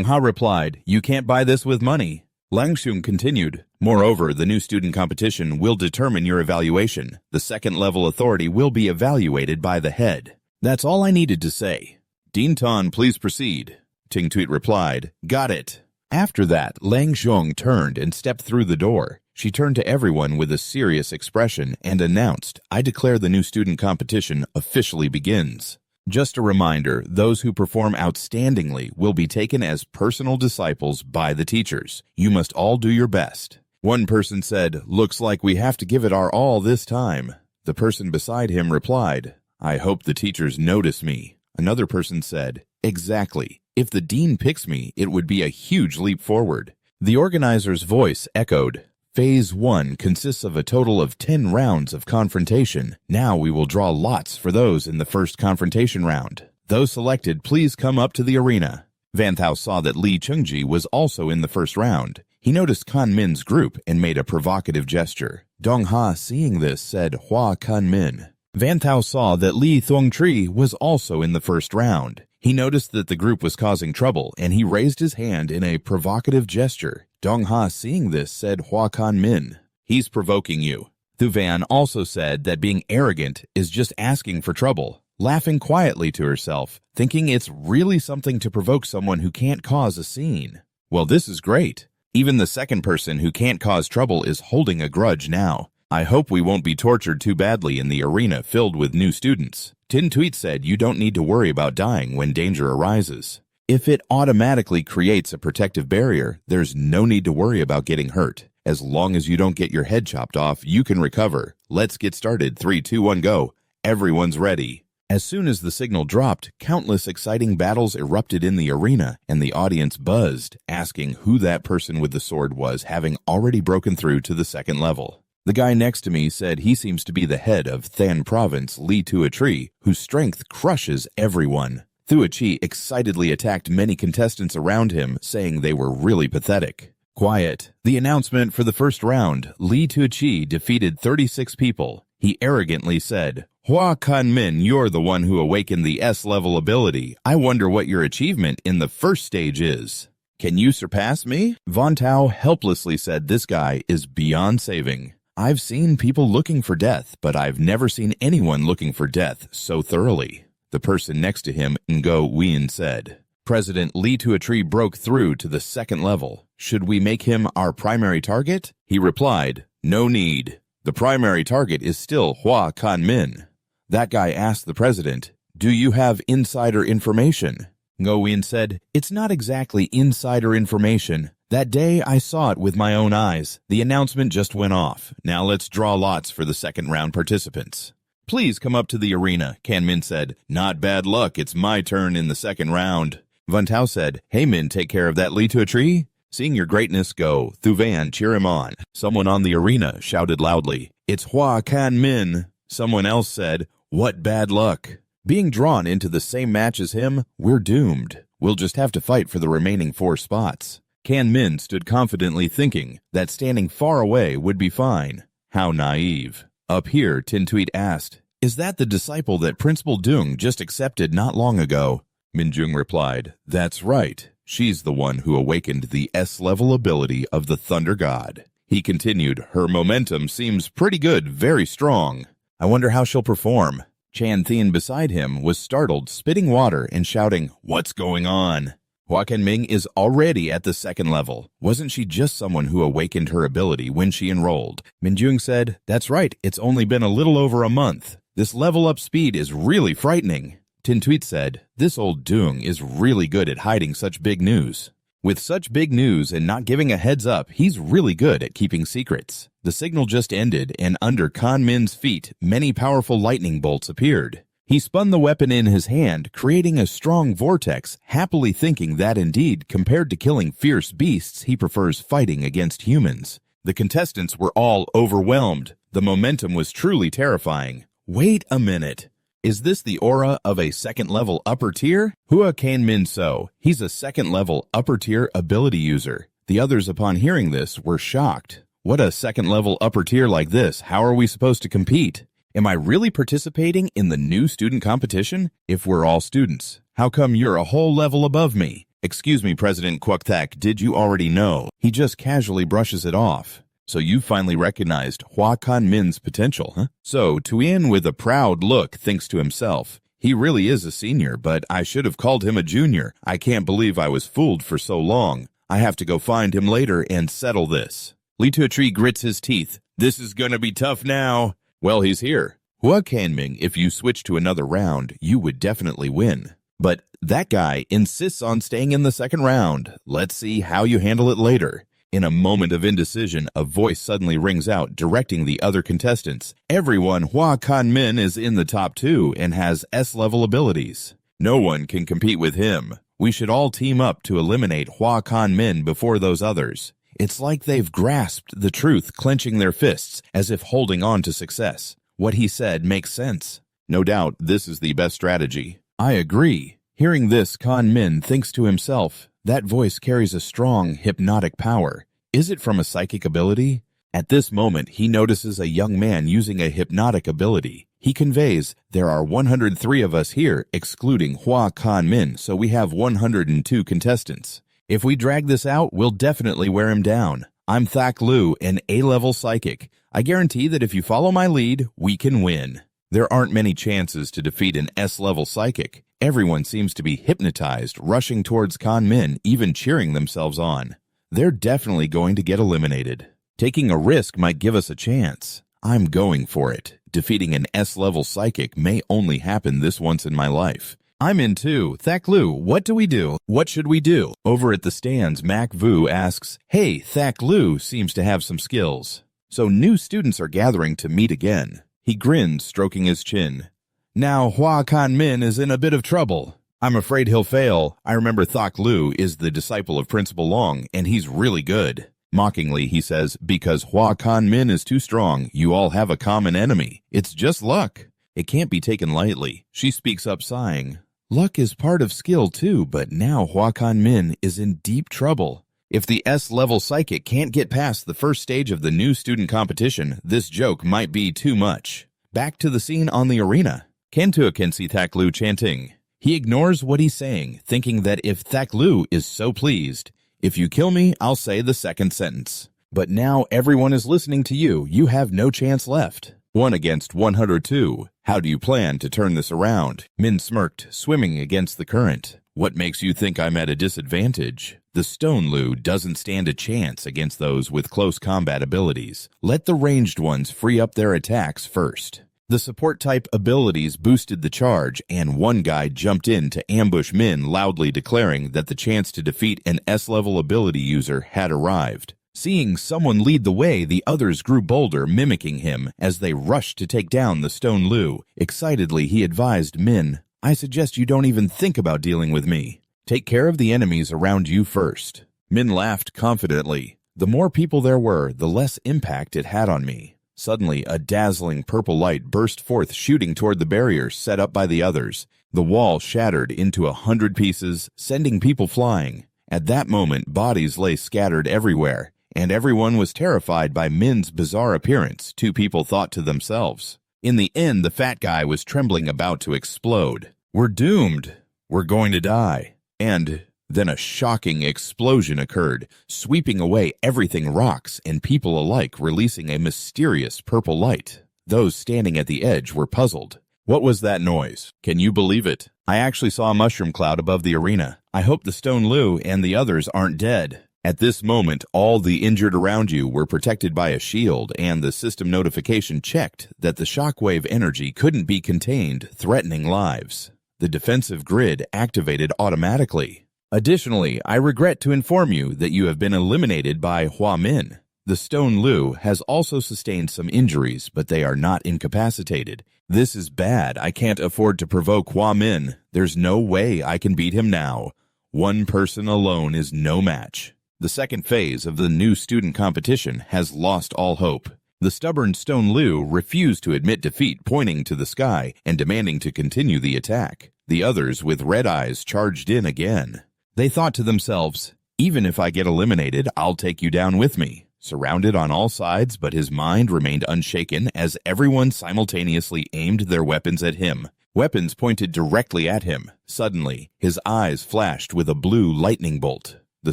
Ha replied, "You can't buy this with money." Lang Shung continued, "Moreover, the new student competition will determine your evaluation. The second level authority will be evaluated by the head." That's all I needed to say. "Dean Tan, please proceed." Ting Tuit replied, "Got it." After that, Lang Shung turned and stepped through the door. She turned to everyone with a serious expression and announced, "I declare the new student competition officially begins. Just a reminder, those who perform outstandingly will be taken as personal disciples by the teachers. You must all do your best." One person said, "Looks like we have to give it our all this time." The person beside him replied, "I hope the teachers notice me." Another person said, "Exactly. If the dean picks me, it would be a huge leap forward." The organizer's voice echoed, "Phase 1 consists of a total of 10 rounds of confrontation. Now we will draw lots for those in the first confrontation round. Those selected, please come up to the arena. Van Thao saw that Lee Chungji was also in the first round. He noticed Kan Min's group and made a provocative gesture. Dong Ha, seeing this, said Hua Kan Min. Van Thao saw that Li Thuong-tri was also in the first round. He noticed that the group was causing trouble, and he raised his hand in a provocative gesture. Dong Ha, seeing this, said Hua Kan Min. He's provoking you. Thu Van also said that being arrogant is just asking for trouble, laughing quietly to herself, thinking it's really something to provoke someone who can't cause a scene. Well, this is great. Even the second person who can't cause trouble is holding a grudge now. I hope we won't be tortured too badly in the arena filled with new students. Tin Tweet said you don't need to worry about dying when danger arises. If it automatically creates a protective barrier, there's no need to worry about getting hurt. As long as you don't get your head chopped off, you can recover. Let's get started. 3, 2, 1, go. Everyone's ready. As soon as the signal dropped, countless exciting battles erupted in the arena, and the audience buzzed, asking who that person with the sword was, having already broken through to the second level. The guy next to me said he seems to be the head of Than Province, Li Tua-tri, whose strength crushes everyone. Tua-chi excitedly attacked many contestants around him, saying they were really pathetic. Quiet. The announcement for the first round. Li Tua-chi defeated 36 people. He arrogantly said, Hua Kan Min, you're the one who awakened the S-level ability. I wonder what your achievement in the first stage is. Can you surpass me? Van Tao helplessly said this guy is beyond saving. I've seen people looking for death, but I've never seen anyone looking for death so thoroughly. The person next to him, Ngo Wien, said. President Li Tua-tri broke through to the second level. Should we make him our primary target? He replied, no need. The primary target is still Hua Kan Min. That guy asked the president, do you have insider information? Ngo Wien said, it's not exactly insider information. That day I saw it with my own eyes. The announcement just went off. Now let's draw lots for the second round participants. Please come up to the arena, Kan Min said. Not bad luck, it's my turn in the second round. Van Tao said, hey Min, take care of that Li Tua-tri. Seeing your greatness go, Thu Van, cheer him on. Someone on the arena shouted loudly, it's Hua Kan Min. Someone else said, what bad luck. Being drawn into the same match as him, we're doomed. We'll just have to fight for the remaining 4 spots. Kan Min stood confidently thinking that standing far away would be fine. How naive. Up here, Tin Tweet asked, is that the disciple that Principal Dung just accepted not long ago? Min Jung replied, that's right. She's the one who awakened the S-level ability of the Thunder God. He continued, her momentum seems pretty good, very strong. I wonder how she'll perform. Chan Thien beside him was startled, spitting water and shouting, what's going on? Hua Kan Ming is already at the second level. Wasn't she just someone who awakened her ability when she enrolled? Min Jung said, that's right, it's only been a little over a month. This level up speed is really frightening. Tin Tweet said, this old Dung is really good at hiding such big news. With such big news and not giving a heads up, he's really good at keeping secrets. The signal just ended, and under Kan Min's feet, many powerful lightning bolts appeared. He spun the weapon in his hand, creating a strong vortex, happily thinking that indeed, compared to killing fierce beasts, he prefers fighting against humans. The contestants were all overwhelmed. The momentum was truly terrifying. Wait a minute. Is this the aura of a second-level upper tier? Hua Kan Min So. He's a second-level upper tier ability user. The others, upon hearing this, were shocked. What a second-level upper tier like this? How are we supposed to compete? Am I really participating in the new student competition? If we're all students, how come you're a whole level above me? Excuse me, President Kwok-tak, did you already know? He just casually brushes it off. So you finally recognized Hua Kan Min's potential, huh? So Tuyen, with a proud look, thinks to himself, he really is a senior, but I should have called him a junior. I can't believe I was fooled for so long. I have to go find him later and settle this. Li Tua-tri grits his teeth. This is gonna be tough now. Well, he's here. Hua Kan Ming, if you switch to another round, you would definitely win. But that guy insists on staying in the second round. Let's see how you handle it later. In a moment of indecision, a voice suddenly rings out, directing the other contestants. Everyone, Hua Kan Min is in the top 2 and has S-level abilities. No one can compete with him. We should all team up to eliminate Hua Kan Min before those others. It's like they've grasped the truth, clenching their fists, as if holding on to success. What he said makes sense. No doubt, this is the best strategy. I agree. Hearing this, Kan Min thinks to himself, that voice carries a strong, hypnotic power. Is it from a psychic ability? At this moment, he notices a young man using a hypnotic ability. He conveys, there are 103 of us here, excluding Hua Kan Min, so we have 102 contestants. If we drag this out, we'll definitely wear him down. I'm Thak Lu, an A-level psychic. I guarantee that if you follow my lead, we can win. There aren't many chances to defeat an S-level psychic. Everyone seems to be hypnotized, rushing towards Kan Min, even cheering themselves on. They're definitely going to get eliminated. Taking a risk might give us a chance. I'm going for it. Defeating an S-level psychic may only happen this once in my life. I'm in too. Thak Lu, what do we do? What should we do? Over at the stands, Mac Vu asks, hey, Thak Lu seems to have some skills. So new students are gathering to meet again. He grins, stroking his chin. Now Hua Kan Min is in a bit of trouble. I'm afraid he'll fail. I remember Thak Lu is the disciple of Principal Long, and he's really good. Mockingly, he says, because Hua Kan Min is too strong, you all have a common enemy. It's just luck. It can't be taken lightly. She speaks up, sighing. Luck is part of skill too, but now Hua Kan Min is in deep trouble. If the S-level psychic can't get past the first stage of the new student competition, this joke might be too much. Back to the scene on the arena. Kentua can see Thak Lu chanting. He ignores what he's saying, thinking that if Thak Lu is so pleased, if you kill me, I'll say the second sentence. But now everyone is listening to you. You have no chance left. 1 against 102. How do you plan to turn this around? Min smirked, swimming against the current. What makes you think I'm at a disadvantage? The Stone Lu doesn't stand a chance against those with close combat abilities. Let the ranged ones free up their attacks first. The support-type abilities boosted the charge, and one guy jumped in to ambush Min, loudly declaring that the chance to defeat an S-level ability user had arrived. Seeing someone lead the way, the others grew bolder, mimicking him as they rushed to take down the Stone Lu. Excitedly, he advised Min, I suggest you don't even think about dealing with me. Take care of the enemies around you first. Min laughed confidently. The more people there were, the less impact it had on me. Suddenly, a dazzling purple light burst forth, shooting toward the barrier set up by the others. The wall shattered into 100 pieces, sending people flying. At that moment, bodies lay scattered everywhere, and everyone was terrified by Min's bizarre appearance, two people thought to themselves. In the end, the fat guy was trembling, about to explode. We're doomed. We're going to die. And then a shocking explosion occurred, sweeping away everything rocks and people alike, releasing a mysterious purple light. Those standing at the edge were puzzled. What was that noise? Can you believe it? I actually saw a mushroom cloud above the arena. I hope the Stone Lu and the others aren't dead. At this moment, all the injured around you were protected by a shield, and the system notification checked that the shockwave energy couldn't be contained, threatening lives. The defensive grid activated automatically. Additionally, I regret to inform you that you have been eliminated by Hua Min. The Stone Lu has also sustained some injuries, but they are not incapacitated. This is bad. I can't afford to provoke Hua Min. There's no way I can beat him now. One person alone is no match. The second phase of the new student competition has lost all hope. The stubborn Stone Lu refused to admit defeat, pointing to the sky and demanding to continue the attack. The others with red eyes charged in again. They thought to themselves, even if I get eliminated, I'll take you down with me. Surrounded on all sides, but his mind remained unshaken as everyone simultaneously aimed their weapons at him. Weapons pointed directly at him. Suddenly, his eyes flashed with a blue lightning bolt. The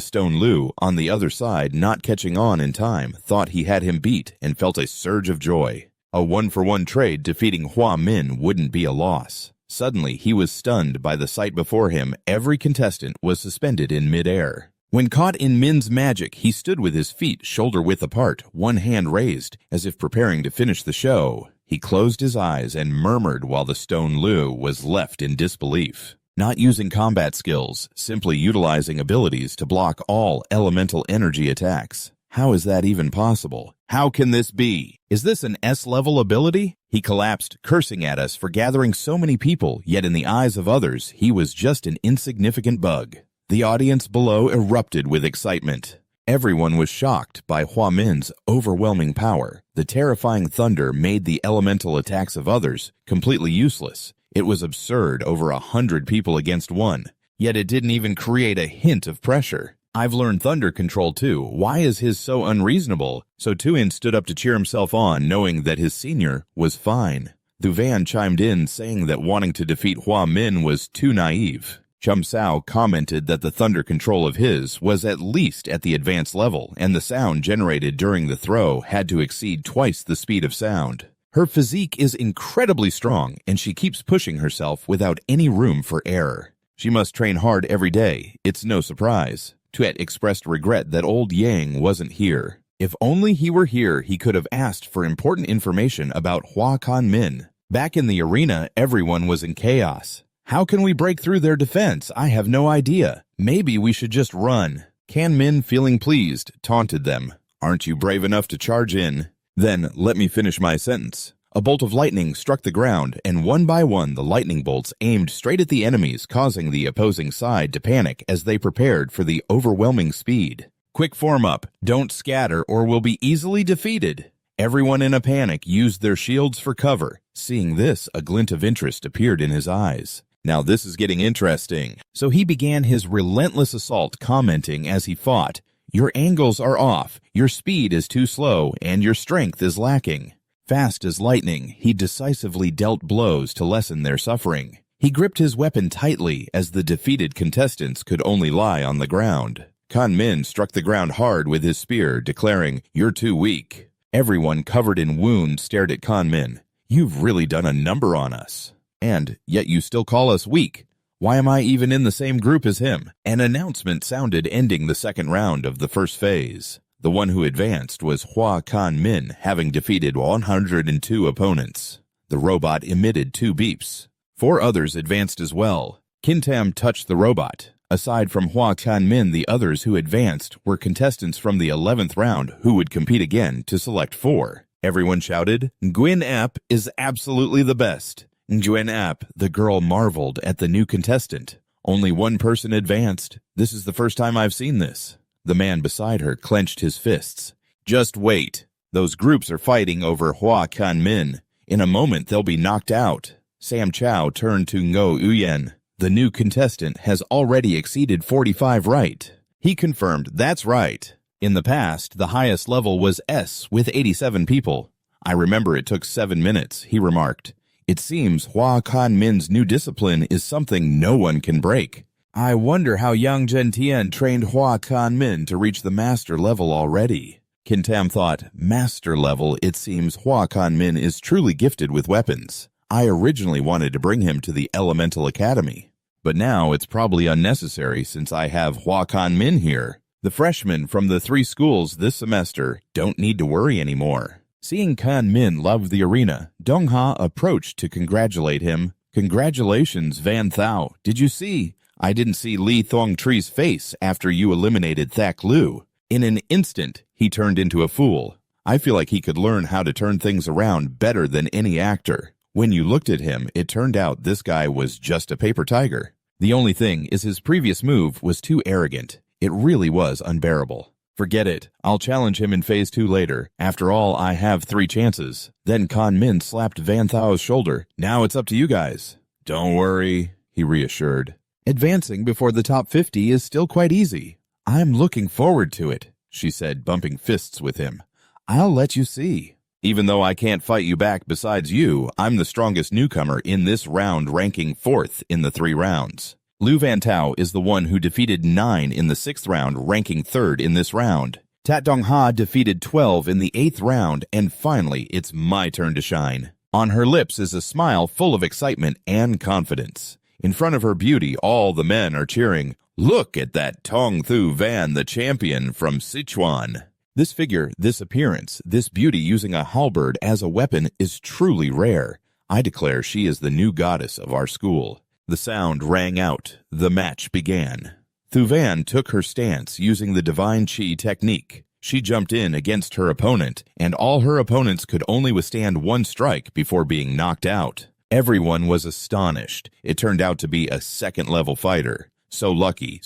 Stone Lu, on the other side, not catching on in time, thought he had him beat and felt a surge of joy. A 1-for-1 trade defeating Hua Min wouldn't be a loss. Suddenly, he was stunned by the sight before him. Every contestant was suspended in midair. When caught in Min's magic, he stood with his feet shoulder-width apart, one hand raised, as if preparing to finish the show. He closed his eyes and murmured while the Stone Lu was left in disbelief. Not using combat skills, simply utilizing abilities to block all elemental energy attacks. How is that even possible? How can this be? Is this an S-level ability? He collapsed, cursing at us for gathering so many people, yet in the eyes of others, he was just an insignificant bug. The audience below erupted with excitement. Everyone was shocked by Hua Min's overwhelming power. The terrifying thunder made the elemental attacks of others completely useless. It was absurd, over 100 people against one. Yet it didn't even create a hint of pressure. I've learned thunder control too. Why is his so unreasonable? So Tuin stood up to cheer himself on, knowing that his senior was fine. Thuvan chimed in, saying that wanting to defeat Hua Min was too naive. Chum Sao commented that the thunder control of his was at least at the advanced level, and the sound generated during the throw had to exceed twice the speed of sound. Her physique is incredibly strong, and she keeps pushing herself without any room for error. She must train hard every day. It's no surprise. Tuet expressed regret that old Yang wasn't here. If only he were here, he could have asked for important information about Hua Kan Min. Back in the arena, everyone was in chaos. How can we break through their defense? I have no idea. Maybe we should just run. Kan Min, feeling pleased, taunted them. Aren't you brave enough to charge in? Then let me finish my sentence. A bolt of lightning struck the ground, and one by one the lightning bolts aimed straight at the enemies, causing the opposing side to panic as they prepared for the overwhelming speed. Quick form up, don't scatter or we'll be easily defeated. Everyone in a panic used their shields for cover. Seeing this, a glint of interest appeared in his eyes. Now this is getting interesting. So he began his relentless assault, commenting as he fought, "Your angles are off, your speed is too slow, and your strength is lacking." Fast as lightning, he decisively dealt blows to lessen their suffering. He gripped his weapon tightly as the defeated contestants could only lie on the ground. Kan Min struck the ground hard with his spear, declaring, "You're too weak." Everyone covered in wounds stared at Kan Min. "You've really done a number on us. And yet you still call us weak. Why am I even in the same group as him?" An announcement sounded, ending the second round of the first phase. The one who advanced was Hua Kan Min, having defeated 102 opponents. The robot emitted 2 beeps. 4 others advanced as well. Kintam touched the robot. Aside from Hua Kan Min, the others who advanced were contestants from the 11th round who would compete again to select 4. Everyone shouted, "Nguyen Ap is absolutely the best." Nguyen Ap, the girl, marveled at the new contestant. Only one person advanced. This is the first time I've seen this. The man beside her clenched his fists. "Just wait. Those groups are fighting over Hua Kan Min. In a moment, they'll be knocked out." Sam Chow turned to Ngo Uyen. "The new contestant has already exceeded 45 right." He confirmed, "That's right. In the past, the highest level was S with 87 people. I remember it took 7 minutes," he remarked. "It seems Hua Kan Min's new discipline is something no one can break. I wonder how Yang Zhentian trained Hua Kan Min to reach the master level already." Kintam thought, "Master level, it seems Hua Kan Min is truly gifted with weapons. I originally wanted to bring him to the Elemental Academy. But now it's probably unnecessary since I have Hua Kan Min here. The freshmen from the 3 schools this semester don't need to worry anymore." Seeing Kan Min love the arena, Dong Ha approached to congratulate him. "Congratulations, Van Thao. Did you see? I didn't see Li Thong Tree's face after you eliminated Thak Lu. In an instant, he turned into a fool. I feel like he could learn how to turn things around better than any actor. When you looked at him, it turned out this guy was just a paper tiger. The only thing is his previous move was too arrogant. It really was unbearable. Forget it. I'll challenge him in Phase 2 later. After all, I have 3 chances." Then Kan Min slapped Van Thao's shoulder. "Now it's up to you guys." "Don't worry," he reassured. "Advancing before the top 50 is still quite easy. I'm looking forward to it," she said, bumping fists with him. "I'll let you see. Even though I can't fight you back besides you, I'm the strongest newcomer in this round, ranking 4th in the 3 rounds. Lu Van Tao is the one who defeated 9 in the 6th round, ranking 3rd in this round. Tat Dong Ha defeated 12 in the 8th round, and finally, it's my turn to shine." On her lips is a smile full of excitement and confidence. In front of her beauty, all the men are cheering, "Look at that Tong Thu Van, the champion from Sichuan." This figure, this appearance, this beauty using a halberd as a weapon is truly rare. I declare she is the new goddess of our school. The sound rang out. The match began. Thu Van took her stance using the Divine Chi technique. She jumped in against her opponent, and all her opponents could only withstand 1 strike before being knocked out. Everyone was astonished. It turned out to be a 2nd-level fighter. So lucky,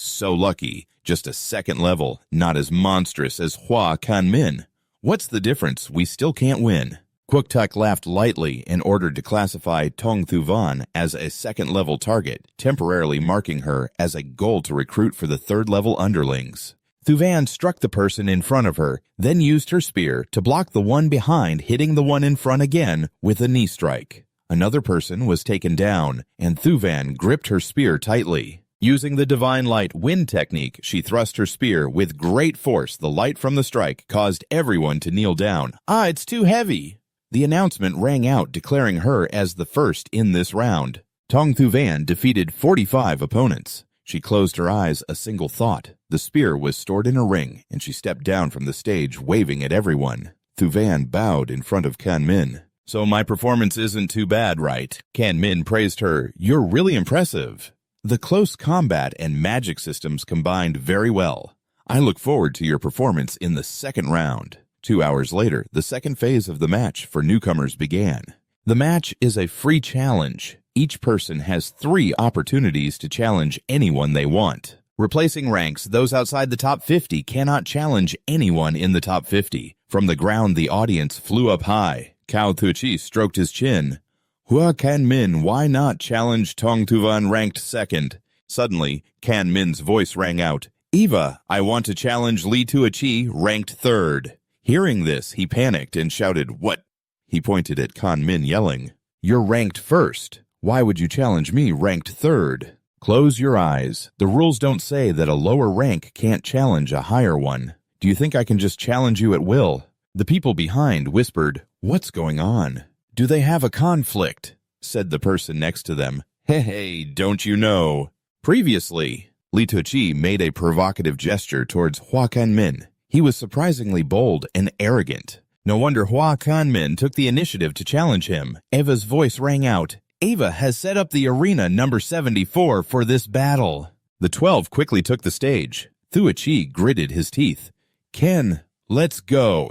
just a 2nd level, not as monstrous as Hua Kan Min. What's the difference? We still can't win. Quoktuk laughed lightly and ordered to classify Tong Thuvan as a second-level target, temporarily marking her as a goal to recruit for the third-level underlings. Thuvan struck the person in front of her, then used her spear to block the one behind, hitting the one in front again with a knee strike. Another person was taken down, and Thuvan gripped her spear tightly. Using the Divine Light Wind technique, she thrust her spear with great force. The light from the strike caused everyone to kneel down. It's too heavy! The announcement rang out, declaring her as the first in this round. Tong Thuvan defeated 45 opponents. She closed her eyes, a single thought. The spear was stored in a ring, and she stepped down from the stage, waving at everyone. Thuvan bowed in front of Kan Min. So my performance isn't too bad, right? Kan Min praised her. You're really impressive. The close combat and magic systems combined very well. I look forward to your performance in the second round. 2 hours later, the second phase of the match for newcomers began. The match is a free challenge. Each person has 3 opportunities to challenge anyone they want. Replacing ranks, those outside the top 50 cannot challenge anyone in the top 50. From the ground, the audience flew up high. Cao Tuchi stroked his chin. Hua Kan Min, why not challenge Tong Thuvan ranked second? Suddenly, Kan Min's voice rang out. Eva, I want to challenge Li Tuachi ranked third. Hearing this, he panicked and shouted, What? He pointed at Kan Min, yelling, You're ranked first. Why would you challenge me ranked third? Close your eyes. The rules don't say that a lower rank can't challenge a higher one. Do you think I can just challenge you at will? The people behind whispered, What's going on? Do they have a conflict? Said the person next to them. Hey, don't you know? Previously, Li Tuchi made a provocative gesture towards Hua Kan Min. He was surprisingly bold and arrogant. No wonder Hua Kan Min took the initiative to challenge him. Eva's voice rang out. Eva has set up the arena number 74 for this battle. The 12 quickly took the stage. Thuachi gritted his teeth. Ken, let's go.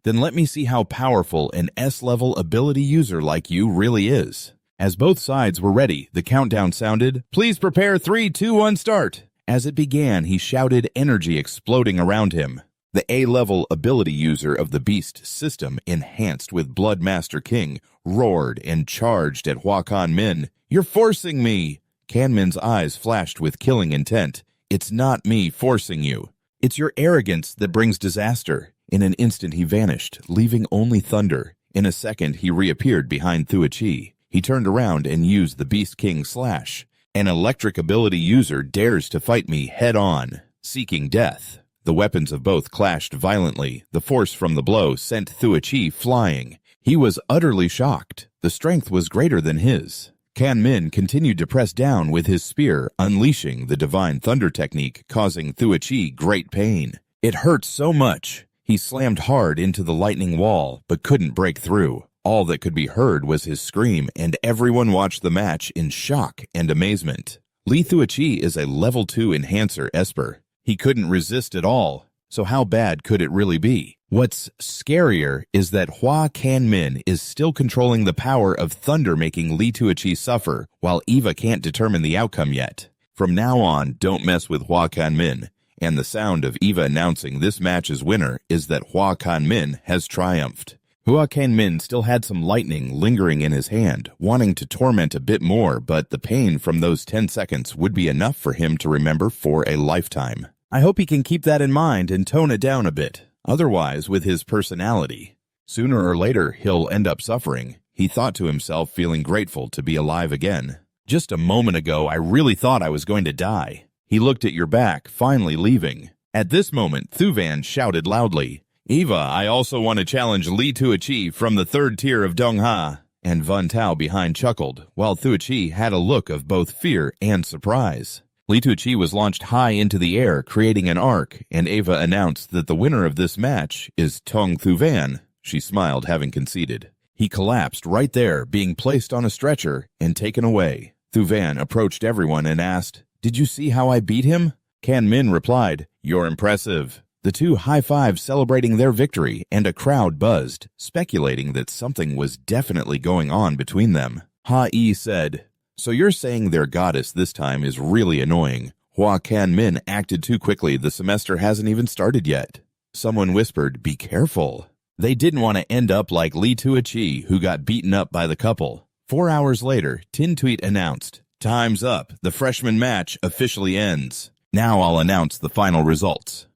Then let me see how powerful an S-level ability user like you really is. As both sides were ready, the countdown sounded. Please prepare 3, 2, 1, start. As it began, he shouted, energy exploding around him. The A-level ability user of the Beast system, enhanced with Blood Master King, roared and charged at Hua Kan Min. You're forcing me! Kan Min's eyes flashed with killing intent. It's not me forcing you. It's your arrogance that brings disaster. In an instant he vanished, leaving only thunder. In a second he reappeared behind Thuachi. He turned around and used the Beast King slash. An electric ability user dares to fight me head-on, seeking death. The weapons of both clashed violently. The force from the blow sent Thuachi flying. He was utterly shocked. The strength was greater than his. Kan Min continued to press down with his spear, unleashing the Divine Thunder technique, causing Thuachi great pain. It hurt so much. He slammed hard into the lightning wall, but couldn't break through. All that could be heard was his scream, and everyone watched the match in shock and amazement. Li Thuachi is a level 2 enhancer Esper. He couldn't resist at all, so how bad could it really be? What's scarier is that Hua Kan Min is still controlling the power of thunder, making Li Tuachi suffer, while Eva can't determine the outcome yet. From now on, don't mess with Hua Kan Min, and the sound of Eva announcing this match's winner is that Hua Kan Min has triumphed. Hua Kan Min still had some lightning lingering in his hand, wanting to torment a bit more, but the pain from those 10 seconds would be enough for him to remember for a lifetime. I hope he can keep that in mind and tone it down a bit. Otherwise, with his personality, sooner or later he'll end up suffering. He thought to himself, feeling grateful to be alive again. Just a moment ago, I really thought I was going to die. He looked at your back, finally leaving. At this moment, Thuvan shouted loudly, Eva, I also want to challenge Li Tuachi from the 3rd tier of Dongha. And Van Tao behind chuckled, while Thuachi had a look of both fear and surprise. Li Tuachi was launched high into the air, creating an arc, and Eva announced that the winner of this match is Tong Thuvan. She smiled, having conceded. He collapsed right there, being placed on a stretcher and taken away. Thuvan approached everyone and asked, Did you see how I beat him? Kan Min replied, You're impressive. The two high-fived, celebrating their victory, and a crowd buzzed, speculating that something was definitely going on between them. Ha-Yi said, So you're saying their goddess this time is really annoying. Hua Kan Min acted too quickly. The semester hasn't even started yet. Someone whispered, "Be careful." They didn't want to end up like Lee Tuachi, who got beaten up by the couple. 4 hours later, Tin Tweet announced, "Time's up. The freshman match officially ends. Now I'll announce the final results.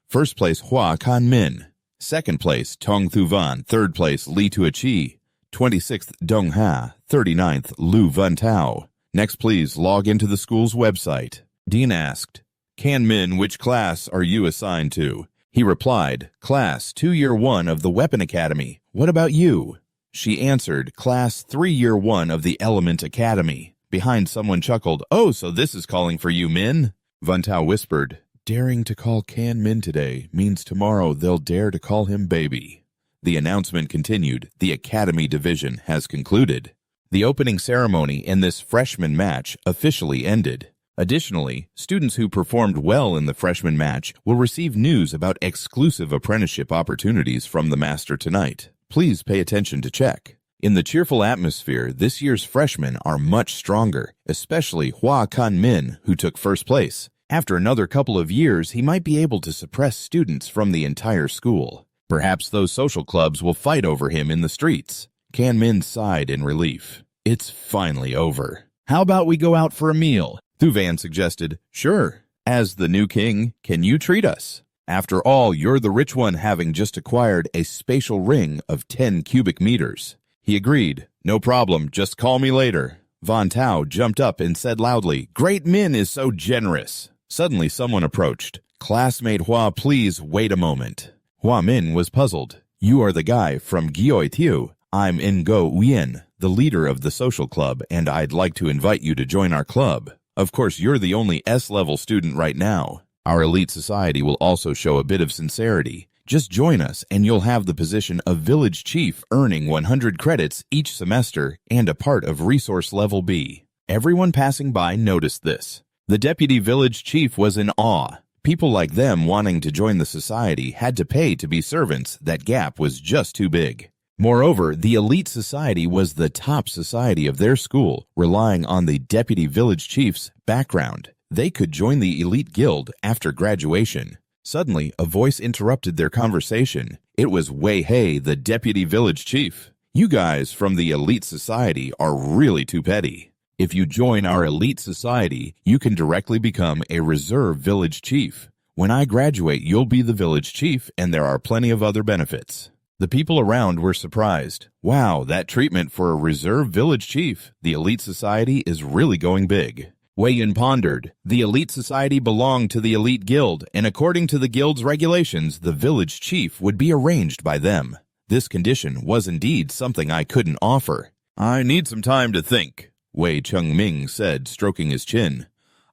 First place, Hua Kan-min. Second place, Tong Thu-van. Third place, Lee Tuachi. 26th, Dong Ha. 39th, Lu Van-tao. Next, please log into the school's website." Dean asked, "Kan-min, which class are you assigned to?" He replied, "Class 2 Year 1 of the Weapon Academy. What about you?" She answered, "Class 3 Year 1 of the Element Academy." Behind, someone chuckled, "Oh, so this is calling for you, Min?" Van-tao whispered, "Daring to call Kan-min today means tomorrow they'll dare to call him baby." The announcement continued, "The Academy Division has concluded." The opening ceremony in this freshman match officially ended. Additionally, students who performed well in the freshman match will receive news about exclusive apprenticeship opportunities from the master tonight. Please pay attention to check. In the cheerful atmosphere, this year's freshmen are much stronger, especially Hua Kan-min, who took first place. After another couple of years, he might be able to suppress students from the entire school. Perhaps those social clubs will fight over him in the streets. Kan-min sighed in relief. It's finally over. "How about we go out for a meal?" Thu-van suggested. "Sure. As the new king, can you treat us? After all, you're the rich one, having just acquired a spatial ring of 10 cubic meters. He agreed. "No problem. Just call me later." Van-tao jumped up and said loudly, "Great Min is so generous." Suddenly, someone approached. "Classmate Hua, please wait a moment." Hua Min was puzzled. "You are the guy from Gioi Tiu. I'm In-go Uyen, the leader of the social club, and I'd like to invite you to join our club. Of course, you're the only S-level student right now. Our elite society will also show a bit of sincerity. Just join us, and you'll have the position of village chief, earning 100 credits each semester and a part of resource level B." Everyone passing by noticed this. The deputy village chief was in awe. People like them wanting to join the society had to pay to be servants. That gap was just too big. Moreover, the elite society was the top society of their school, relying on the deputy village chief's background. They could join the elite guild after graduation. Suddenly, a voice interrupted their conversation. It was Wei Hei, the deputy village chief. "You guys from the elite society are really too petty. If you join our elite society, you can directly become a reserve village chief. When I graduate, you'll be the village chief, and there are plenty of other benefits." The people around were surprised. Wow, that treatment for a reserve village chief. The elite society is really going big. Wei Yun pondered. The elite society belonged to the elite guild, and according to the guild's regulations, the village chief would be arranged by them. This condition was indeed something I couldn't offer. "I need some time to think," Wei Chengming said, stroking his chin.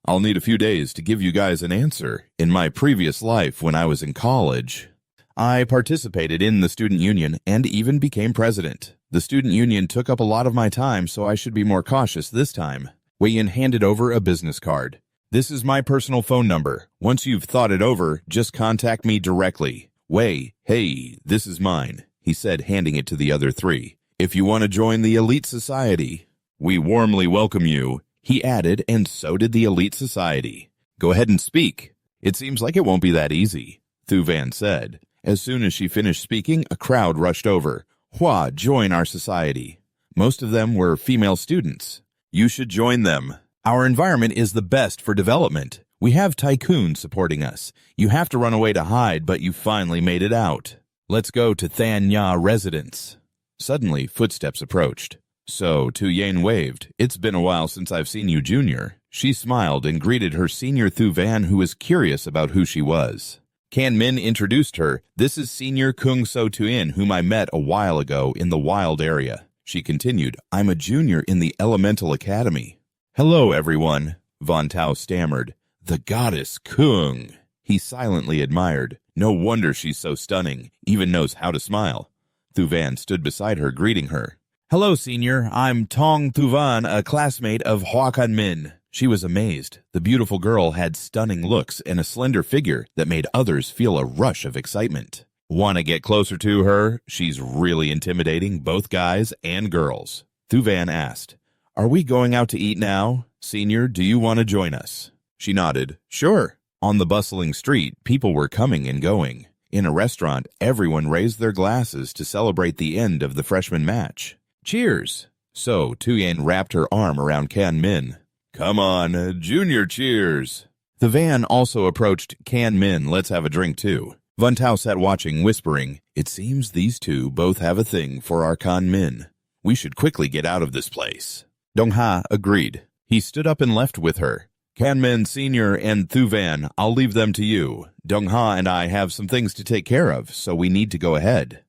"I'll need a few days to give you guys an answer. In my previous life, when I was in college, I participated in the student union and even became president. The student union took up a lot of my time, so I should be more cautious this time." Wei Yin handed over a business card. "This is my personal phone number. Once you've thought it over, just contact me directly. Wei, hey, this is mine," he said, handing it to the other three. "If you want to join the elite society, we warmly welcome you," he added, and so did the elite society. "Go ahead and speak. It seems like it won't be that easy," Thu-van said. As soon as she finished speaking, a crowd rushed over. "Hua, join our society." Most of them were female students. "You should join them. Our environment is the best for development. We have tycoons supporting us. You have to run away to hide, but you finally made it out. Let's go to Than Ya residence." Suddenly, footsteps approached. "So, Tu Yen waved. It's been a while since I've seen you, Junior." She smiled and greeted her senior Thu-van, who was curious about who she was. Kan-min introduced her. "This is Senior Kung So Tuin, whom I met a while ago in the wild area." She continued, "I'm a junior in the Elemental Academy." "Hello, everyone," Van-tao stammered. "The goddess Kung," he silently admired. "No wonder she's so stunning, even knows how to smile." Thu-van stood beside her, greeting her. "Hello, Senior. I'm Tong Thu-van, a classmate of Hua Kan-min." She was amazed. The beautiful girl had stunning looks and a slender figure that made others feel a rush of excitement. "Want to get closer to her? She's really intimidating, both guys and girls." Thu-van asked, "Are we going out to eat now? Senior, do you want to join us?" She nodded. "Sure." On the bustling street, people were coming and going. In a restaurant, everyone raised their glasses to celebrate the end of the freshman match. Cheers! So, Tuyen wrapped her arm around Kan Min. Come on, junior cheers! The van also approached Kan Min. Let's have a drink too. Van Tao sat watching, whispering, It seems these two both have a thing for our Kan Min. We should quickly get out of this place. Dong Ha agreed. He stood up and left with her. Kan Min Sr. and Thu Van, I'll leave them to you. Dong Ha and I have some things to take care of, so we need to go ahead.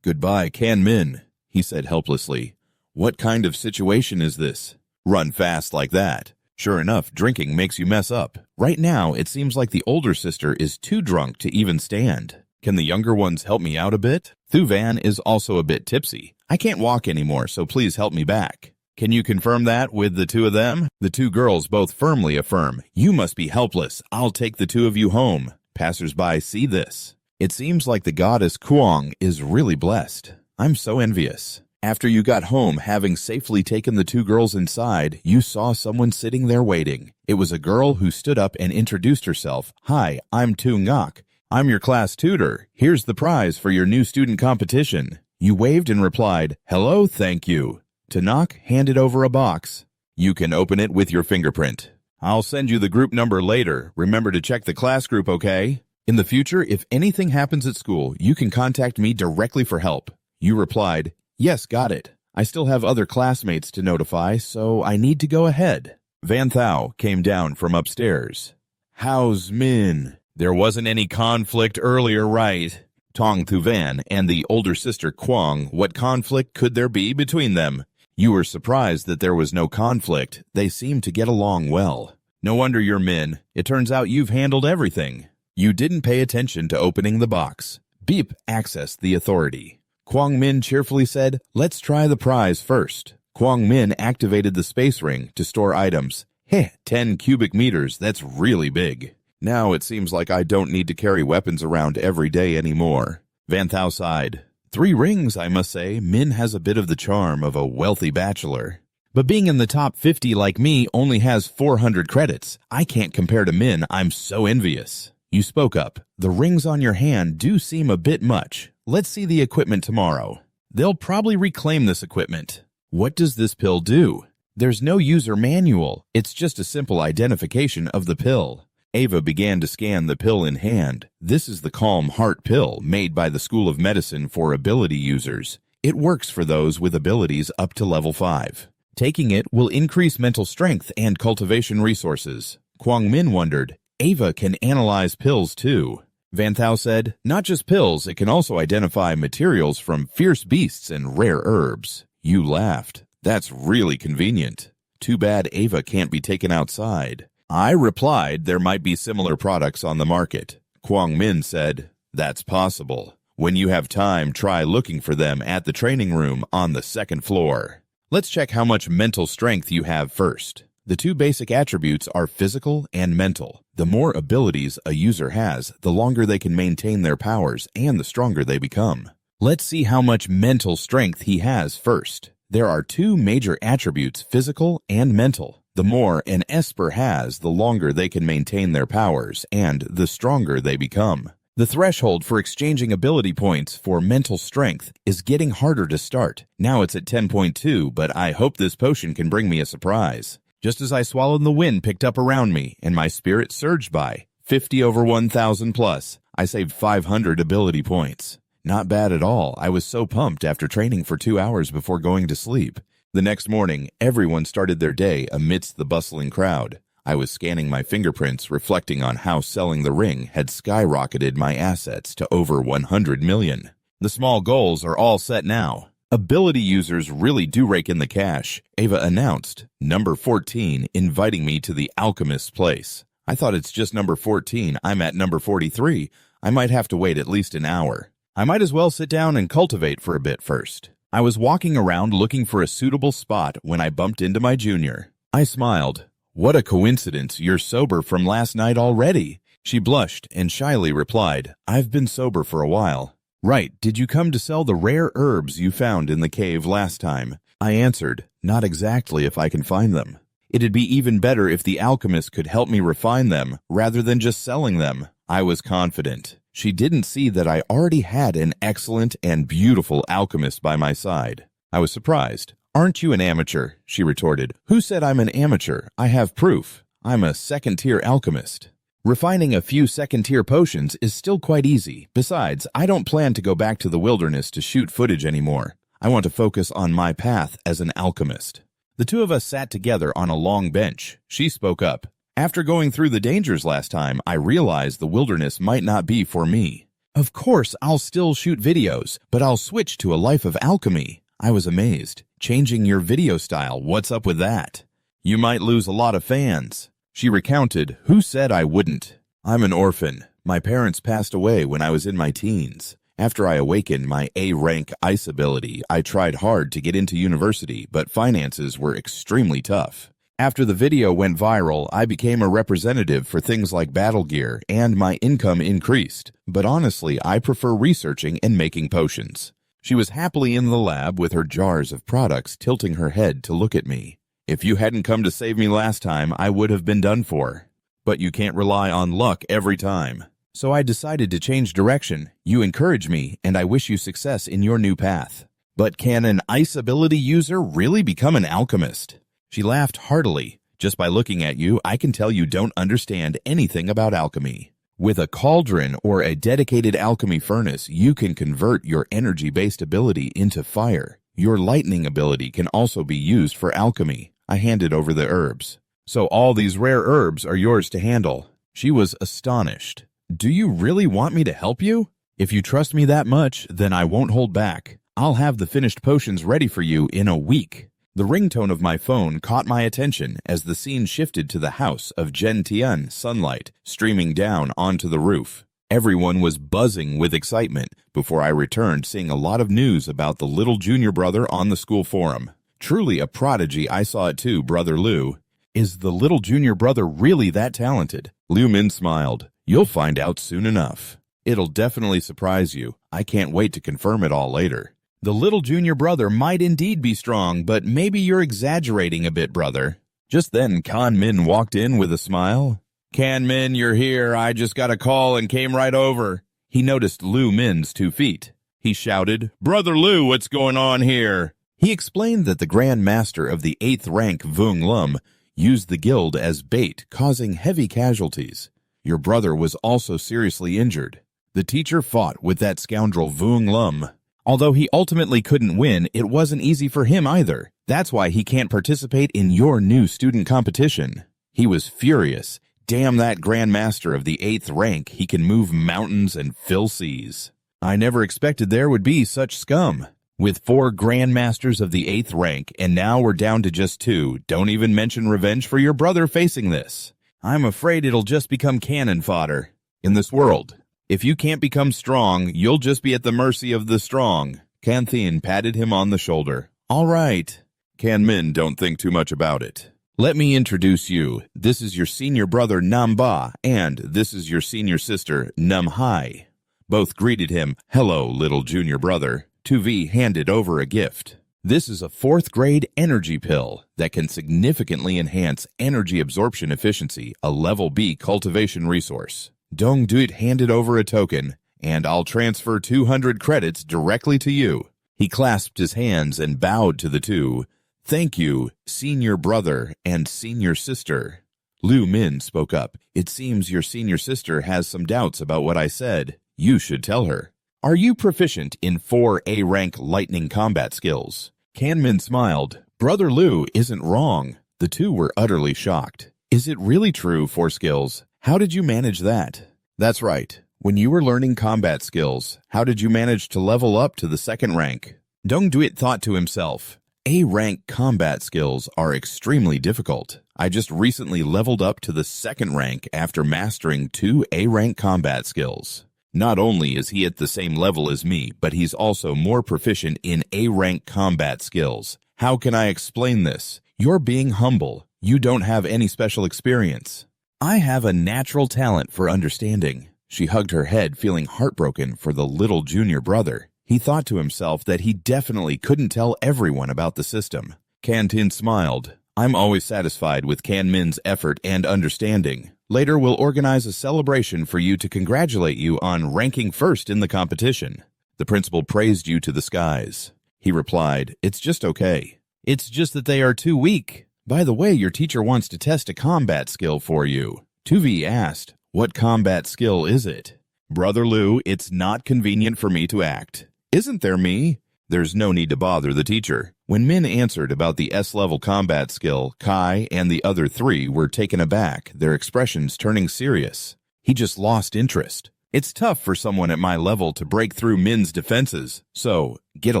Goodbye, Kan Min, he said helplessly. What kind of situation is this? Run fast like that. Sure enough, drinking makes you mess up. Right now, it seems like the older sister is too drunk to even stand. Can the younger ones help me out a bit? Thu Van is also a bit tipsy. I can't walk anymore, so please help me back. Can you confirm that with the two of them? The two girls both firmly affirm. You must be helpless. I'll take the two of you home. Passers-by see this. It seems like the goddess Kuang is really blessed. I'm so envious. After you got home, having safely taken the two girls inside, you saw someone sitting there waiting. It was a girl who stood up and introduced herself. Hi, I'm Tu Ngok. I'm your class tutor. Here's the prize for your new student competition. You waved and replied, Hello, thank you. Tanok handed over a box. You can open it with your fingerprint. I'll send you the group number later. Remember to check the class group, okay? In the future, if anything happens at school, you can contact me directly for help. You replied, Yes, got it. I still have other classmates to notify, so I need to go ahead. Van Thao came down from upstairs. How's Min? There wasn't any conflict earlier, right? Tong Thu Van and the older sister Kwang, what conflict could there be between them? You were surprised that there was no conflict. They seemed to get along well. No wonder you're Min. It turns out you've handled everything. You didn't pay attention to opening the box. Beep accessed the authority. Kwang Min cheerfully said, Let's try the prize first. Kwang Min activated the space ring to store items. 10 cubic meters, that's really big. Now it seems like I don't need to carry weapons around every day anymore. Van Thao sighed. 3 rings, I must say. Min has a bit of the charm of a wealthy bachelor. But being in the top 50 like me only has 400 credits. I can't compare to Min. I'm so envious. You spoke up. The rings on your hand do seem a bit much. Let's see the equipment tomorrow. They'll probably reclaim this equipment. What does this pill do? There's no user manual. It's just a simple identification of the pill. Ava began to scan the pill in hand. This is the Calm Heart pill made by the School of Medicine for ability users. It works for those with abilities up to level 5. Taking it will increase mental strength and cultivation resources. Kwang Min wondered, Ava can analyze pills too. Van Thao said, Not just pills, it can also identify materials from fierce beasts and rare herbs. You laughed. That's really convenient. Too bad Ava can't be taken outside. I replied there might be similar products on the market. Kwang Min said, That's possible. When you have time, try looking for them at the training room on the 2nd floor. Let's check how much mental strength you have first. The 2 basic attributes are physical and mental. The more abilities a user has, the longer they can maintain their powers and the stronger they become. Let's see how much mental strength he has first. There are 2 major attributes, physical and mental. The more an Esper has, the longer they can maintain their powers, and the stronger they become. The threshold for exchanging ability points for mental strength is getting harder to start. Now it's at 10.2, but I hope this potion can bring me a surprise. Just as I swallowed, the wind picked up around me, and my spirit surged by 50 over 1,000 plus. I saved 500 ability points. Not bad at all. I was so pumped after training for 2 hours before going to sleep. The next morning, everyone started their day amidst the bustling crowd. I was scanning my fingerprints, reflecting on how selling the ring had skyrocketed my assets to over 100 million. The small goals are all set now. Ability users really do rake in the cash, Ava announced. Number 14, inviting me to the alchemist's place. I thought it's just number 14. I'm at number 43. I might have to wait at least an hour. I might as well sit down and cultivate for a bit first. I was walking around looking for a suitable spot when I bumped into my junior. I smiled. What a coincidence, you're sober from last night already. She blushed and shyly replied, I've been sober for a while. Right, did you come to sell the rare herbs you found in the cave last time? I answered, not exactly if I can find them. It'd be even better if the alchemist could help me refine them rather than just selling them. I was confident. She didn't see that I already had an excellent and beautiful alchemist by my side. I was surprised. "Aren't you an amateur?" she retorted. "Who said I'm an amateur? I have proof. I'm a second-tier alchemist. Refining a few second-tier potions is still quite easy. Besides, I don't plan to go back to the wilderness to shoot footage anymore. I want to focus on my path as an alchemist." The two of us sat together on a long bench. She spoke up. "After going through the dangers last time, I realized the wilderness might not be for me. Of course, I'll still shoot videos, but I'll switch to a life of alchemy." I was amazed. "Changing your video style, what's up with that? You might lose a lot of fans." She recounted. "Who said I wouldn't? I'm an orphan. My parents passed away when I was in my teens. After I awakened my A-rank ice ability, I tried hard to get into university, but finances were extremely tough. After the video went viral, I became a representative for things like battle gear, and my income increased. But honestly, I prefer researching and making potions." She was happily in the lab with her jars of products, tilting her head to look at me. "If you hadn't come to save me last time, I would have been done for. But you can't rely on luck every time. So I decided to change direction. You encourage me, and I wish you success in your new path." "But can an ice ability user really become an alchemist?" She laughed heartily. "Just by looking at you, I can tell you don't understand anything about alchemy. With a cauldron or a dedicated alchemy furnace, you can convert your energy-based ability into fire. Your lightning ability can also be used for alchemy." I handed over the herbs. "So all these rare herbs are yours to handle." She was astonished. "Do you really want me to help you? If you trust me that much, then I won't hold back. I'll have the finished potions ready for you in a week." The ringtone of my phone caught my attention as the scene shifted to the house of Gentian, sunlight streaming down onto the roof. Everyone was buzzing with excitement before I returned, seeing a lot of news about the little junior brother on the school forum. "Truly a prodigy, I saw it too, Brother Liu." "Is the little junior brother really that talented?" Liu Min smiled. "You'll find out soon enough. It'll definitely surprise you. I can't wait to confirm it all later." "The little junior brother might indeed be strong, but maybe you're exaggerating a bit, brother." Just then, Kan Min walked in with a smile. "Kan Min, you're here. I just got a call and came right over." He noticed Liu Min's 2 feet. He shouted, "Brother Liu, what's going on here?" He explained that the Grand Master of the 8th rank Vung Lum used the guild as bait, causing heavy casualties. Your brother was also seriously injured. The teacher fought with that scoundrel Vung Lum. Although he ultimately couldn't win, it wasn't easy for him either. That's why he can't participate in your new student competition. He was furious. Damn that Grand Master of the 8th rank, he can move mountains and fill seas. I never expected there would be such scum. With 4 Grand Masters of the 8th rank, and now we're down to just 2. Don't even mention revenge for your brother facing this. I'm afraid it'll just become cannon fodder. In this world, if you can't become strong, you'll just be at the mercy of the strong. Kanthin patted him on the shoulder. All right. Kan Min, don't think too much about it. Let me introduce you. This is your senior brother Nam Ba, and this is your senior sister Nam Hai. Both greeted him. Hello, little junior brother. 2V handed over a gift. This is a 4th grade energy pill that can significantly enhance energy absorption efficiency, a level B cultivation resource. Dong Duit handed over a token, and I'll transfer 200 credits directly to you. He clasped his hands and bowed to the two. Thank you, senior brother and senior sister. Liu Min spoke up. It seems your senior sister has some doubts about what I said. You should tell her. Are you proficient in 4 A-rank lightning combat skills? Kan Min smiled. Brother Liu isn't wrong. The two were utterly shocked. Is it really true, 4 skills? How did you manage that? That's right. When you were learning combat skills, how did you manage to level up to the 2nd rank? Dong Duit thought to himself, A-rank combat skills are extremely difficult. I just recently leveled up to the 2nd rank after mastering 2 A-rank combat skills. Not only is he at the same level as me, but he's also more proficient in A-rank combat skills. How can I explain this? You're being humble. You don't have any special experience. I have a natural talent for understanding. She hugged her head, feeling heartbroken for the little junior brother. He thought to himself that he definitely couldn't tell everyone about the system. Kantin smiled. I'm always satisfied with Kan Min's effort and understanding. Later, we'll organize a celebration for you to congratulate you on ranking first in the competition. The principal praised you to the skies. He replied, "It's just okay. It's just that they are too weak. By the way, your teacher wants to test a combat skill for you." 2V asked, "What combat skill is it?" "Brother Lu, it's not convenient for me to act." "Isn't there, me?" There's no need to bother the teacher. When Min answered about the S-level combat skill, Kai and the other three were taken aback, their expressions turning serious. He just lost interest. It's tough for someone at my level to break through Min's defenses, so get a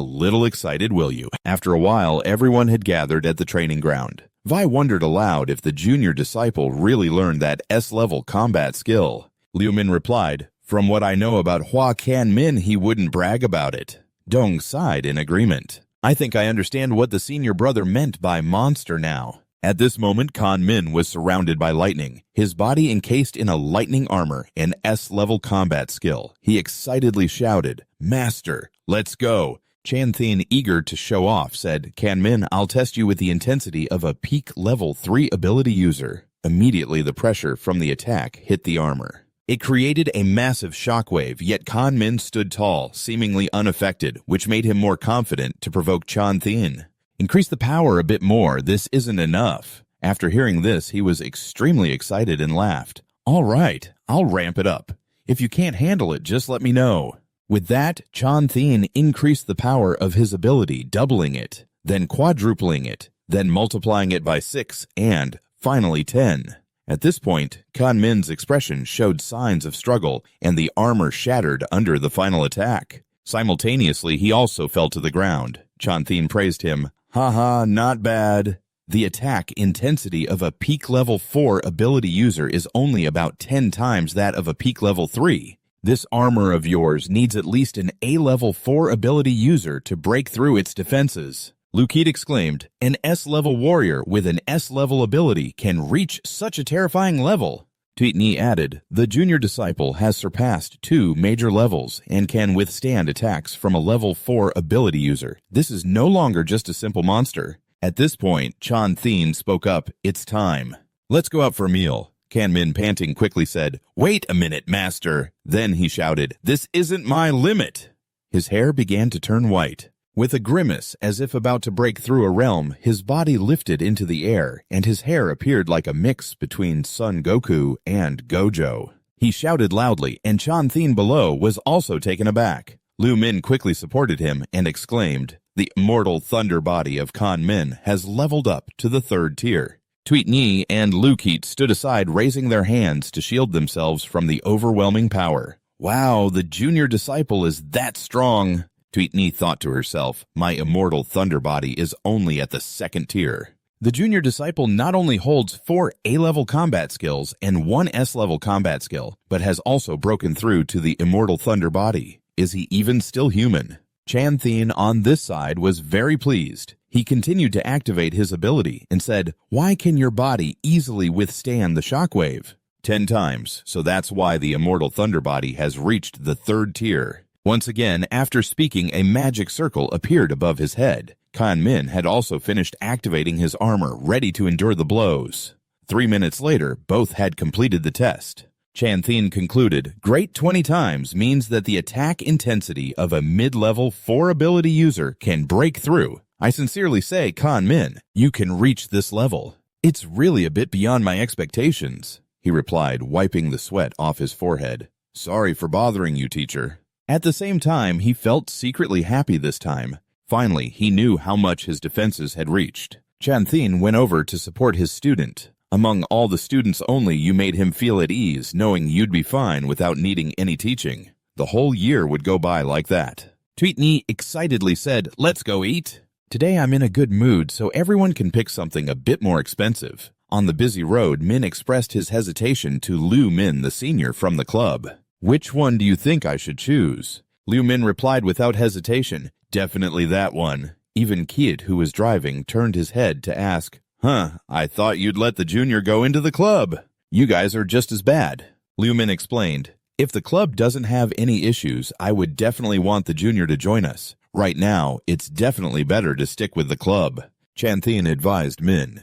little excited, will you? After a while, everyone had gathered at the training ground. Vi wondered aloud if the junior disciple really learned that S-level combat skill. Liu Min replied, "From what I know about Hua Kan Min, he wouldn't brag about it." Dong sighed in agreement. "I think I understand what the senior brother meant by monster now." At this moment, Kan Min was surrounded by lightning, his body encased in a lightning armor, an S-level combat skill. He excitedly shouted, "Master, let's go." Chan Thin, eager to show off, said, "Kan Min, I'll test you with the intensity of a peak level 3 ability user." Immediately, the pressure from the attack hit the armor. It created a massive shockwave, yet Kan Min stood tall, seemingly unaffected, which made him more confident to provoke Chan Thin. "Increase the power a bit more, this isn't enough." After hearing this, he was extremely excited and laughed. "All right, I'll ramp it up. If you can't handle it, just let me know." With that, Chan Thin increased the power of his ability, doubling it, then quadrupling it, then multiplying it by 6, and finally 10. At this point, Kan Min's expression showed signs of struggle, and the armor shattered under the final attack. Simultaneously, he also fell to the ground. Chan Thin praised him. "Haha, not bad." The attack intensity of a peak level 4 ability user is only about 10 times that of a peak level 3. This armor of yours needs at least an A-level 4 ability user to break through its defenses. Lukid exclaimed, "An S-level warrior with an S-level ability can reach such a terrifying level." Tweetney added, "The junior disciple has surpassed 2 major levels and can withstand attacks from a level 4 ability user. This is no longer just a simple monster." At this point, Chan Thin spoke up, "It's time. Let's go out for a meal." Kan Min, panting, quickly said, "Wait a minute, master." Then he shouted, "This isn't my limit." His hair began to turn white. With a grimace, as if about to break through a realm, his body lifted into the air, and his hair appeared like a mix between Son Goku and Gojo. He shouted loudly, and Chan Thin below was also taken aback. Liu Min quickly supported him and exclaimed, "The immortal thunder body of Kan Min has leveled up to the 3rd tier." Tweetney and Lukid stood aside, raising their hands to shield themselves from the overwhelming power. "Wow, the junior disciple is that strong." Tweetney thought to herself, "My immortal thunder body is only at the 2nd tier." The junior disciple not only holds 4 A-level combat skills and 1 S-level combat skill, but has also broken through to the immortal thunder body. Is he even still human? Chan Thin on this side was very pleased. He continued to activate his ability and said, "Why can your body easily withstand the shockwave?" 10 times, so that's why the immortal thunder body has reached the 3rd tier. Once again, after speaking, a magic circle appeared above his head. Kan Min had also finished activating his armor, ready to endure the blows. 3 minutes later, both had completed the test. Chan Thin concluded, "Great 20 times means that the attack intensity of a mid-level 4 ability user can break through. I sincerely say, Kan Min, you can reach this level. It's really a bit beyond my expectations," he replied, wiping the sweat off his forehead. "Sorry for bothering you, teacher." At the same time, he felt secretly happy this time. Finally, he knew how much his defenses had reached. Chan Thin went over to support his student. "Among all the students only, you made him feel at ease, knowing you'd be fine without needing any teaching. The whole year would go by like that." Tweetney excitedly said, "Let's go eat." "Today I'm in a good mood, so everyone can pick something a bit more expensive." On the busy road, Min expressed his hesitation to Liu Min, the senior from the club. "Which one do you think I should choose?" Liu Min replied without hesitation, "Definitely that one." Even Kid, who was driving, turned his head to ask, I thought you'd let the junior go into the club." "You guys are just as bad." Liu Min explained, "If the club doesn't have any issues, I would definitely want the junior to join us. Right now, it's definitely better to stick with the club." Chan Thin advised Min.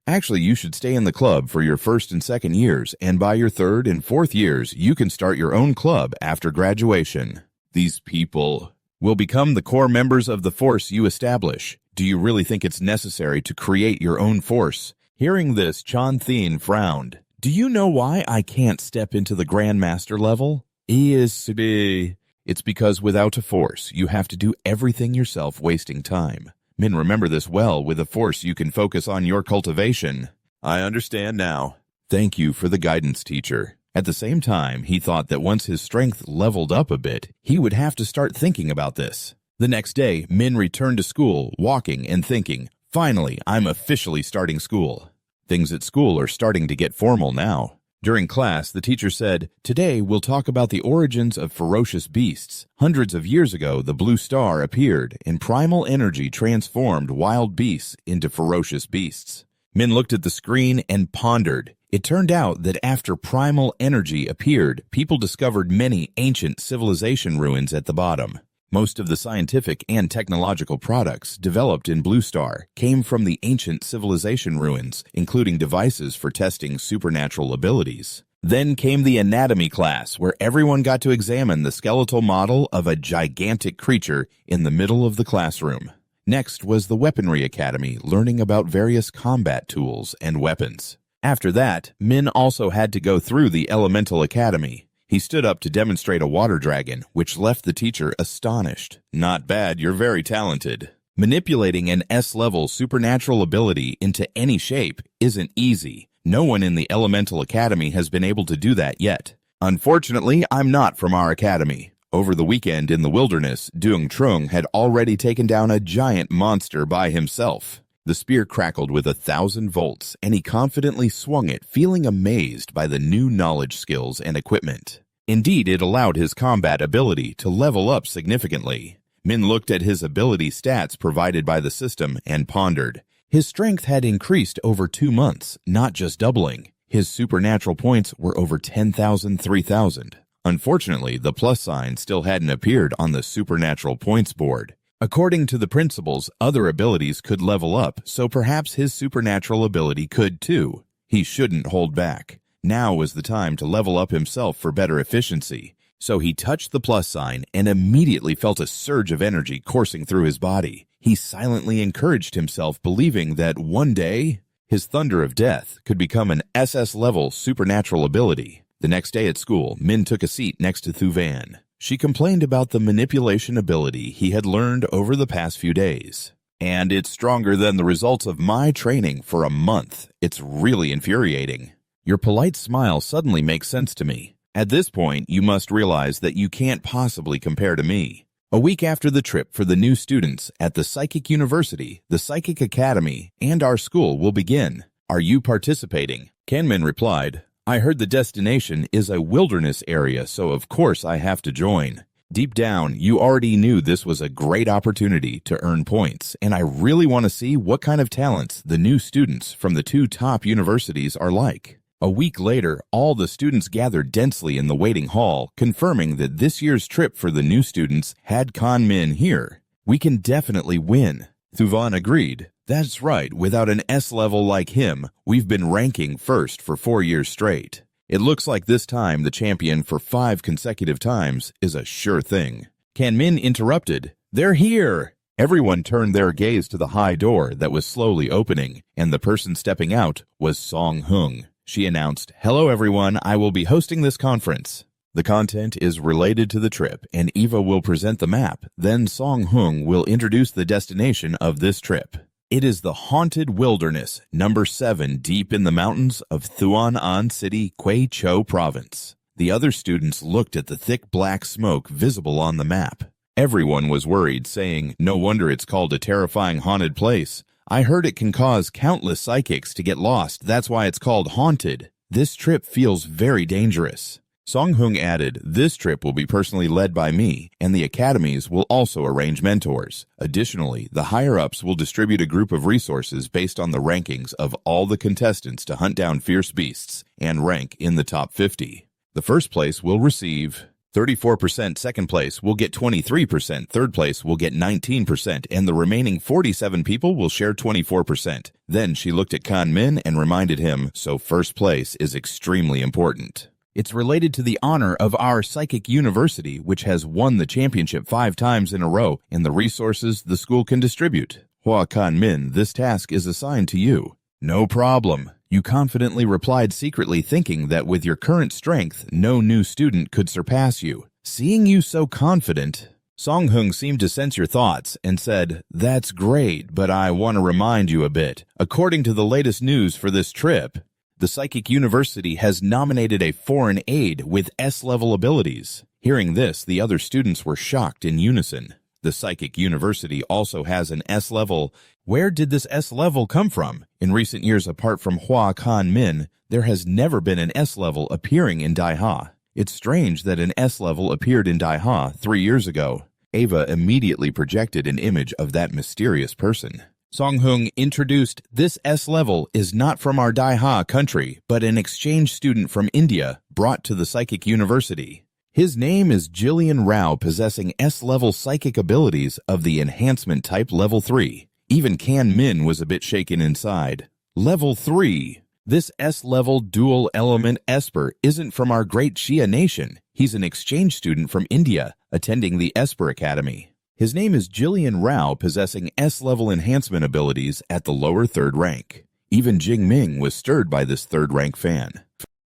Actually, you should stay in the club for your first and second years, and by your third and fourth years, you can start your own club after graduation. These people will become the core members of the force you establish. Do you really think it's necessary to create your own force? Hearing this, Chan Thien frowned. Do you know why I can't step into the Grandmaster level? It's because without a force, you have to do everything yourself, wasting time. Min, remember this well. With a force, you can focus on your cultivation. I understand now. Thank you for the guidance, teacher. At the same time, he thought that once his strength leveled up a bit, he would have to start thinking about this. The next day, Min returned to school, walking and thinking, finally, I'm officially starting school. Things at school are starting to get formal now. During class, the teacher said, today we'll talk about the origins of ferocious beasts. Hundreds of years ago, the blue star appeared, and primal energy transformed wild beasts into ferocious beasts. Min looked at the screen and pondered. It turned out that after primal energy appeared, people discovered many ancient civilization ruins at the bottom. Most of the scientific and technological products developed in Blue Star came from the ancient civilization ruins, including devices for testing supernatural abilities. Then came the anatomy class, where everyone got to examine the skeletal model of a gigantic creature in the middle of the classroom. Next was the Weaponry Academy, learning about various combat tools and weapons. After that, Min also had to go through the Elemental Academy. He stood up to demonstrate a water dragon, which left the teacher astonished. Not bad, you're very talented. Manipulating an S-level supernatural ability into any shape isn't easy. No one in the Elemental Academy has been able to do that yet. Unfortunately, I'm not from our academy. Over the weekend in the wilderness, Dung Trung had already taken down a giant monster by himself. The spear crackled with 1,000 volts, and he confidently swung it, feeling amazed by the new knowledge skills and equipment. Indeed, it allowed his combat ability to level up significantly. Min looked at his ability stats provided by the system and pondered. His strength had increased over 2 months, not just doubling. His supernatural points were over 10,000, 3,000. Unfortunately, the plus sign still hadn't appeared on the supernatural points board. According to the principles, other abilities could level up, so perhaps his supernatural ability could too. He shouldn't hold back. Now was the time to level up himself for better efficiency. So he touched the plus sign and immediately felt a surge of energy coursing through his body. He silently encouraged himself, believing that one day, his Thunder of Death could become an SS-level supernatural ability. The next day at school, Min took a seat next to Thu Van. She complained about the manipulation ability he had learned over the past few days. And it's stronger than the results of my training for a month. It's really infuriating. Your polite smile suddenly makes sense to me. At this point, you must realize that you can't possibly compare to me. A week after the trip for the new students at the Psychic University, the Psychic Academy, and our school will begin. Are you participating? Kanmin replied, I heard the destination is a wilderness area, so of course I have to join. Deep down, you already knew this was a great opportunity to earn points, and I really want to see what kind of talents the new students from the 2 top universities are like. A week later, all the students gathered densely in the waiting hall, confirming that this year's trip for the new students had Kanmin here. We can definitely win. Thu Van agreed. That's right, without an S-level like him, we've been ranking first for 4 years straight. It looks like this time the champion for 5 consecutive times is a sure thing. Kanmin interrupted. They're here! Everyone turned their gaze to the high door that was slowly opening, and the person stepping out was Song Hung. She announced, Hello everyone, I will be hosting this conference. The content is related to the trip, and Eva will present the map. Then Song Hung will introduce the destination of this trip. It is the Haunted Wilderness, number 7, deep in the mountains of Thuan An City, Kwai Chou Province. The other students looked at the thick black smoke visible on the map. Everyone was worried, saying, No wonder it's called a terrifying haunted place. I heard it can cause countless psychics to get lost. That's why it's called haunted. This trip feels very dangerous. Song Hung added, This trip will be personally led by me, and the academies will also arrange mentors. Additionally, the higher-ups will distribute a group of resources based on the rankings of all the contestants to hunt down fierce beasts and rank in the top 50. The first place will receive 34% second place will get 23%, third place will get 19%, and the remaining 47 people will share 24%. Then she looked at Kan Min and reminded him, so first place is extremely important. It's related to the honor of our psychic university, which has won the championship 5 times in a row, and the resources the school can distribute. Hua Kan Min, this task is assigned to you. No problem. You confidently replied, secretly thinking that with your current strength, no new student could surpass you. Seeing you so confident, Song Hung seemed to sense your thoughts and said, "That's great, but I want to remind you a bit. According to the latest news for this trip, the Psychic University has nominated a foreign aide with S-level abilities." Hearing this, the other students were shocked in unison. The Psychic University also has an S-level. Where did this S-level come from? In recent years, apart from Hua Kan Min, there has never been an S-level appearing in Daiha. It's strange that an S-level appeared in Daiha 3 years ago. Ava immediately projected an image of that mysterious person. Song Hung introduced, "This S-level is not from our Daiha country, but an exchange student from India brought to the Psychic University. His name is Jillian Rao, possessing S-level psychic abilities of the enhancement type level 3. Even Kan Min was a bit shaken inside. Level 3. This S-level dual element Esper isn't from our great Shia nation. He's an exchange student from India, attending the Esper Academy. His name is Jillian Rao, possessing S-level enhancement abilities at the lower 3rd rank. Even Jing Ming was stirred by this 3rd rank fan.